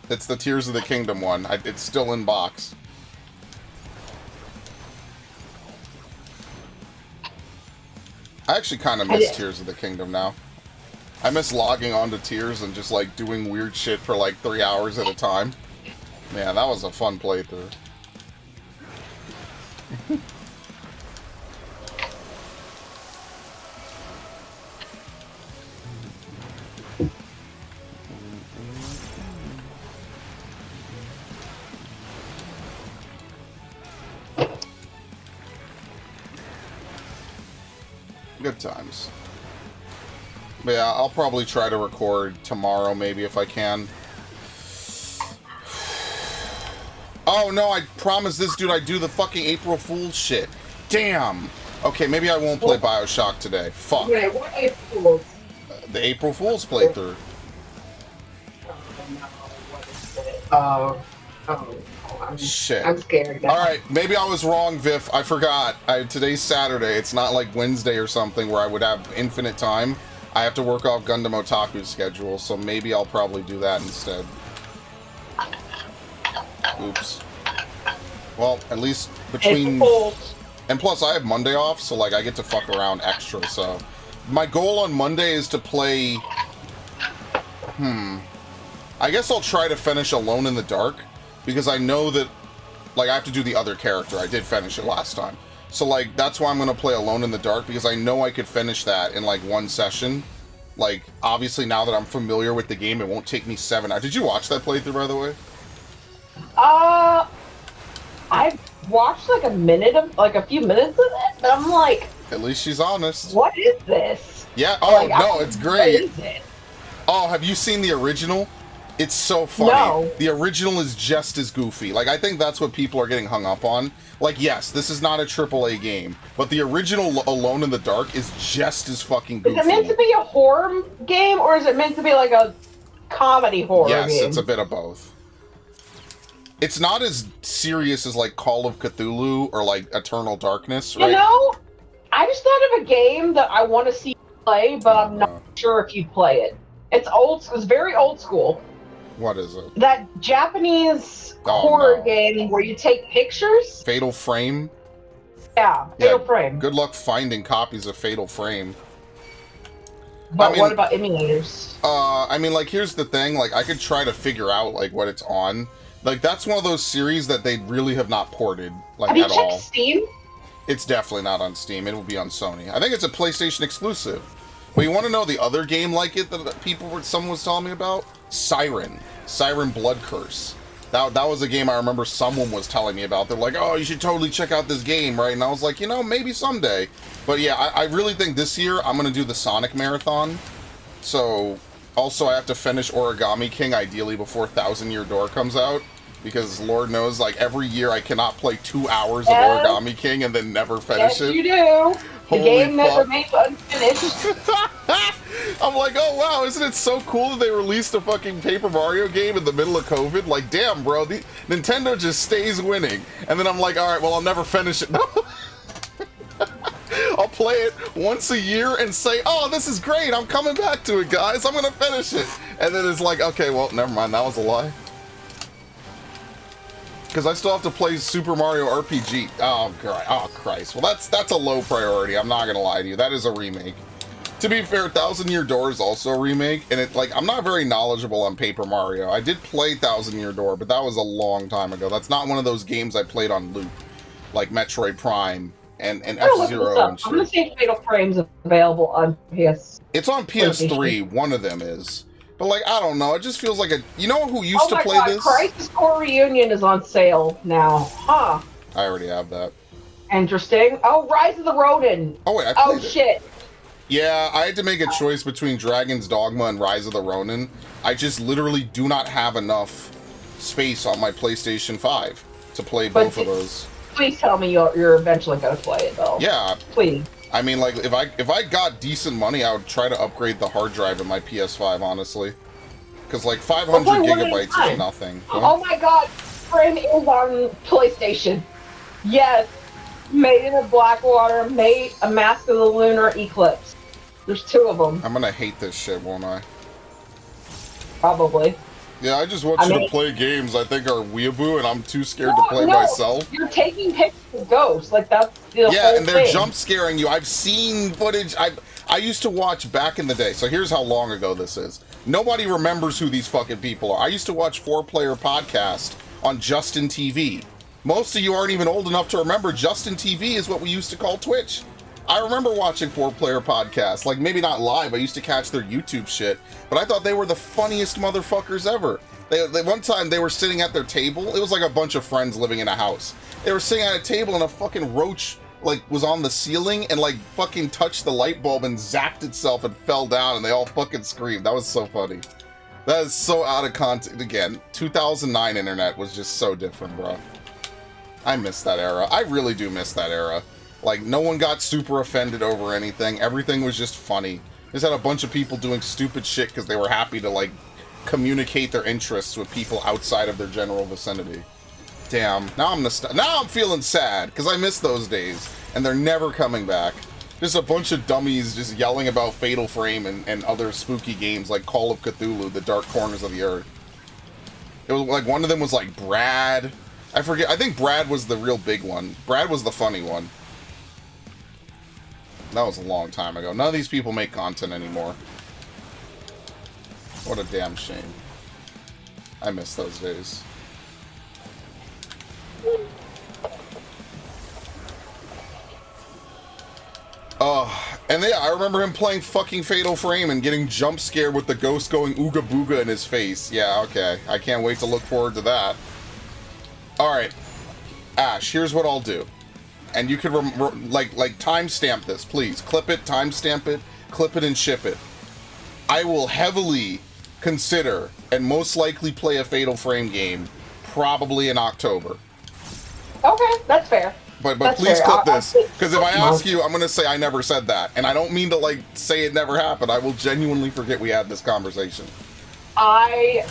It's the Tears of the Kingdom one. It's still in box. I actually kind of miss Tears of the Kingdom now. I miss logging onto Tears and just like doing weird shit for like 3 hours at a time. Man, that was a fun playthrough. Good times. But yeah, I'll probably try to record tomorrow, maybe, if I can. Oh, no, I promised this dude I'd do the fucking April Fool's shit. Damn! Okay, maybe I won't play Bioshock today. Fuck. Wait, what April Fool's? The April Fool's playthrough. Shit. I'm scared now. Alright, maybe I was wrong, Viv. I forgot. Today's Saturday. It's not like Wednesday or something where I would have infinite time. I have to work off Gundam Otaku's schedule, so maybe I'll probably do that instead. Oops. Well, at least between... And plus, I have Monday off, so like I get to fuck around extra, so... My goal on Monday is to play... I guess I'll try to finish Alone in the Dark, because I know that, like, I have to do the other character. I did finish it last time. So, like, that's why I'm going to play Alone in the Dark, because I know I could finish that in, like, one session. Like, obviously, now that I'm familiar with the game, it won't take me 7 hours. Did you watch that playthrough, by the way? I watched, like, a few minutes of it, but I'm like... At least she's honest. What is this? Yeah, oh, like, no, it's great. What is it? Oh, have you seen the original? It's so funny. No. The original is just as goofy. Like, I think that's what people are getting hung up on. Like, yes, this is not a AAA game, but the original Alone in the Dark is just as fucking goofy. Is it meant to be a horror game, or is it meant to be like a comedy horror game? Yes, it's a bit of both. It's not as serious as, like, Call of Cthulhu or, like, Eternal Darkness, right? You know, I just thought of a game that I want to see you play, but I'm not sure if you'd play it. It's very old school. What is it? That Japanese horror game where you take pictures. Fatal Frame? Yeah, Fatal Frame. Good luck finding copies of Fatal Frame. But I mean, what about emulators? I mean, like, here's the thing. Like, I could try to figure out, like, what it's on. Like, that's one of those series that they really have not ported, like, at all. Have you checked Steam? It's definitely not on Steam. It will be on Sony. I think it's a PlayStation exclusive. But you want to know the other game like it that someone was telling me about? Siren Blood Curse. That was a game I remember someone was telling me about. They're like, oh, you should totally check out this game, right? And I was like, you know, maybe someday. But yeah, I really think this year I'm going to do the Sonic Marathon. So, also I have to finish Origami King, ideally before Thousand Year Door comes out. Because Lord knows, like, every year I cannot play 2 hours of Origami King and then never finish it. Yes, you do. The game that remains unfinished. I'm like, oh wow, isn't it so cool that they released a fucking Paper Mario game in the middle of COVID? Like, damn, bro, Nintendo just stays winning. And then I'm like, all right, well, I'll never finish it. I'll play it once a year and say, oh, this is great, I'm coming back to it, guys, I'm gonna finish it. And then it's like, okay, well, never mind, that was a lie. Because I still have to play Super Mario RPG. Oh, Christ. Well, that's a low priority. I'm not going to lie to you. That is a remake. To be fair, Thousand Year Door is also a remake. And I'm not very knowledgeable on Paper Mario. I did play Thousand Year Door, but that was a long time ago. That's not one of those games I played on loop. Like Metroid Prime and F-Zero and shit. I'm going to see if Fatal Frame's available on PS. It's on PS3. One of them is. But, like, I don't know. It just feels like a... You know who used to play this? Crisis Core Reunion is on sale now. Huh. I already have that. Interesting. Oh, Rise of the Ronin. Oh, wait, I played it. Shit. Yeah, I had to make a choice between Dragon's Dogma and Rise of the Ronin. I just literally do not have enough space on my PlayStation 5 to play But both of those. Please tell me you're eventually going to play it, though. Yeah. Please. I mean, like, if I got decent money, I would try to upgrade the hard drive in my PS5, honestly. Because, like, 500 gigabytes is nothing. Oh my god, Frame is on PlayStation. Yes. Made in the Blackwater, made a Mask of the Lunar Eclipse. There's 2 of them. I'm gonna hate this shit, won't I? Probably. Yeah, I just want you to play games I think are weeaboo, and I'm too scared to play myself. You're taking pictures of ghosts, like that's the whole Yeah, and they're thing. jump scaring you. I've seen footage. I used to watch back in the day. So here's how long ago this is. Nobody remembers who these fucking people are. I used to watch 4-Player Podcast on Justin TV. Most of you aren't even old enough to remember Justin TV is what we used to call Twitch. I remember watching 4-Player Podcasts, like maybe not live, I used to catch their YouTube shit, but I thought they were the funniest motherfuckers ever. They one time they were sitting at their table, it was like a bunch of friends living in a house. They were sitting at a table and a fucking roach like was on the ceiling and like fucking touched the light bulb and zapped itself and fell down and they all fucking screamed. That was so funny. That is so out of context. Again, 2009 internet was just so different, bro. I miss that era. I really do miss that era. Like, no one got super offended over anything. Everything was just funny. Just had a bunch of people doing stupid shit because they were happy to, like, communicate their interests with people outside of their general vicinity. Damn. Now I'm feeling sad because I miss those days. And they're never coming back. Just a bunch of dummies just yelling about Fatal Frame and other spooky games like Call of Cthulhu, The Dark Corners of the Earth. It was like, one of them was like Brad. I forget. I think Brad was the real big one. Brad was the funny one. That was a long time ago. None of these people make content anymore. What a damn shame. I miss those days. Oh, and yeah, I remember him playing fucking Fatal Frame and getting jump scared with the ghost going ooga booga in his face. Yeah, okay. I can't wait to look forward to that. Alright. Ash, here's what I'll do. And you can, like timestamp this, please. Clip it, timestamp it, clip it, and ship it. I will heavily consider and most likely play a Fatal Frame game probably in October. Okay, that's fair. But please clip this, because if I ask you, I'm going to say I never said that. And I don't mean to, like, say it never happened. I will genuinely forget we had this conversation. Okay,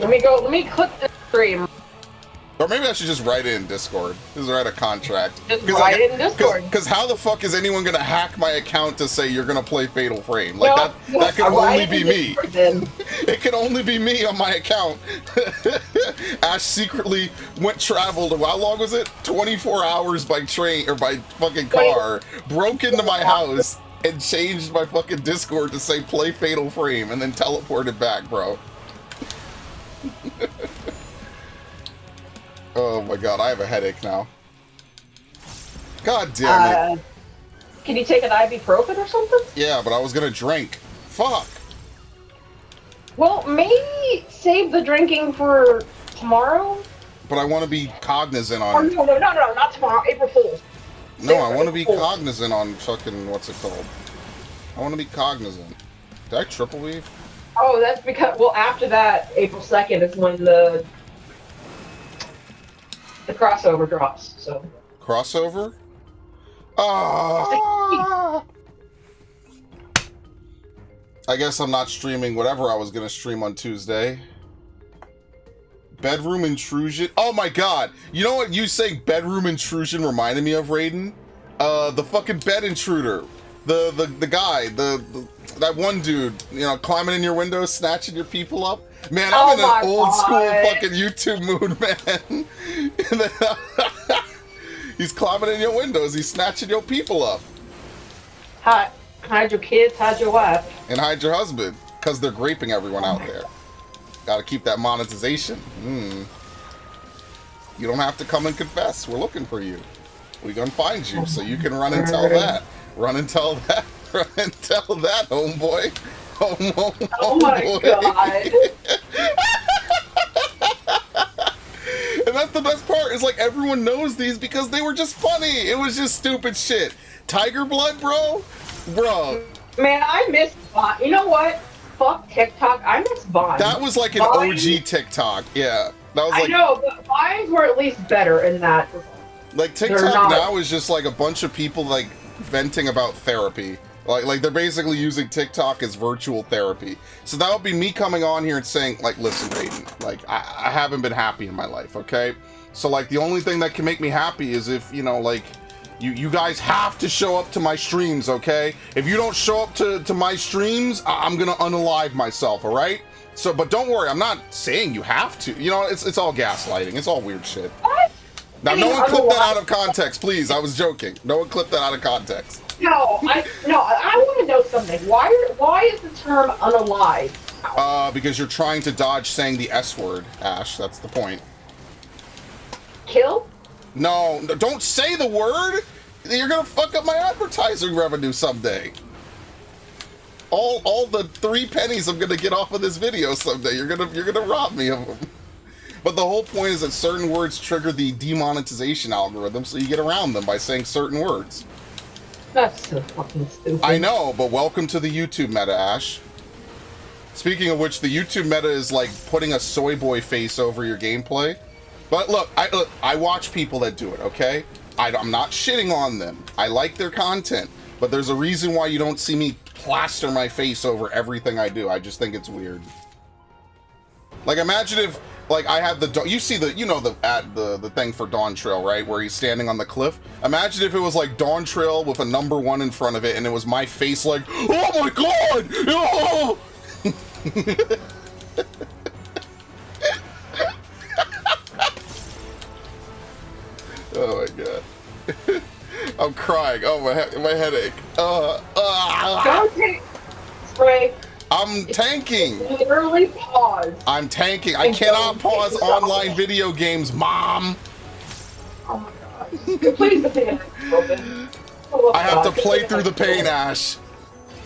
let me clip the stream. Or maybe I should just write it in Discord. Just write a contract. Just write it in Discord. Because how the fuck is anyone going to hack my account to say you're going to play Fatal Frame? Like, that can only be me. It can only be me on my account. Ash secretly traveled, how long was it? 24 hours by train, or by fucking car, broke into my house, and changed my fucking Discord to say play Fatal Frame, and then teleported back, bro. Oh my god, I have a headache now. God damn it. Can you take an ibuprofen or something? Yeah, but I was gonna drink. Fuck. Well, maybe save the drinking for tomorrow? But I want to be cognizant on... Oh, no, not tomorrow. April Fool's. No, I want to be cognizant on fucking... What's it called? I want to be cognizant. Did I triple weave? Oh, that's because... Well, after that, April 2nd is when the crossover drops, so... Crossover? Ah! I guess I'm not streaming whatever I was going to stream on Tuesday. Bedroom intrusion? Oh my god! You know what you saying bedroom intrusion reminded me of, Raiden? The fucking bed intruder. The guy, that one dude, you know, climbing in your window, snatching your people up. Man, I'm in an old school fucking YouTube mood, man. He's climbing in your windows, he's snatching your people up. Hide your kids, hide your wife. And hide your husband, because they're graping everyone out there. Gotta keep that monetization. You don't have to come and confess. We're looking for you. We're gonna find you, so you can run and tell that. Run and tell that. Run and tell that, homeboy. Oh my god. And that's the best part, is like everyone knows these because they were just funny. It was just stupid shit. Tiger blood, bro? Bro. Man, I miss... You know what? fuck TikTok? I miss Vine. That was like an Vine, OG TikTok. Yeah. That was like, I know, but Vines were at least better in that. like TikTok now is just like a bunch of people like venting about therapy. Like they're basically using TikTok as virtual therapy. So that would be me coming on here and saying, like, listen, Peyton, like I haven't been happy in my life, okay? So like the only thing that can make me happy is if, you know, like you guys have to show up to my streams, okay? If you don't show up to my streams, I'm gonna unalive myself, all right? So, but don't worry, I'm not saying you have to. You know, it's all gaslighting. It's all weird shit. What? Now, no one clip that out of context, please. I was joking. No one clip that out of context. No, I want to know something. Why is the term unalive? Because you're trying to dodge saying the S word, Ash. That's the point. Kill? No, don't say the word. You're gonna fuck up my advertising revenue someday. All the 3 pennies I'm gonna get off of this video someday. You're gonna rob me of them. But the whole point is that certain words trigger the demonetization algorithm, so you get around them by saying certain words. That's so fucking stupid. I know, but welcome to the YouTube meta, Ash. Speaking of which, the YouTube meta is like putting a soy boy face over your gameplay. But look, I watch people that do it, okay? I'm not shitting on them. I like their content. But there's a reason why you don't see me plaster my face over everything I do. I just think it's weird. Like, imagine if, like, I had the, you see the, you know, the thing for Dawn Trail, right? Where he's standing on the cliff. Imagine if it was like Dawn Trail with a number 1 in front of it, and it was my face like, oh my god! Oh! Oh my god. I'm crying. Oh, my headache. Don't take spray. I'm tanking. Literally pause. I'm tanking. I cannot pause online video games, Mom. Oh my god. Please, the pain open. Oh, I have to play through the pain, Ash.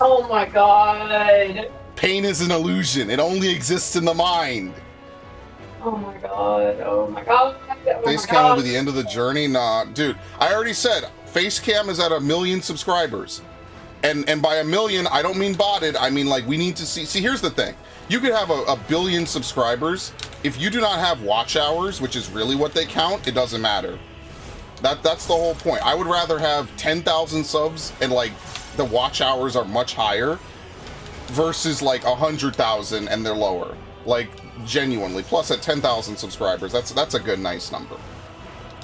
Oh my god. Pain is an illusion. It only exists in the mind. Oh my god. Oh my god. Facecam will be the end of the journey? Nah, dude. I already said, Facecam is at 1 million subscribers. And by 1 million, I don't mean botted. I mean, like, we need to see. See, here's the thing. You could have a billion subscribers. If you do not have watch hours, which is really what they count, it doesn't matter. That's the whole point. I would rather have 10,000 subs and, like, the watch hours are much higher versus, like, 100,000 and they're lower. Like, genuinely. Plus, at 10,000 subscribers, that's a good, nice number.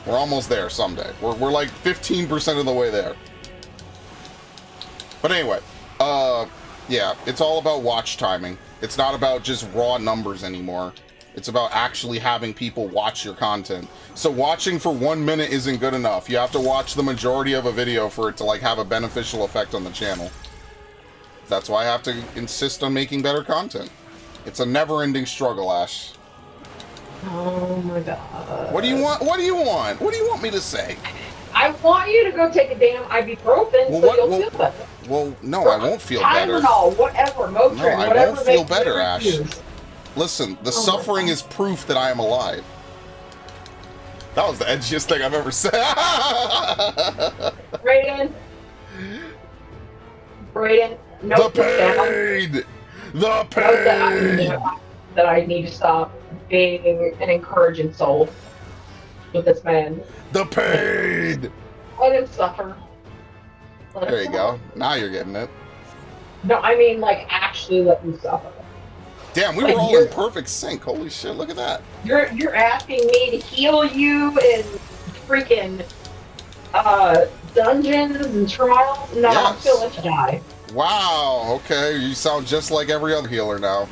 We're almost there someday. We're like 15% of the way there. But anyway, yeah, it's all about watch timing. It's not about just raw numbers anymore. It's about actually having people watch your content. So watching for 1 minute isn't good enough. You have to watch the majority of a video for it to, like, have a beneficial effect on the channel. That's why I have to insist on making better content. It's a never-ending struggle, Ash. Oh my god. What do you want? What do you want? What do you want me to say? I want you to go take a damn ibuprofen so you'll feel better. Well, no, I won't feel better. Tylenol, whatever, Motrin, no, I whatever won't feel makes better, you Ash. refuse. Listen, the suffering is proof that I am alive. That was the edgiest thing I've ever said. Brayden, note the pain! The pain! That I need to stop being an encouraging soul with this man. The pain! Let him suffer. There you go. Now you're getting it. No, I mean, like, actually let him suffer. Damn, we were all in perfect sync. Holy shit, look at that. You're asking me to heal you in freaking dungeons and trials? No, yes. I'm still let you die. Wow, okay. You sound just like every other healer now.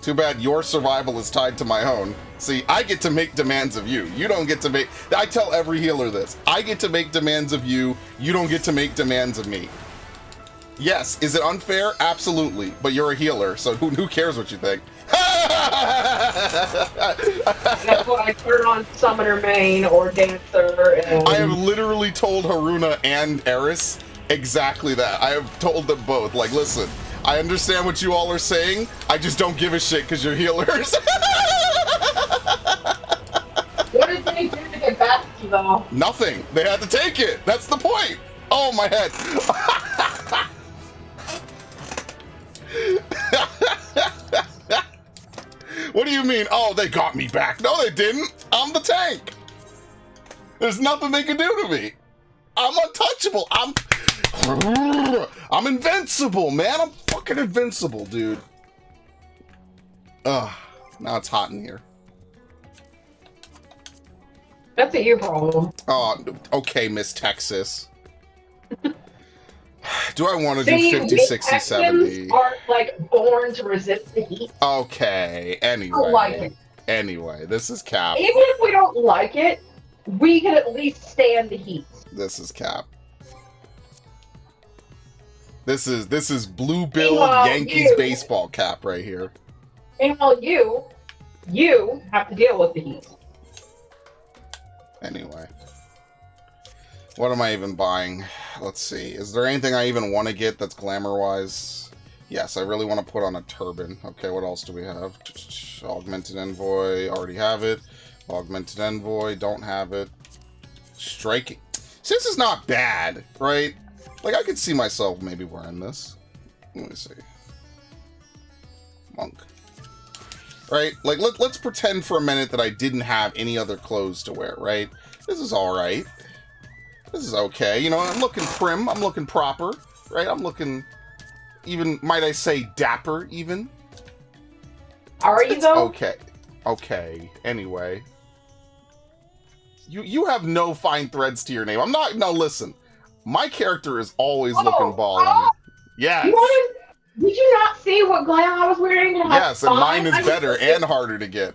Too bad your survival is tied to my own. See, I get to make demands of you. You don't get to make... I tell every healer this. I get to make demands of you. You don't get to make demands of me. Yes, is it unfair? Absolutely. But you're a healer, so who cares what you think? That's why I turn on Summoner Main or Dancer. And... I have literally told Haruna and Eris exactly that. I have told them both, like, listen, I understand what you all are saying. I just don't give a shit because you're healers. What did they do to get back to you, though? Nothing. They had to take it. That's the point. Oh, my head. What do you mean? Oh, they got me back. No, they didn't. I'm the tank. There's nothing they can do to me. I'm untouchable. I'm invincible, man. I'm fucking invincible, dude. Ugh. Now it's hot in here. That's a you problem. Oh, okay, Miss Texas. Do I want to do 50, 60, 70? Are like born to resist the heat. Okay, anyway. I like it. Anyway, this is Cap. Even if we don't like it, we can at least stand the heat. This is Cap. This is blue-billed Meanwhile, Yankees baseball Cap right here. Meanwhile, you have to deal with the heat. Anyway. What am I even buying? Let's see. Is there anything I even want to get that's glamour-wise? Yes, I really want to put on a turban. Okay, what else do we have? Augmented Envoy, already have it. Augmented Envoy, don't have it. Striking. See, this is not bad, right? Like, I could see myself maybe wearing this. Let me see. Monk. Right? Like, let's pretend for a minute that I didn't have any other clothes to wear, right? This is alright. This is okay. You know, I'm looking prim. I'm looking proper, right? I'm looking, even, might I say, dapper, even. Are you, though? Okay. Okay. Anyway. You have no fine threads to your name. I'm not, no, listen. My character is always looking ballin'. Yes. Did you not see what glam I was wearing? Yes, and mine is better and harder to get.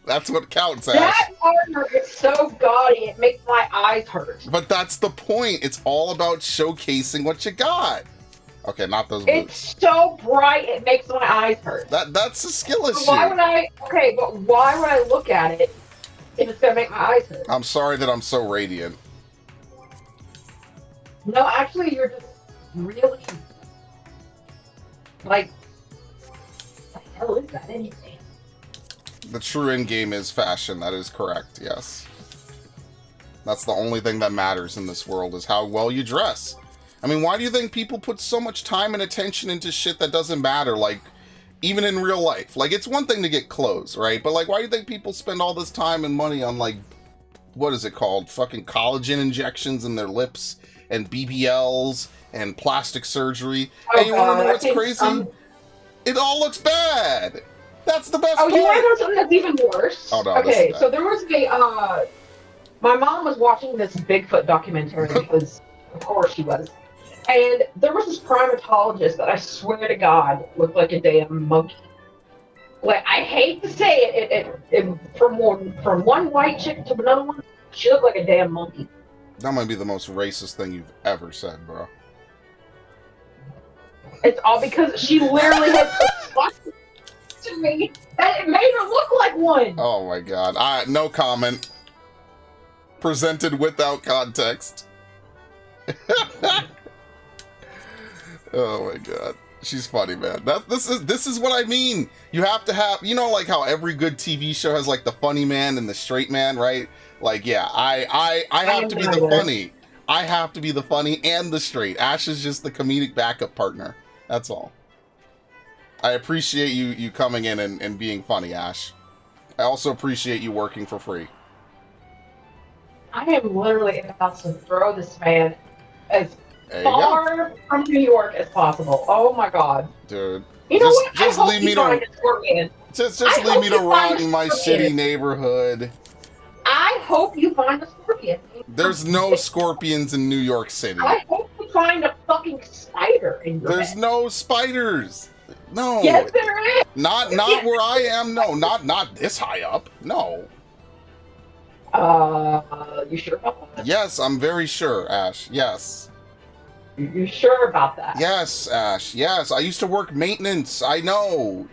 That's what counts, Ash. That armor is so gaudy, it makes my eyes hurt. But that's the point. It's all about showcasing what you got. Okay, not those boots. It's so bright, it makes my eyes hurt. That's a skill issue. Why would I? Okay, but why would I look at it if it's gonna make my eyes hurt? I'm sorry that I'm so radiant. No, actually, you're just really like. What the hell is that anything? The true end game is fashion. That is correct. Yes. That's the only thing that matters in this world is how well you dress. I mean, why do you think people put so much time and attention into shit that doesn't matter? Like, even in real life. Like, it's one thing to get clothes, right? But, like, why do you think people spend all this time and money on, like, what is it called? Fucking collagen injections in their lips and BBLs and plastic surgery. Oh, and you want to know I what's think, crazy? It all looks bad. That's the best part. You want to know something that's even worse? Oh, no, okay, so there was my mom was watching this Bigfoot documentary because, of course she was. And there was this primatologist that I swear to God looked like a damn monkey. Like, I hate to say it from one white chick to another one, she looked like a damn monkey. That might be the most racist thing you've ever said, bro. It's all because she literally had to me that it made her look like one. Oh my god. No comment. Presented without context. Oh my god. She's funny, man. This is what I mean. You have to have, you know, like how every good TV show has like the funny man and the straight man, right? Like, yeah, I have to be the funny. I have to be the funny and the straight. Ash is just the comedic backup partner. That's all. I appreciate you coming in and being funny, Ash. I also appreciate you working for free. I am literally about to throw this man as far from New York as possible. Oh my god. Dude. You know what? Just leave me to Just leave me to rot in my shitty neighborhood. I hope you find a scorpion. There's no scorpions in New York City. I hope you find a fucking spider in your There's bed. No spiders. No. Yes, there is. Not where I am. No, not this high up. No. You sure about that? Yes, I'm very sure, Ash. Yes. You sure about that? Yes, Ash. Yes, I used to work maintenance. I know.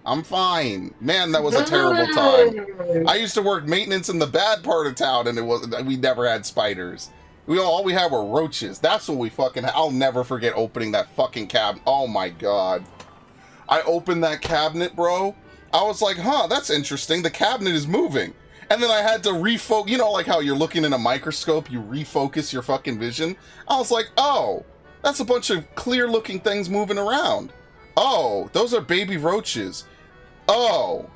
I'm fine. Man, that was a terrible time. I used to work maintenance in the bad part of town, and we never had spiders. All we had were roaches. That's what we fucking. I'll never forget opening that fucking cabinet. Oh my god. I opened that cabinet, bro. I was like, huh, that's interesting. The cabinet is moving. And then I had to refocus, you know, like how you're looking in a microscope, you refocus your fucking vision. I was like, oh, that's a bunch of clear looking things moving around. Oh, those are baby roaches. Oh.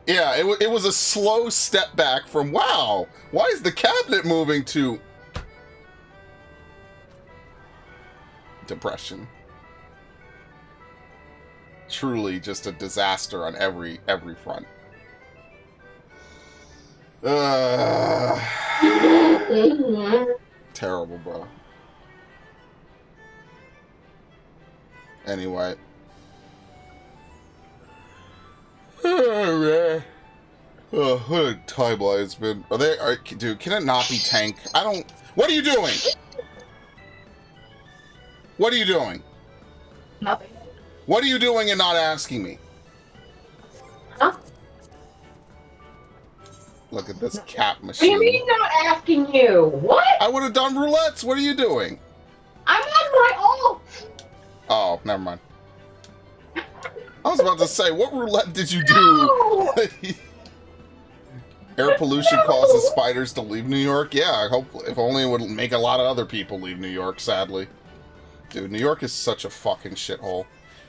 Yeah, it was a slow step back from, wow, why is the cabinet moving, to depression. Truly just a disaster on every front. Terrible, bro. Anyway. Oh, man. Oh, what a timeline it's been. Dude, can it not be Tank? What are you doing? What are you doing? Nothing. What are you doing and not asking me? Huh? Look at this cap machine. What do you mean not asking you? What? I would have done roulettes. What are you doing? I'm on my own. Oh, never mind. I was about to say, what roulette did you do? No! Air pollution causes spiders to leave New York? Yeah, hopefully. If only it would make a lot of other people leave New York, sadly. Dude, New York is such a fucking shithole.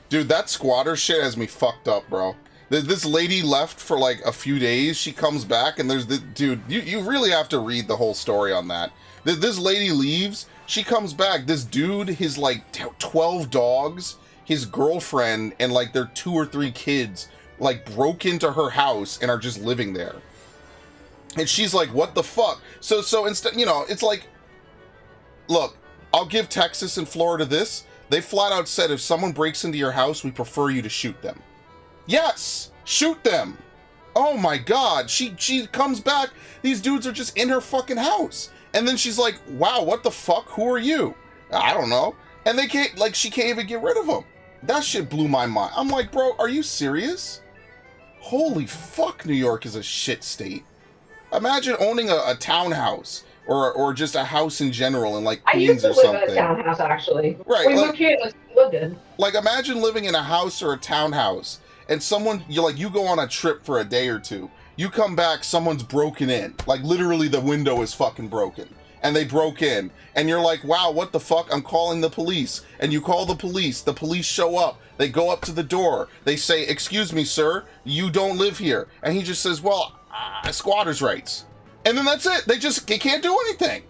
Dude, that squatter shit has me fucked up, bro. This lady left for like a few days. She comes back and there's the dude. You really have to read the whole story on that. This lady leaves. She comes back. This dude, his like 12 dogs, his girlfriend, and like their 2 or 3 kids, like broke into her house and are just living there. And she's like, "What the fuck?" So instead, you know, it's like, look, I'll give Texas and Florida this. They flat out said, if someone breaks into your house, we prefer you to shoot them. Yes, shoot them. Oh my God. She comes back. These dudes are just in her fucking house. And then she's like, wow, what the fuck? Who are you? I don't know. And they can't, like, she can't even get rid of them. That shit blew my mind. I'm like, bro, are you serious? Holy fuck, New York is a shit state. Imagine owning a townhouse. Or just a house in general in like Queens or something. I used to live in a townhouse, actually. Right. We moved here and lived in. Like, imagine living in a house or a townhouse, and you go on a trip for a day or two. You come back, someone's broken in. Like, literally the window is fucking broken. And they broke in. And you're like, wow, what the fuck? I'm calling the police. And you call the police show up. They go up to the door. They say, excuse me, sir, you don't live here. And he just says, well, squatter's rights. And then that's it. They can't do anything.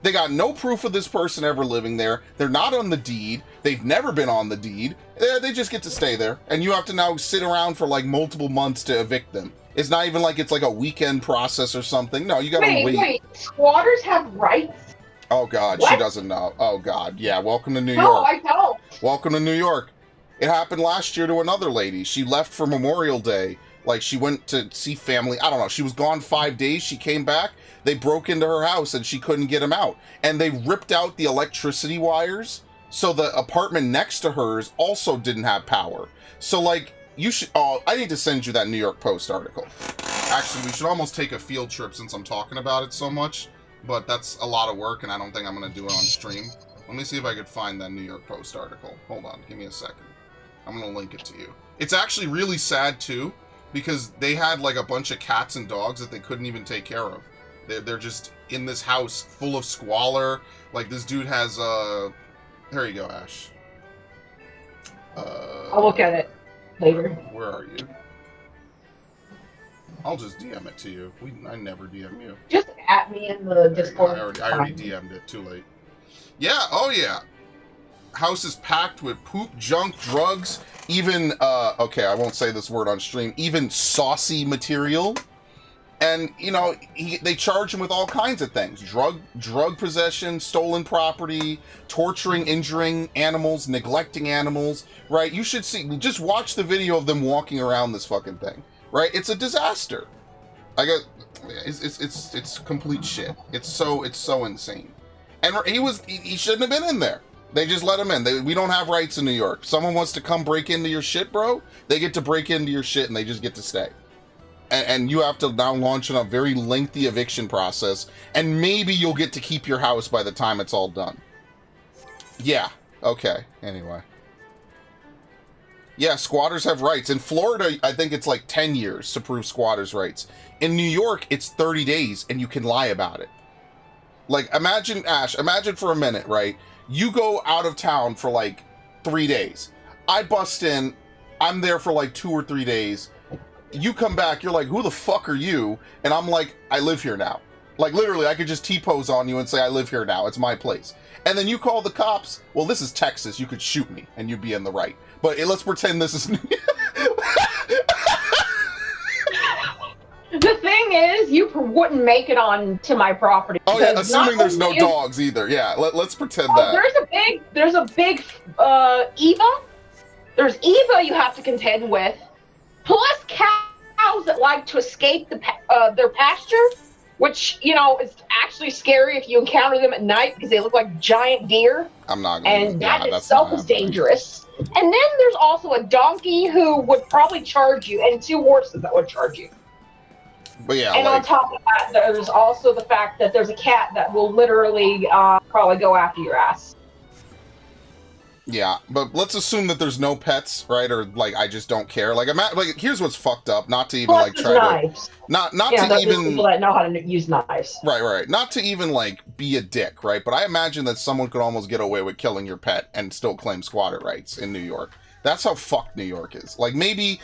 They got no proof of this person ever living there. They're not on the deed. They've never been on the deed. They just get to stay there. And you have to now sit around for like multiple months to evict them. It's not even like it's like a weekend process or something. No, you gotta wait. Wait, squatters have rights? Oh God, what? She doesn't know. Oh God, yeah, welcome to New York. No, I don't. Welcome to New York. It happened last year to another lady. She left for Memorial Day. Like, she went to see family. I don't know. She was gone 5 days. She came back. They broke into her house and she couldn't get them out. And they ripped out the electricity wires. So the apartment next to hers also didn't have power. So, like, you should... Oh, I need to send you that New York Post article. Actually, we should almost take a field trip since I'm talking about it so much. But that's a lot of work and I don't think I'm going to do it on stream. Let me see if I could find that New York Post article. Hold on. Give me a second. I'm going to link it to you. It's actually really sad, too. Because they had like a bunch of cats and dogs that they couldn't even take care of. They're just in this house full of squalor. Like, this dude has there you go, Ash. I'll look at it later. Where are you? I'll just DM it to you. I never DM you. Just at me in the Discord. I already DM'd it. Too late. Yeah. Oh yeah. House is packed with poop, junk, drugs, even, okay, I won't say this word on stream, even saucy material. And, you know, they charge him with all kinds of things. Drug possession, stolen property, torturing, injuring animals, neglecting animals, right? You should see, just watch the video of them walking around this fucking thing, right? It's a disaster. It's complete shit. It's so insane. And he shouldn't have been in there. They just let them in. We don't have rights in New York. Someone wants to come break into your shit, bro, they get to break into your shit and they just get to stay. And you have to now launch in a very lengthy eviction process, and maybe you'll get to keep your house by the time it's all done. Yeah. Okay. Anyway. Yeah, squatters have rights. In Florida, I think it's like 10 years to prove squatters' rights. In New York, it's 30 days, and you can lie about it. Like, imagine, Ash, imagine for a minute, right? You go out of town for like 3 days. I bust in. I'm there for like 2 or 3 days. You come back, you're like, who the fuck are you? And I'm like, I live here now. Like, literally, I could just T-pose on you and say, I live here now. It's my place. And then you call the cops. Well, this is Texas. You could shoot me, and you'd be in the right. But let's pretend this is... The thing is, you wouldn't make it on to my property. Oh, yeah, assuming there's no dogs either. Yeah, let's pretend that. There's a big Eva. There's Eva you have to contend with. Plus cows that like to escape their pasture. Which, you know, is actually scary if you encounter them at night because they look like giant deer. I'm not gonna... And that itself is dangerous. And then there's also a donkey who would probably charge you, and 2 horses that would charge you. But yeah, and on top of that, there's also the fact that there's a cat that will literally probably go after your ass. Yeah, but let's assume that there's no pets, right? Or like, I just don't care. Like, here's what's fucked up. Not to even like try knives. to, not to even people that know how to use knives. Right. Not to even like be a dick, right? But I imagine that someone could almost get away with killing your pet and still claim squatter rights in New York. That's how fucked New York is. Like, maybe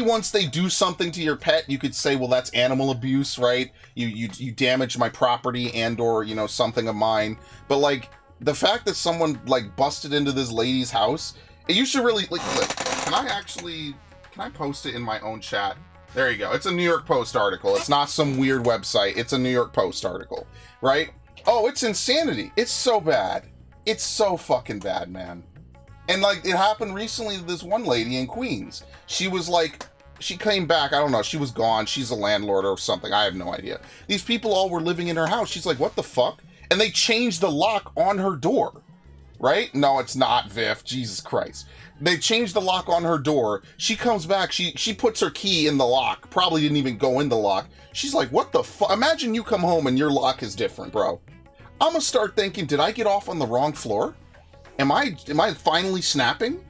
once they do something to your pet, you could say, well, that's animal abuse, right? You damaged my property and or, you know, something of mine. But like, the fact that someone like busted into this lady's house, you should really like, can I post it in my own chat? There you go. It's a New York Post article. It's not some weird website. It's a New York Post article, right? Oh, it's insanity. It's so bad. It's so fucking bad, man. And like, it happened recently to this one lady in Queens. She was like, she came back. I don't know. She was gone. She's a landlord or something. I have no idea. These people all were living in her house. She's like, what the fuck? And they changed the lock on her door, right? No, it's not, Viv. Jesus Christ. They changed the lock on her door. She comes back. She puts her key in the lock. Probably didn't even go in the lock. She's like, what the fuck? Imagine you come home and your lock is different, bro. I'm gonna start thinking, did I get off on the wrong floor? Am I finally snapping?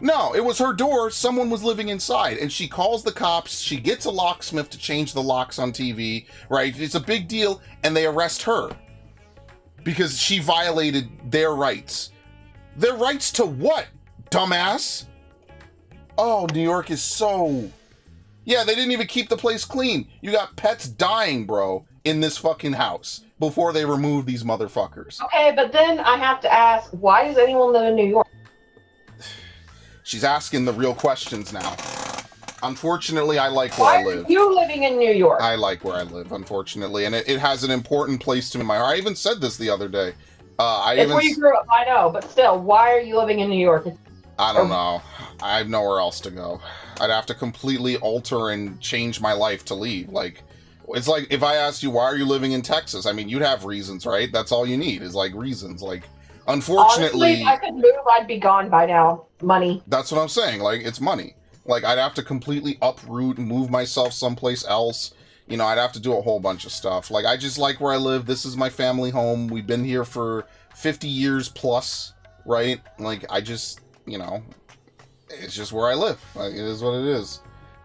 No, it was her door. Someone was living inside, and she calls the cops. She gets a locksmith to change the locks on TV, right? It's a big deal, and they arrest her. Because she violated their rights. Their rights to what, dumbass? Oh, New York is so... Yeah, they didn't even keep the place clean. You got pets dying, bro, in this fucking house before they remove these motherfuckers. Okay, but then I have to ask, why does anyone live in New York? She's asking the real questions now. Unfortunately, I like where I live. Why are you living in New York? I like where I live, unfortunately, and it has an important place to me in my heart. I even said this the other day. It's where you grew up, I know, but still, why are you living in New York? I don't know. I have nowhere else to go. I'd have to completely alter and change my life to leave. Like, it's like if I asked you, why are you living in Texas? I mean, you'd have reasons, right? That's all you need is like reasons. Like, unfortunately... Honestly, if I could move, I'd be gone by now. Money. That's what I'm saying. Like, it's money. Like, I'd have to completely uproot and move myself someplace else. You know, I'd have to do a whole bunch of stuff. Like, I just like where I live. This is my family home. We've been here for 50 years plus, right? Like, I just, you know, it's just where I live. Like, it is what it is.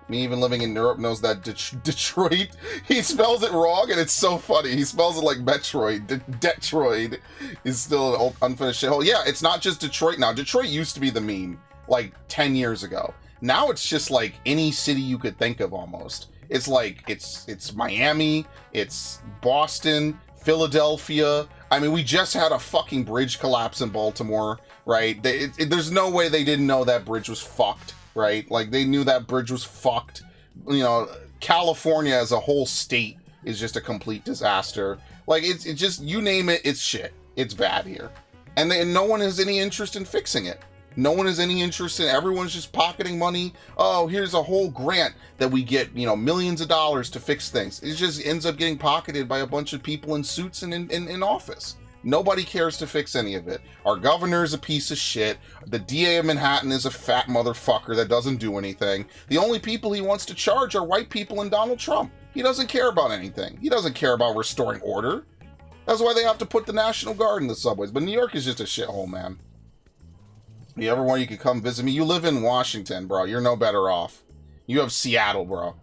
Me even living in Europe knows that Detroit, he spells it wrong, and it's so funny. He spells it like Metroid. Detroit is still an unfinished shithole. Yeah, it's not just Detroit now. Detroit used to be the meme, like, 10 years ago. Now it's just like any city you could think of almost. It's like, it's Miami, it's Boston, Philadelphia. I mean, we just had a fucking bridge collapse in Baltimore, right? There's no way they didn't know that bridge was fucked, right? Like, they knew that bridge was fucked. You know, California as a whole state is just a complete disaster. Like, it's just, you name it, it's shit. It's bad here. And no one has any interest in fixing it. No one has any interest in it. Everyone's just pocketing money. Oh, here's a whole grant that we get, you know, millions of dollars to fix things. It just ends up getting pocketed by a bunch of people in suits and in office. Nobody cares to fix any of it. Our governor is a piece of shit. The DA of Manhattan is a fat motherfucker that doesn't do anything. The only people he wants to charge are white people and Donald Trump. He doesn't care about anything. He doesn't care about restoring order. That's why they have to put the National Guard in the subways. But New York is just a shithole, man. If you ever want, you can come visit me. You live in Washington, bro. You're no better off. You have Seattle, bro.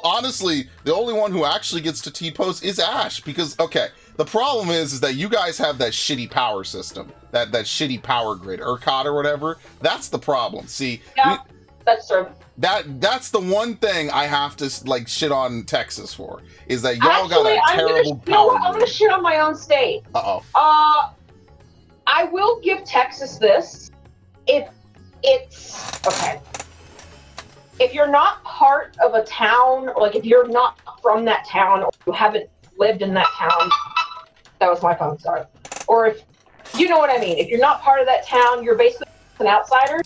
Honestly, the only one who actually gets to T-pose is Ash. Because, okay, the problem is that you guys have that shitty power system. That shitty power grid. ERCOT or whatever. That's the problem. See, yeah. That's true. That's the one thing I have to like shit on Texas for, is that y'all got Actually, a terrible power I'm gonna grid. shit on my own state. I will give Texas this. If it's okay. If you're not part of a town, like if you're not from that town, or you haven't lived in that town, that was my phone, sorry. Or if you know what I mean. If you're not part of that town, you're basically an outsider.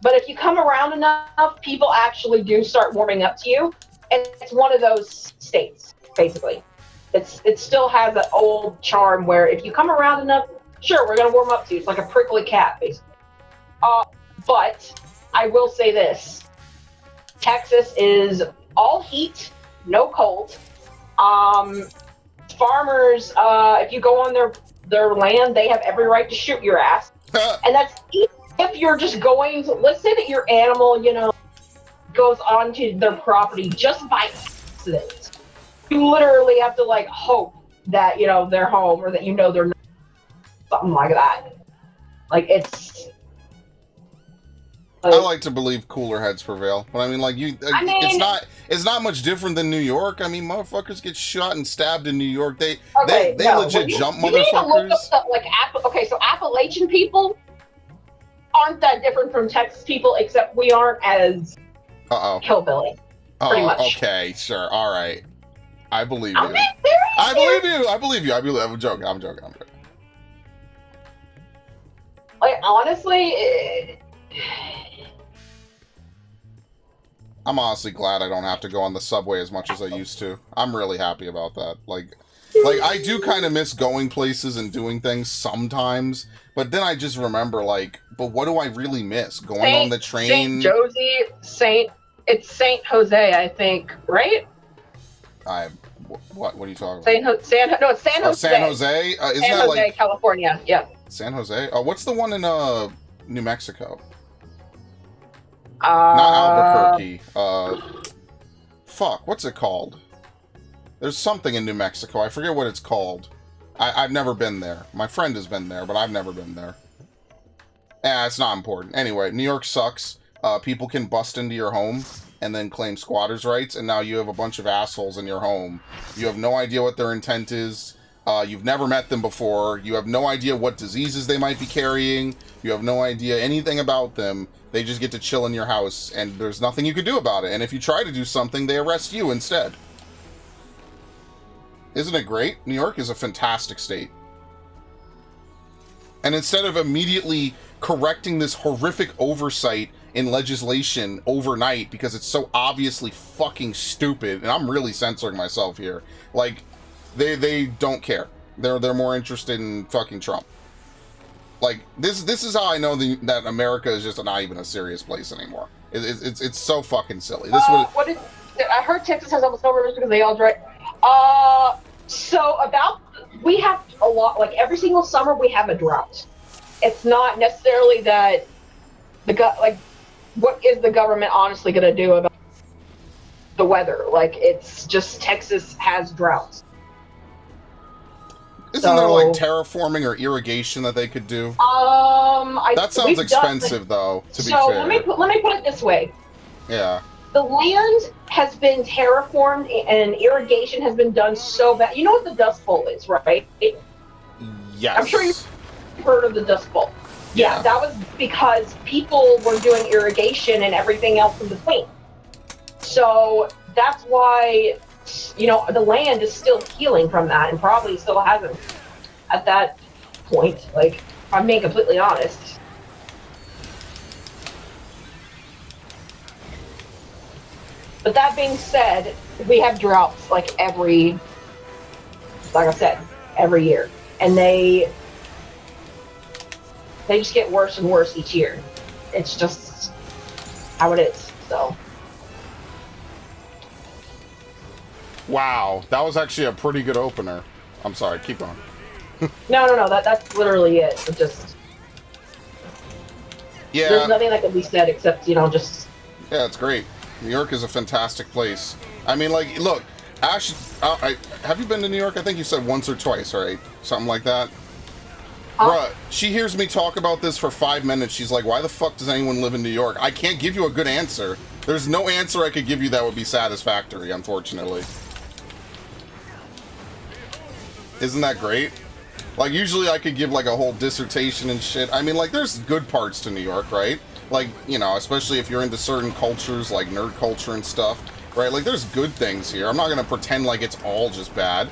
But if you come around enough, people actually do start warming up to you. And it's one of those states, basically. It still has that old charm where if you come around enough, sure, we're going to warm up to you. It's like a prickly cat, basically. But I will say this. Texas is all heat, no cold. Farmers, if you go on their land, they have every right to shoot your ass. And that's if you're just going to, let's say that your animal, goes onto their property just by accident. You literally have to like hope that, they're home or that they're not, something like that. Like it's I like to believe cooler heads prevail, but I mean, it's not much different than New York. I mean, motherfuckers get shot and stabbed in New York. They legit jump motherfuckers. Need to look up stuff like so Appalachian people aren't that different from Texas people, except we aren't as hillbilly. Pretty much. Okay, sure, all right. I believe you. I'm being serious. I believe you. I'm joking. Like honestly. I'm honestly glad I don't have to go on the subway as much as I used to. I'm really happy about that. Like I do kind of miss going places and doing things sometimes, but then I just remember but what do I really miss? Going on the train? It's Saint Jose, I think, right? What are you talking about? It's San Jose. San Jose? Isn't San Jose, California. Yeah. San Jose? Oh, what's the one in New Mexico? Not Albuquerque. What's it called? There's something in New Mexico. I forget what it's called. I've never been there. My friend has been there, but I've never been there. It's not important. Anyway, New York sucks. People can bust into your home and then claim squatters' rights, and now you have a bunch of assholes in your home. You have no idea what their intent is. You've never met them before. You have no idea what diseases they might be carrying. You have no idea anything about them. They just get to chill in your house, and there's nothing you can do about it. And if you try to do something, they arrest you instead. Isn't it great? New York is a fantastic state. And instead of immediately correcting this horrific oversight in legislation overnight because it's so obviously fucking stupid, and I'm really censoring myself here, they don't care. They're more interested in fucking Trump. This is how I know that America is just not even a serious place anymore. It's so fucking silly. I heard Texas has almost no rivers because they all dry. We have a lot. Like every single summer, we have a drought. It's not necessarily that what is the government honestly going to do about the weather? It's just Texas has droughts. Isn't there terraforming or irrigation that they could do? That sounds expensive, though. To be fair. let me put it this way. Yeah. The land has been terraformed and irrigation has been done so bad. You know what the Dust Bowl is, right? Yes. I'm sure you've heard of the Dust Bowl. Yeah, that was because people were doing irrigation and everything else in between. So that's why, the land is still healing from that and probably still hasn't at that point. If I'm being completely honest. But that being said, we have droughts every year. And they just get worse and worse each year. It's just how it is, so. Wow, that was actually a pretty good opener. I'm sorry, keep going. No, that's literally it. It just... Yeah. There's nothing that can be said except, just... Yeah, it's great. New York is a fantastic place. I mean, look, Ash, have you been to New York? I think you said once or twice, right? Something like that? Bruh, she hears me talk about this for 5 minutes. She's like, why the fuck does anyone live in New York? I can't give you a good answer. There's no answer I could give you that would be satisfactory, unfortunately. Isn't that great? Like, usually I could give, like, a whole dissertation and shit. I mean, like, there's good parts to New York, right? Like, you know, especially if you're into certain cultures, like nerd culture and stuff, right? Like, there's good things here. I'm not gonna pretend like it's all just bad.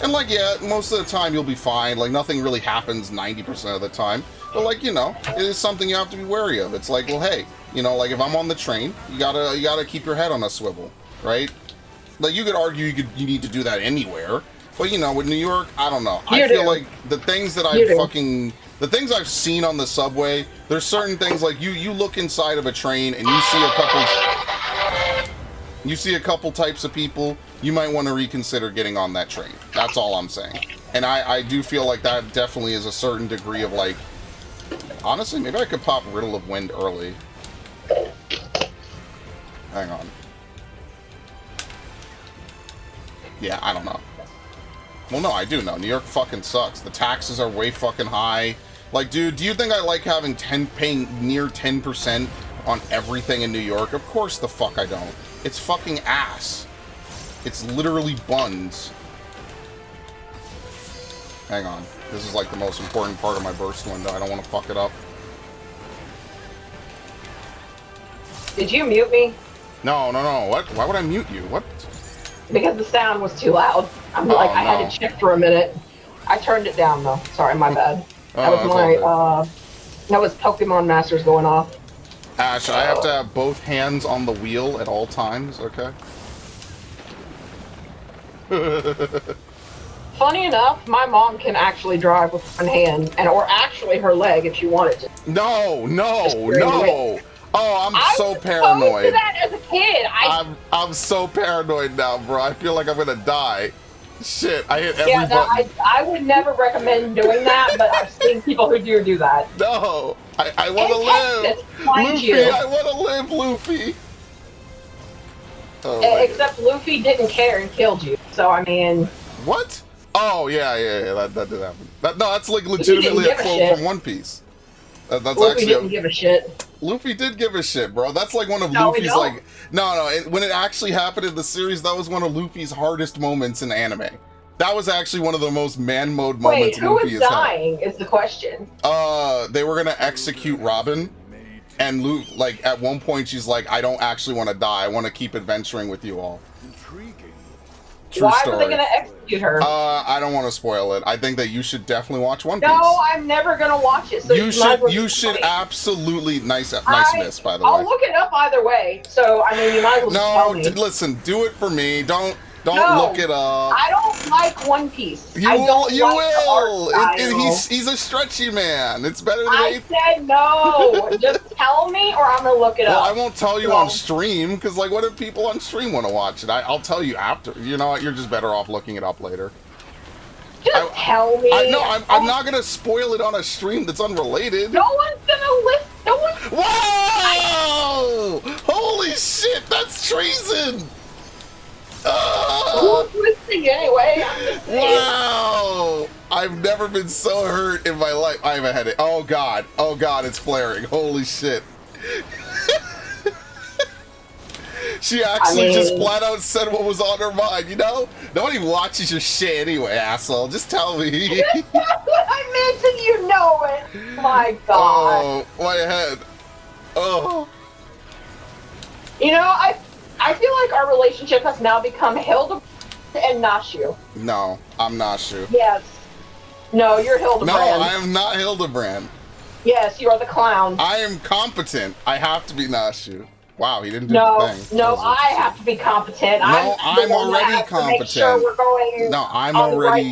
And, like, yeah, most of the time you'll be fine. Like, nothing really happens 90% of the time. But, like, you know, it is something you have to be wary of. It's like, well, hey, you know, like, if I'm on the train, you gotta keep your head on a swivel, right? Like, you could argue you need to do that anywhere. But, you know, with New York, I don't know. I feel like the things that the things I've seen on the subway, there's certain things, like, you look inside of a train and you see a couple types of people, you might want to reconsider getting on that train. That's all I'm saying. And I do feel like that definitely is a certain degree of, like, honestly, maybe I could pop Riddle of Wind early. Hang on. Yeah, I don't know. Well, no, I do know. New York fucking sucks. The taxes are way fucking high. Like, dude, do you think I like having paying near 10% on everything in New York? Of course the fuck I don't. It's fucking ass. It's literally buns. Hang on. This is like the most important part of my burst window. I don't want to fuck it up. Did you mute me? No. What? Why would I mute you? What? Because the sound was too loud. I had to check for a minute. I turned it down though. Sorry, my bad. That was Pokemon Masters going off. Ash, I have to have both hands on the wheel at all times, okay? Funny enough, my mom can actually drive with one hand, or actually her leg if she wanted to. No! Oh, I'm so paranoid. I was to that as a kid. I'm so paranoid now, bro. I feel like I'm gonna die. Shit, I hit every button. I would never recommend doing that, but I've seen people who do that. No! I want to live! Luffy, I want to live, Luffy! Oh, except Luffy didn't care and killed you, so I mean... What? Oh, yeah, that did happen. That's like legitimately a quote from One Piece. That's Luffy didn't give a shit. Luffy did give a shit, bro. That's like one of Luffy's, like... No, when it actually happened in the series, that was one of Luffy's hardest moments in anime. That was actually one of the most man mode moments Luffy has had. Who is dying is the question. They were gonna execute Robin, and Luffy, like, at one point she's like, I don't actually want to die. I want to keep adventuring with you all. True story. Why were they gonna execute her? I don't want to spoil it. I think that you should definitely watch One Piece. No, I'm never gonna watch it. So you should absolutely nice miss, by the way. I'll look it up either way. So I mean, you might as well tell me. Listen, do it for me. Don't look it up. I don't like One Piece. You will. He's a stretchy man. It's better than I said no. Just tell me, or I'm gonna look it up. Well, I won't tell you on stream, because, like, what if people on stream want to watch it? I'll tell you after. You know what? You're just better off looking it up later. Just tell me. I'm not gonna spoil it on a stream that's unrelated. No one's gonna listen. No one. Whoa! Holy shit! That's treason. Who's listening anyway? Wow! I've never been so hurt in my life. I have a headache. Oh god, it's flaring. Holy shit. She actually just flat out said what was on her mind, you know? Nobody watches your shit anyway, asshole. Just tell me. That's what I meant and you know it. My god. Oh, my head. Oh. You know, I feel like our relationship has now become Hildebrand and Nashu. No, I'm Nashu. Yes. No, you're Hildebrand. No, I am not Hildebrand. Yes, you are the clown. I am competent. I have to be Nashu. Wow, he didn't do the thing. No, I have to be competent. No, I'm already competent. Make sure we're going I'm already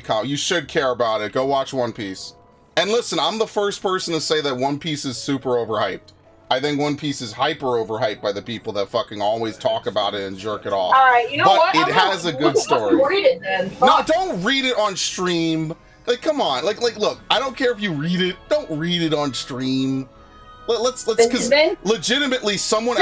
competent. You should care about it. Go watch One Piece. And listen, I'm the first person to say that One Piece is super overhyped. I think One Piece is hyper overhyped by the people that fucking always talk about it and jerk it off. Alright, you know what? But it has a good story. Read it then. No, don't read it on stream. Like, come on. Like, look, I don't care if you read it. Don't read it on stream. Let's, because legitimately someone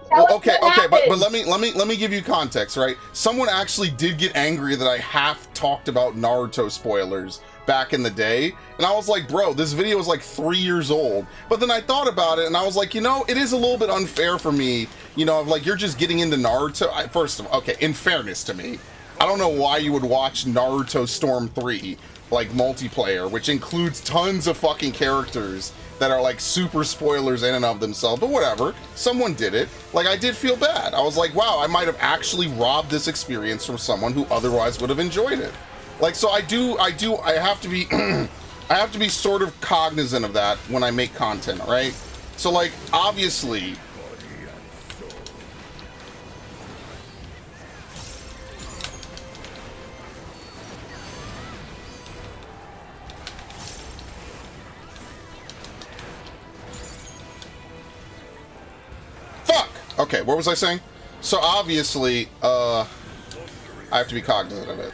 Tell us okay, what but happened. let me give you context, right? Someone actually did get angry that I half talked about Naruto spoilers back in the day, and I was like, bro, this video is like 3 years old. But then I thought about it, and I was like, you know, it is a little bit unfair for me, you know, of like, you're just getting into Naruto. First of all, okay, in fairness to me, I don't know why you would watch Naruto Storm 3, like, multiplayer, which includes tons of fucking characters that are like super spoilers in and of themselves, but whatever, someone did it. Like, I did feel bad. I was like, wow, I might have actually robbed this experience from someone who otherwise would have enjoyed it. Like, so I have to be, I have to be sort of cognizant of that when I make content, right? So, like, obviously, fuck! Okay, what was I saying? So obviously, I have to be cognizant of it.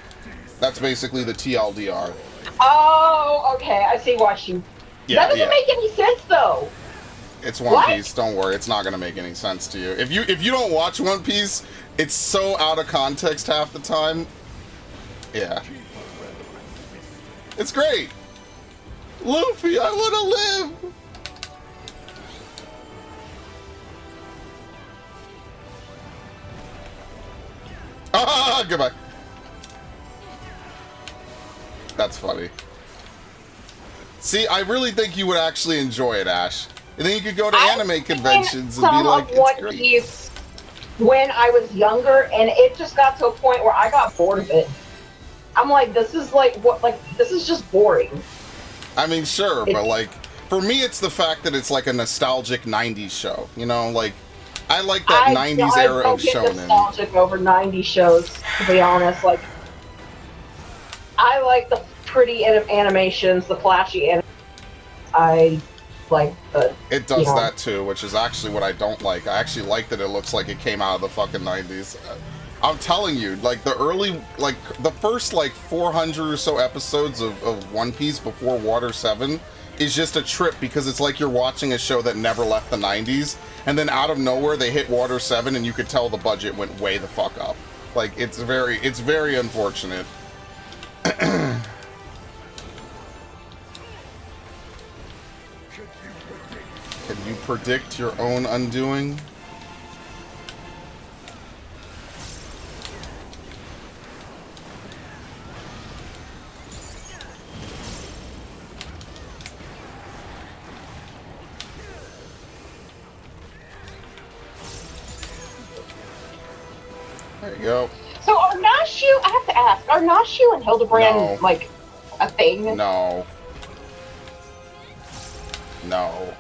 That's basically the TLDR. Oh, okay. I see why she. Yeah, That doesn't make any sense, though. It's One Piece. Don't worry, it's not gonna make any sense to you. If you don't watch One Piece, it's so out of context half the time. Yeah, it's great. Luffy, I want to live. Ah, goodbye. That's funny. See, I really think you would actually enjoy it, Ash. And then you could go to anime conventions and be like, it's great. Piece when I was younger, and it just got to a point where I got bored of it. I'm like, this is like what? Like, this is just boring. I mean, sure, but like, for me, it's the fact that it's like a nostalgic '90s show. You know, like, I like that '90s era of shonen. I don't get nostalgic over '90s shows, to be honest. Like, I like the pretty animations, the flashy animations. I like the... It does that too, which is actually what I don't like. I actually like that it looks like it came out of the fucking 90s. I'm telling you, like, the early, like, the first, like, 400 or so episodes of One Piece before Water 7 is just a trip, because it's like you're watching a show that never left the 90s, and then out of nowhere they hit Water 7 and you could tell the budget went way the fuck up. Like, it's very unfortunate. Can you predict your own undoing? There you go. So are Nashu, I have to ask, are Nashu and Hildebrand like a thing? No. No.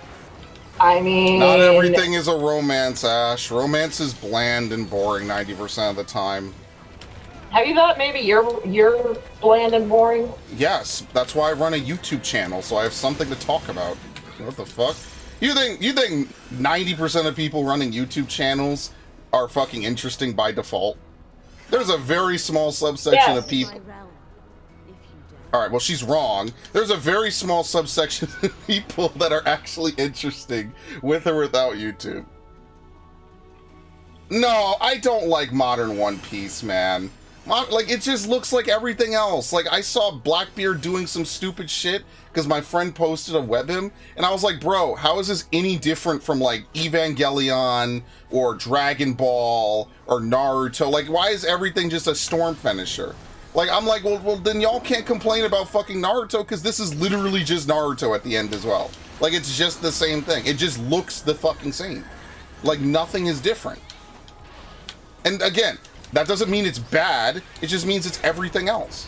I mean... Not everything is a romance, Ash. Romance is bland and boring 90% of the time. Have you thought maybe you're bland and boring? Yes, that's why I run a YouTube channel, so I have something to talk about. What the fuck? You think 90% of people running YouTube channels are fucking interesting by default? There's a very small subsection of people... Alright, well, she's wrong. There's a very small subsection of people that are actually interesting with or without YouTube. No, I don't like modern One Piece, man. Like, it just looks like everything else. Like, I saw Blackbeard doing some stupid shit because my friend posted a webhim, and I was like, bro, how is this any different from, like, Evangelion or Dragon Ball or Naruto? Like, why is everything just a storm finisher? Like, I'm like, well, then y'all can't complain about fucking Naruto, because this is literally just Naruto at the end as well. Like, it's just the same thing. It just looks the fucking same. Like, nothing is different. And again, that doesn't mean it's bad. It just means it's everything else.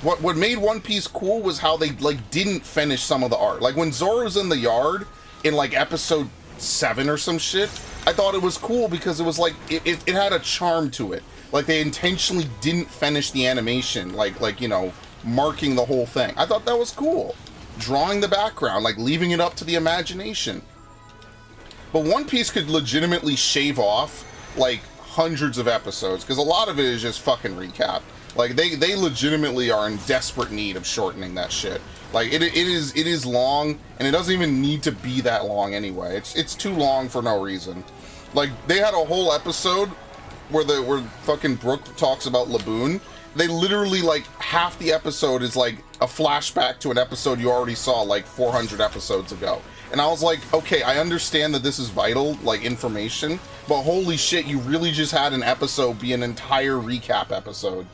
What made One Piece cool was how they, like, didn't finish some of the art. Like, when Zoro's in the yard in, like, episode 7 or some shit, I thought it was cool because it was, like, it had a charm to it. Like, they intentionally didn't finish the animation, like, you know, marking the whole thing. I thought that was cool. Drawing the background, like, leaving it up to the imagination. But One Piece could legitimately shave off, like, hundreds of episodes, because a lot of it is just fucking recap. Like, they legitimately are in desperate need of shortening that shit. Like, it is long, and it doesn't even need to be that long anyway. It's too long for no reason. Like, they had a whole episode where fucking Brooke talks about Laboon. They literally, like, half the episode is, like, a flashback to an episode you already saw, like, 400 episodes ago. And I was like, okay, I understand that this is vital, like, information, but holy shit, you really just had an episode be an entire recap episode.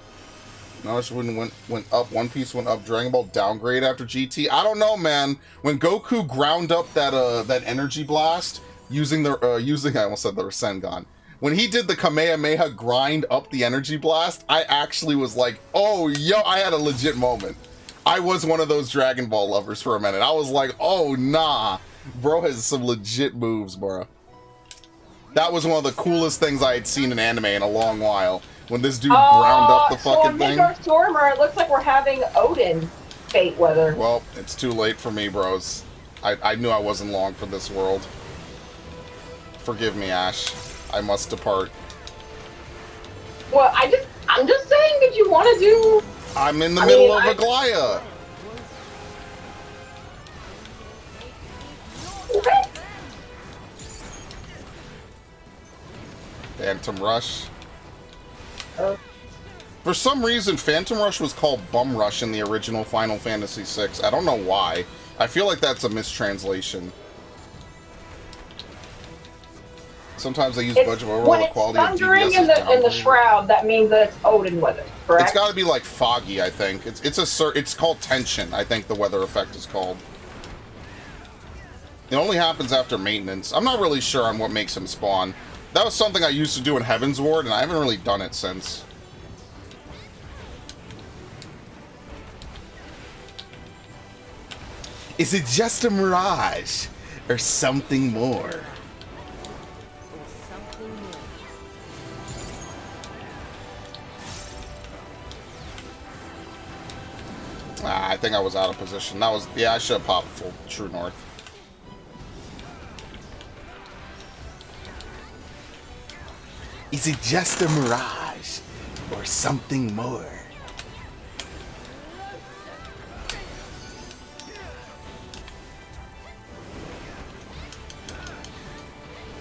Notice when went up, One Piece went up, Dragon Ball downgrade after GT. I don't know, man. When Goku ground up that energy blast using I almost said the Rasengan. When he did the Kamehameha grind up the energy blast, I actually was like, oh, yo, I had a legit moment. I was one of those Dragon Ball lovers for a minute. I was like, oh, nah. Bro has some legit moves, bro. That was one of the coolest things I had seen in anime in a long while. When this dude ground up the fucking thing. So on Midgar Stormer, it looks like we're having Odin fate weather. Well, it's too late for me, bros. I knew I wasn't long for this world. Forgive me, Ash. I must depart. Well, I'm just saying that you want to do... I'm in the middle of Aglaya. Okay. Phantom Rush. For some reason, Phantom Rush was called Bum Rush in the original Final Fantasy VI. I don't know why. I feel like that's a mistranslation. Sometimes they use budget overall quality of thundering in the shroud, that means that it's Odin weather, correct? It's got to be like foggy, I think. It's called tension, I think the weather effect is called. It only happens after maintenance. I'm not really sure on what makes him spawn. That was something I used to do in Heaven's Ward, and I haven't really done it since. Is it just a mirage, or something more? I think I was out of position. That was, yeah, I should have popped full True North. Is it just a mirage, or something more?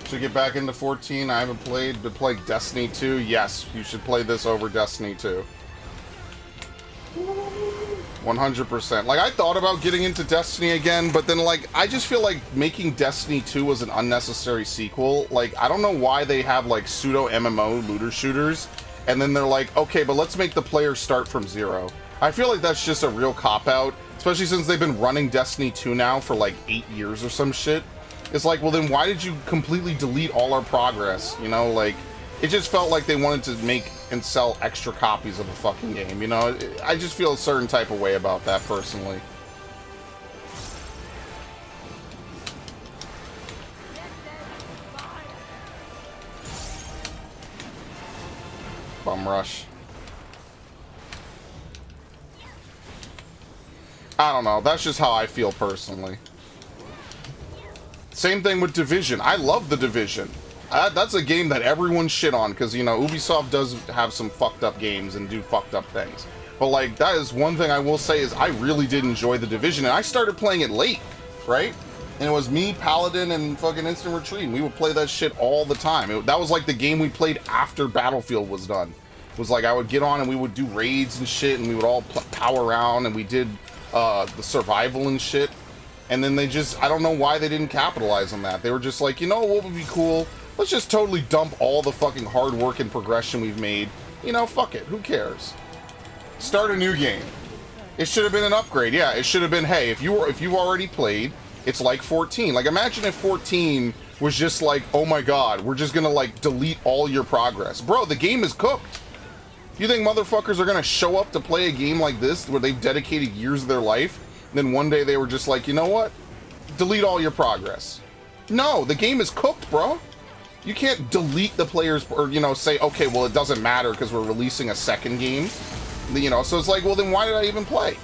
Should get back into 14. I haven't played, but played Destiny 2. Yes, you should play this over Destiny 2. 100%. Like, I thought about getting into Destiny again, but then, like, I just feel like making Destiny 2 was an unnecessary sequel. Like, I don't know why they have, like, pseudo-MMO looter shooters, and then they're like, okay, but let's make the player start from zero. I feel like that's just a real cop-out, especially since they've been running Destiny 2 now for, like, 8 years or some shit. It's like, well, then why did you completely delete all our progress? You know, like, it just felt like they wanted to make and sell extra copies of a fucking game, you know? I just feel a certain type of way about that, personally. Bum Rush. I don't know, that's just how I feel personally. Same thing with Division. I love The Division. That's a game that everyone shit on, because, you know, Ubisoft does have some fucked up games and do fucked up things. But, like, that is one thing I will say is I really did enjoy The Division, and I started playing it late, right? And it was me, Paladin, and fucking Instant Retreat, and we would play that shit all the time. That was, like, the game we played after Battlefield was done. It was like, I would get on and we would do raids and shit, and we would all power around, and we did the survival and shit. And then they just, I don't know why they didn't capitalize on that. They were just like, you know what would be cool? Let's just totally dump all the fucking hard work and progression we've made. You know, fuck it. Who cares? Start a new game. It should have been an upgrade. Yeah, it should have been, hey, if you've already played, it's like 14. Like, imagine if 14 was just like, oh my god, we're just gonna, like, delete all your progress. Bro, the game is cooked. You think motherfuckers are gonna show up to play a game like this where they've dedicated years of their life? Then one day they were just like, you know what? Delete all your progress. No, the game is cooked, bro. You can't delete the players or, you know, say, okay, well, it doesn't matter because we're releasing a second game. You know, so it's like, well, then why did I even play?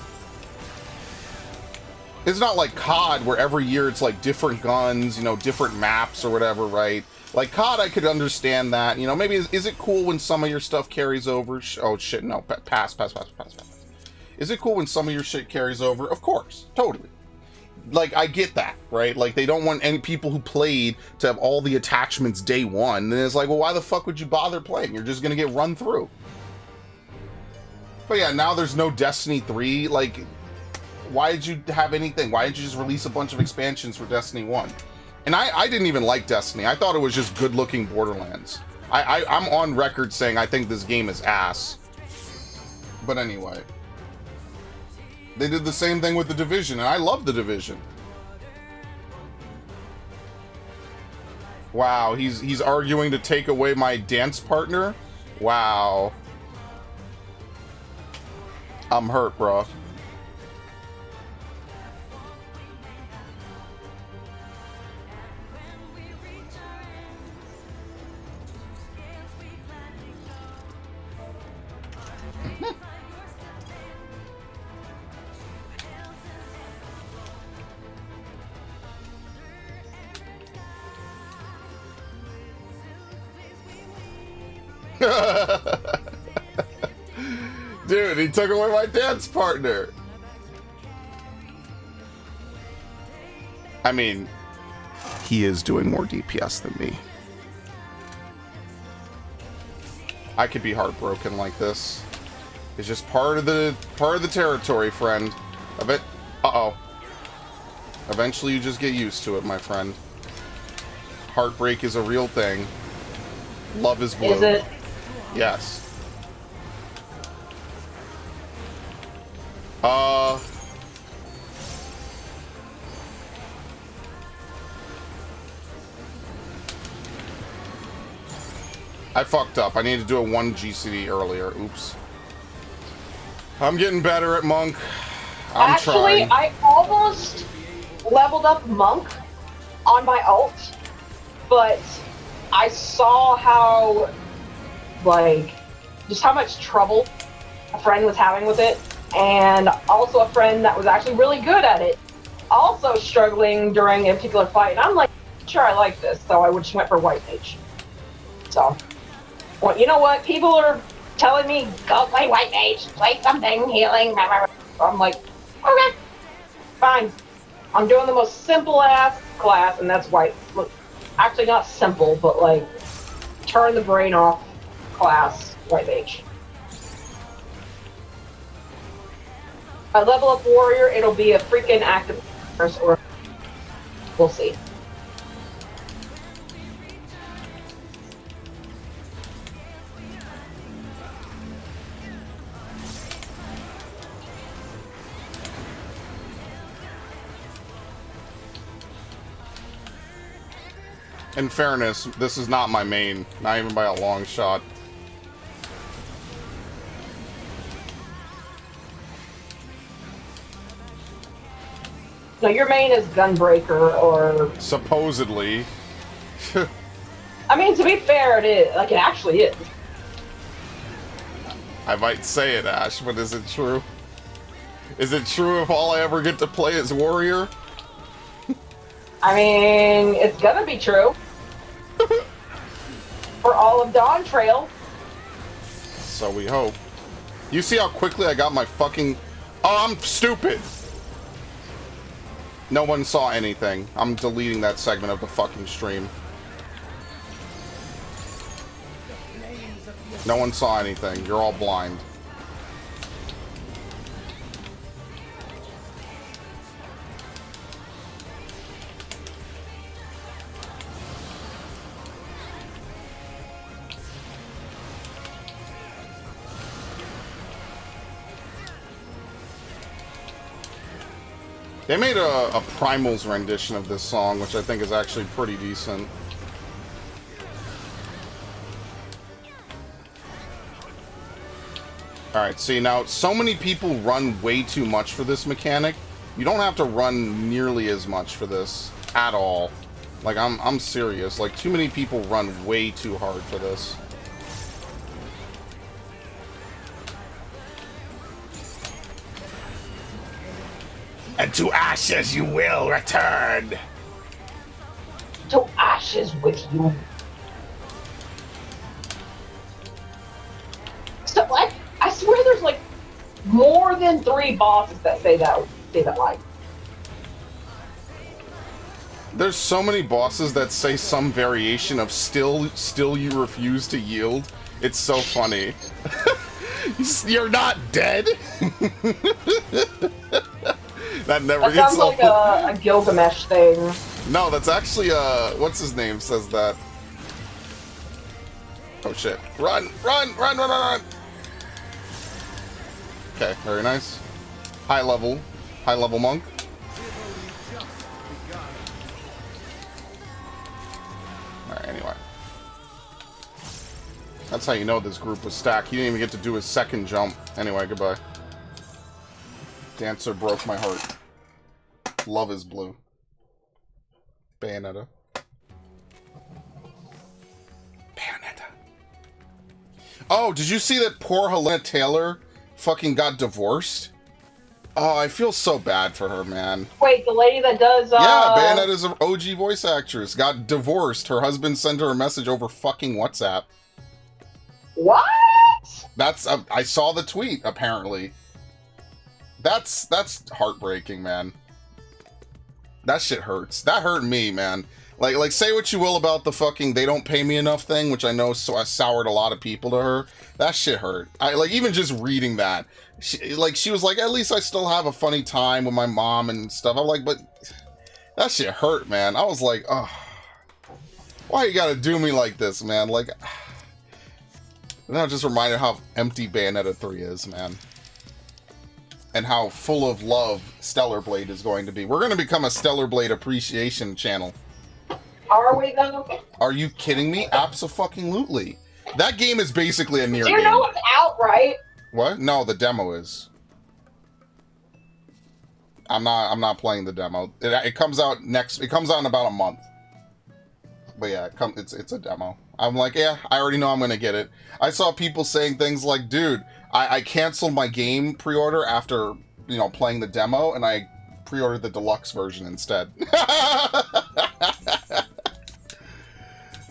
It's not like COD where every year it's like different guns, you know, different maps or whatever, right? Like COD, I could understand that. You know, maybe is it cool when some of your stuff carries over? Oh, shit, no. Pass. Is it cool when some of your shit carries over? Of course. Totally. like, I get that, right? Like, they don't want any people who played to have all the attachments day one. And it's like, well, why the fuck would you bother playing? You're just gonna get run through. But yeah, now there's no Destiny 3. Like, why did you have anything? Why didn't you just release a bunch of expansions for Destiny 1? And I didn't even like Destiny. I thought it was just good-looking Borderlands. I'm on record saying I think this game is ass. But anyway. They did the same thing with The Division, and I love The Division. Wow, he's arguing to take away my dance partner? Wow. I'm hurt, bro. Dude, he took away my dance partner. I mean, he is doing more DPS than me. I could be heartbroken like this. It's just part of the territory, friend. Of it. Uh-oh. Eventually you just get used to it, my friend. Heartbreak is a real thing. Love is blue. Is it? Yes. I fucked up. I need to do a 1 GCD earlier. Oops. I'm getting better at Monk. I'm trying. I almost leveled up Monk on my ult, but I saw how, like, just how much trouble a friend was having with it, and also a friend that was actually really good at it, also struggling during a particular fight, and I'm like, sure, I like this, so I just went for White Mage. So, well, you know what? People are telling me, go play White Mage, play something, healing, blah, blah, blah. I'm like, okay, fine. I'm doing the most simple-ass class, and that's White. Look, actually not simple, but like, turn the brain off class, White Mage. I level up Warrior, it'll be a freaking active course, or we'll see. In fairness, this is not my main, not even by a long shot. No, your main is Gunbreaker, or... Supposedly. I mean, to be fair, it is. Like, it actually is. I might say it, Ash, but is it true? Is it true if all I ever get to play is Warrior? I mean, it's gonna be true. For all of Dawn Trail. So we hope. You see how quickly I got my fucking... Oh, I'm stupid! No one saw anything. I'm deleting that segment of the fucking stream. No one saw anything. You're all blind. They made a Primal's rendition of this song, which I think is actually pretty decent. Alright, see now, so many people run way too much for this mechanic. You don't have to run nearly as much for this at all. Like, I'm serious. Like, too many people run way too hard for this. And to ashes you will return. To ashes with you. So, like, I swear there's like more than 3 bosses that say that line. There's so many bosses that say some variation of still you refuse to yield. It's so funny. You're not dead? That never That sounds like a Gilgamesh thing. No, that's actually, what's his name says that. Oh shit. Run! Run! Run! Run! Run! Run! Okay, very nice. High level monk. Alright, anyway. That's how you know this group was stacked. He didn't even get to do his second jump. Anyway, goodbye. Dancer broke my heart. Love is blue. Bayonetta. Bayonetta. Oh, did you see that poor Helena Taylor fucking got divorced? Oh, I feel so bad for her, man. Wait, the lady that does, Yeah, Bayonetta's an OG voice actress. Got divorced. Her husband sent her a message over fucking WhatsApp. What? That's, I saw the tweet, apparently. That's heartbreaking, man. That shit hurts. That hurt me, man. Like, say what you will about the fucking they don't pay me enough thing, which I know soured a lot of people to her. That shit hurt. Even just reading that. She was like, at least I still have a funny time with my mom and stuff. I'm like, but that shit hurt, man. I was like, oh, why you gotta do me like this, man? Like, and I just reminded how empty Bayonetta 3 is, man. And how full of love Stellar Blade is going to be. We're going to become a Stellar Blade appreciation channel. Are we, though? Are you kidding me? Abso-fucking-lutely. That game is basically a near game. Do you know it's out, right? What? No, the demo is. I'm not playing the demo. It comes out it comes out in about a month. But yeah, it's a demo. I'm like, yeah, I already know I'm going to get it. I saw people saying things like, dude, I canceled my game pre-order after, playing the demo, and I pre-ordered the deluxe version instead.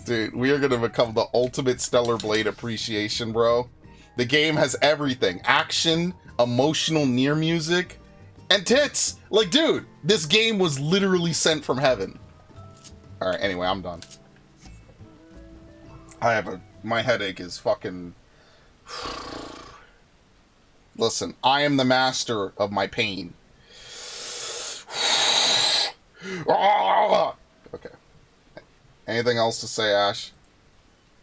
Dude, we are going to become the ultimate Stellar Blade appreciation, bro. The game has everything. Action, emotional near music, and tits. Like, dude, this game was literally sent from heaven. Alright, anyway, I'm done. My headache is fucking... Listen, I am the master of my pain. Okay. Anything else to say, Ash?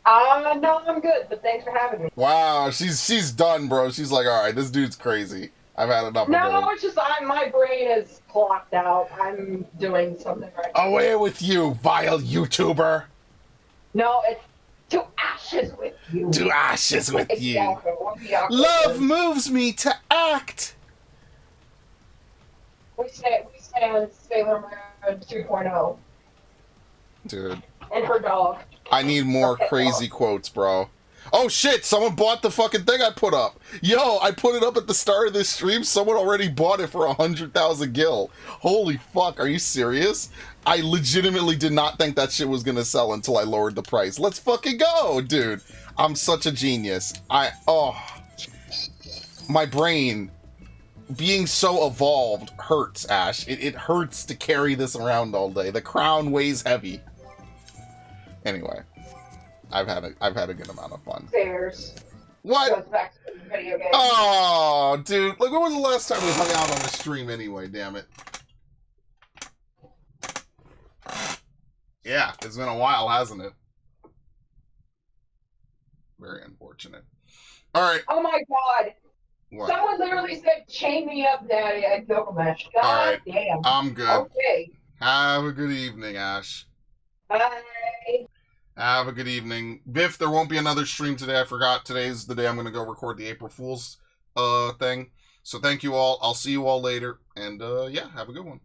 No, I'm good, but thanks for having me. Wow, she's done, bro. She's like, alright, this dude's crazy. I've had enough of it. No, it's just my brain is clocked out. I'm doing something right now. Away with you, vile YouTuber. No, it's to ashes with you. To ashes with you. Endwalker. Love moves me to act. We stand Sailor Moon 2.0. Dude. And her dog. I need more crazy quotes, bro. Oh shit, someone bought the fucking thing I put up. Yo, I put it up at the start of this stream. Someone already bought it for 100,000 gil. Holy fuck, are you serious? I legitimately did not think that shit was gonna sell until I lowered the price. Let's fucking go, dude. I'm such a genius. My brain being so evolved hurts, Ash. It hurts to carry this around all day. The crown weighs heavy. Anyway, I've had a good amount of fun. Stairs. What? Goes back to the video game. Oh, dude. Like, when was the last time we hung out on the stream anyway, damn it? Yeah, it's been a while, hasn't it? Very unfortunate. Alright. Oh my god. What? Someone literally said, chain me up, daddy, at Gilgamesh. God damn. I'm good. Okay. Have a good evening, Ash. Bye. Have a good evening. Biff, there won't be another stream today. I forgot. Today's the day I'm going to go record the April Fool's thing. So thank you all. I'll see you all later. And yeah, have a good one.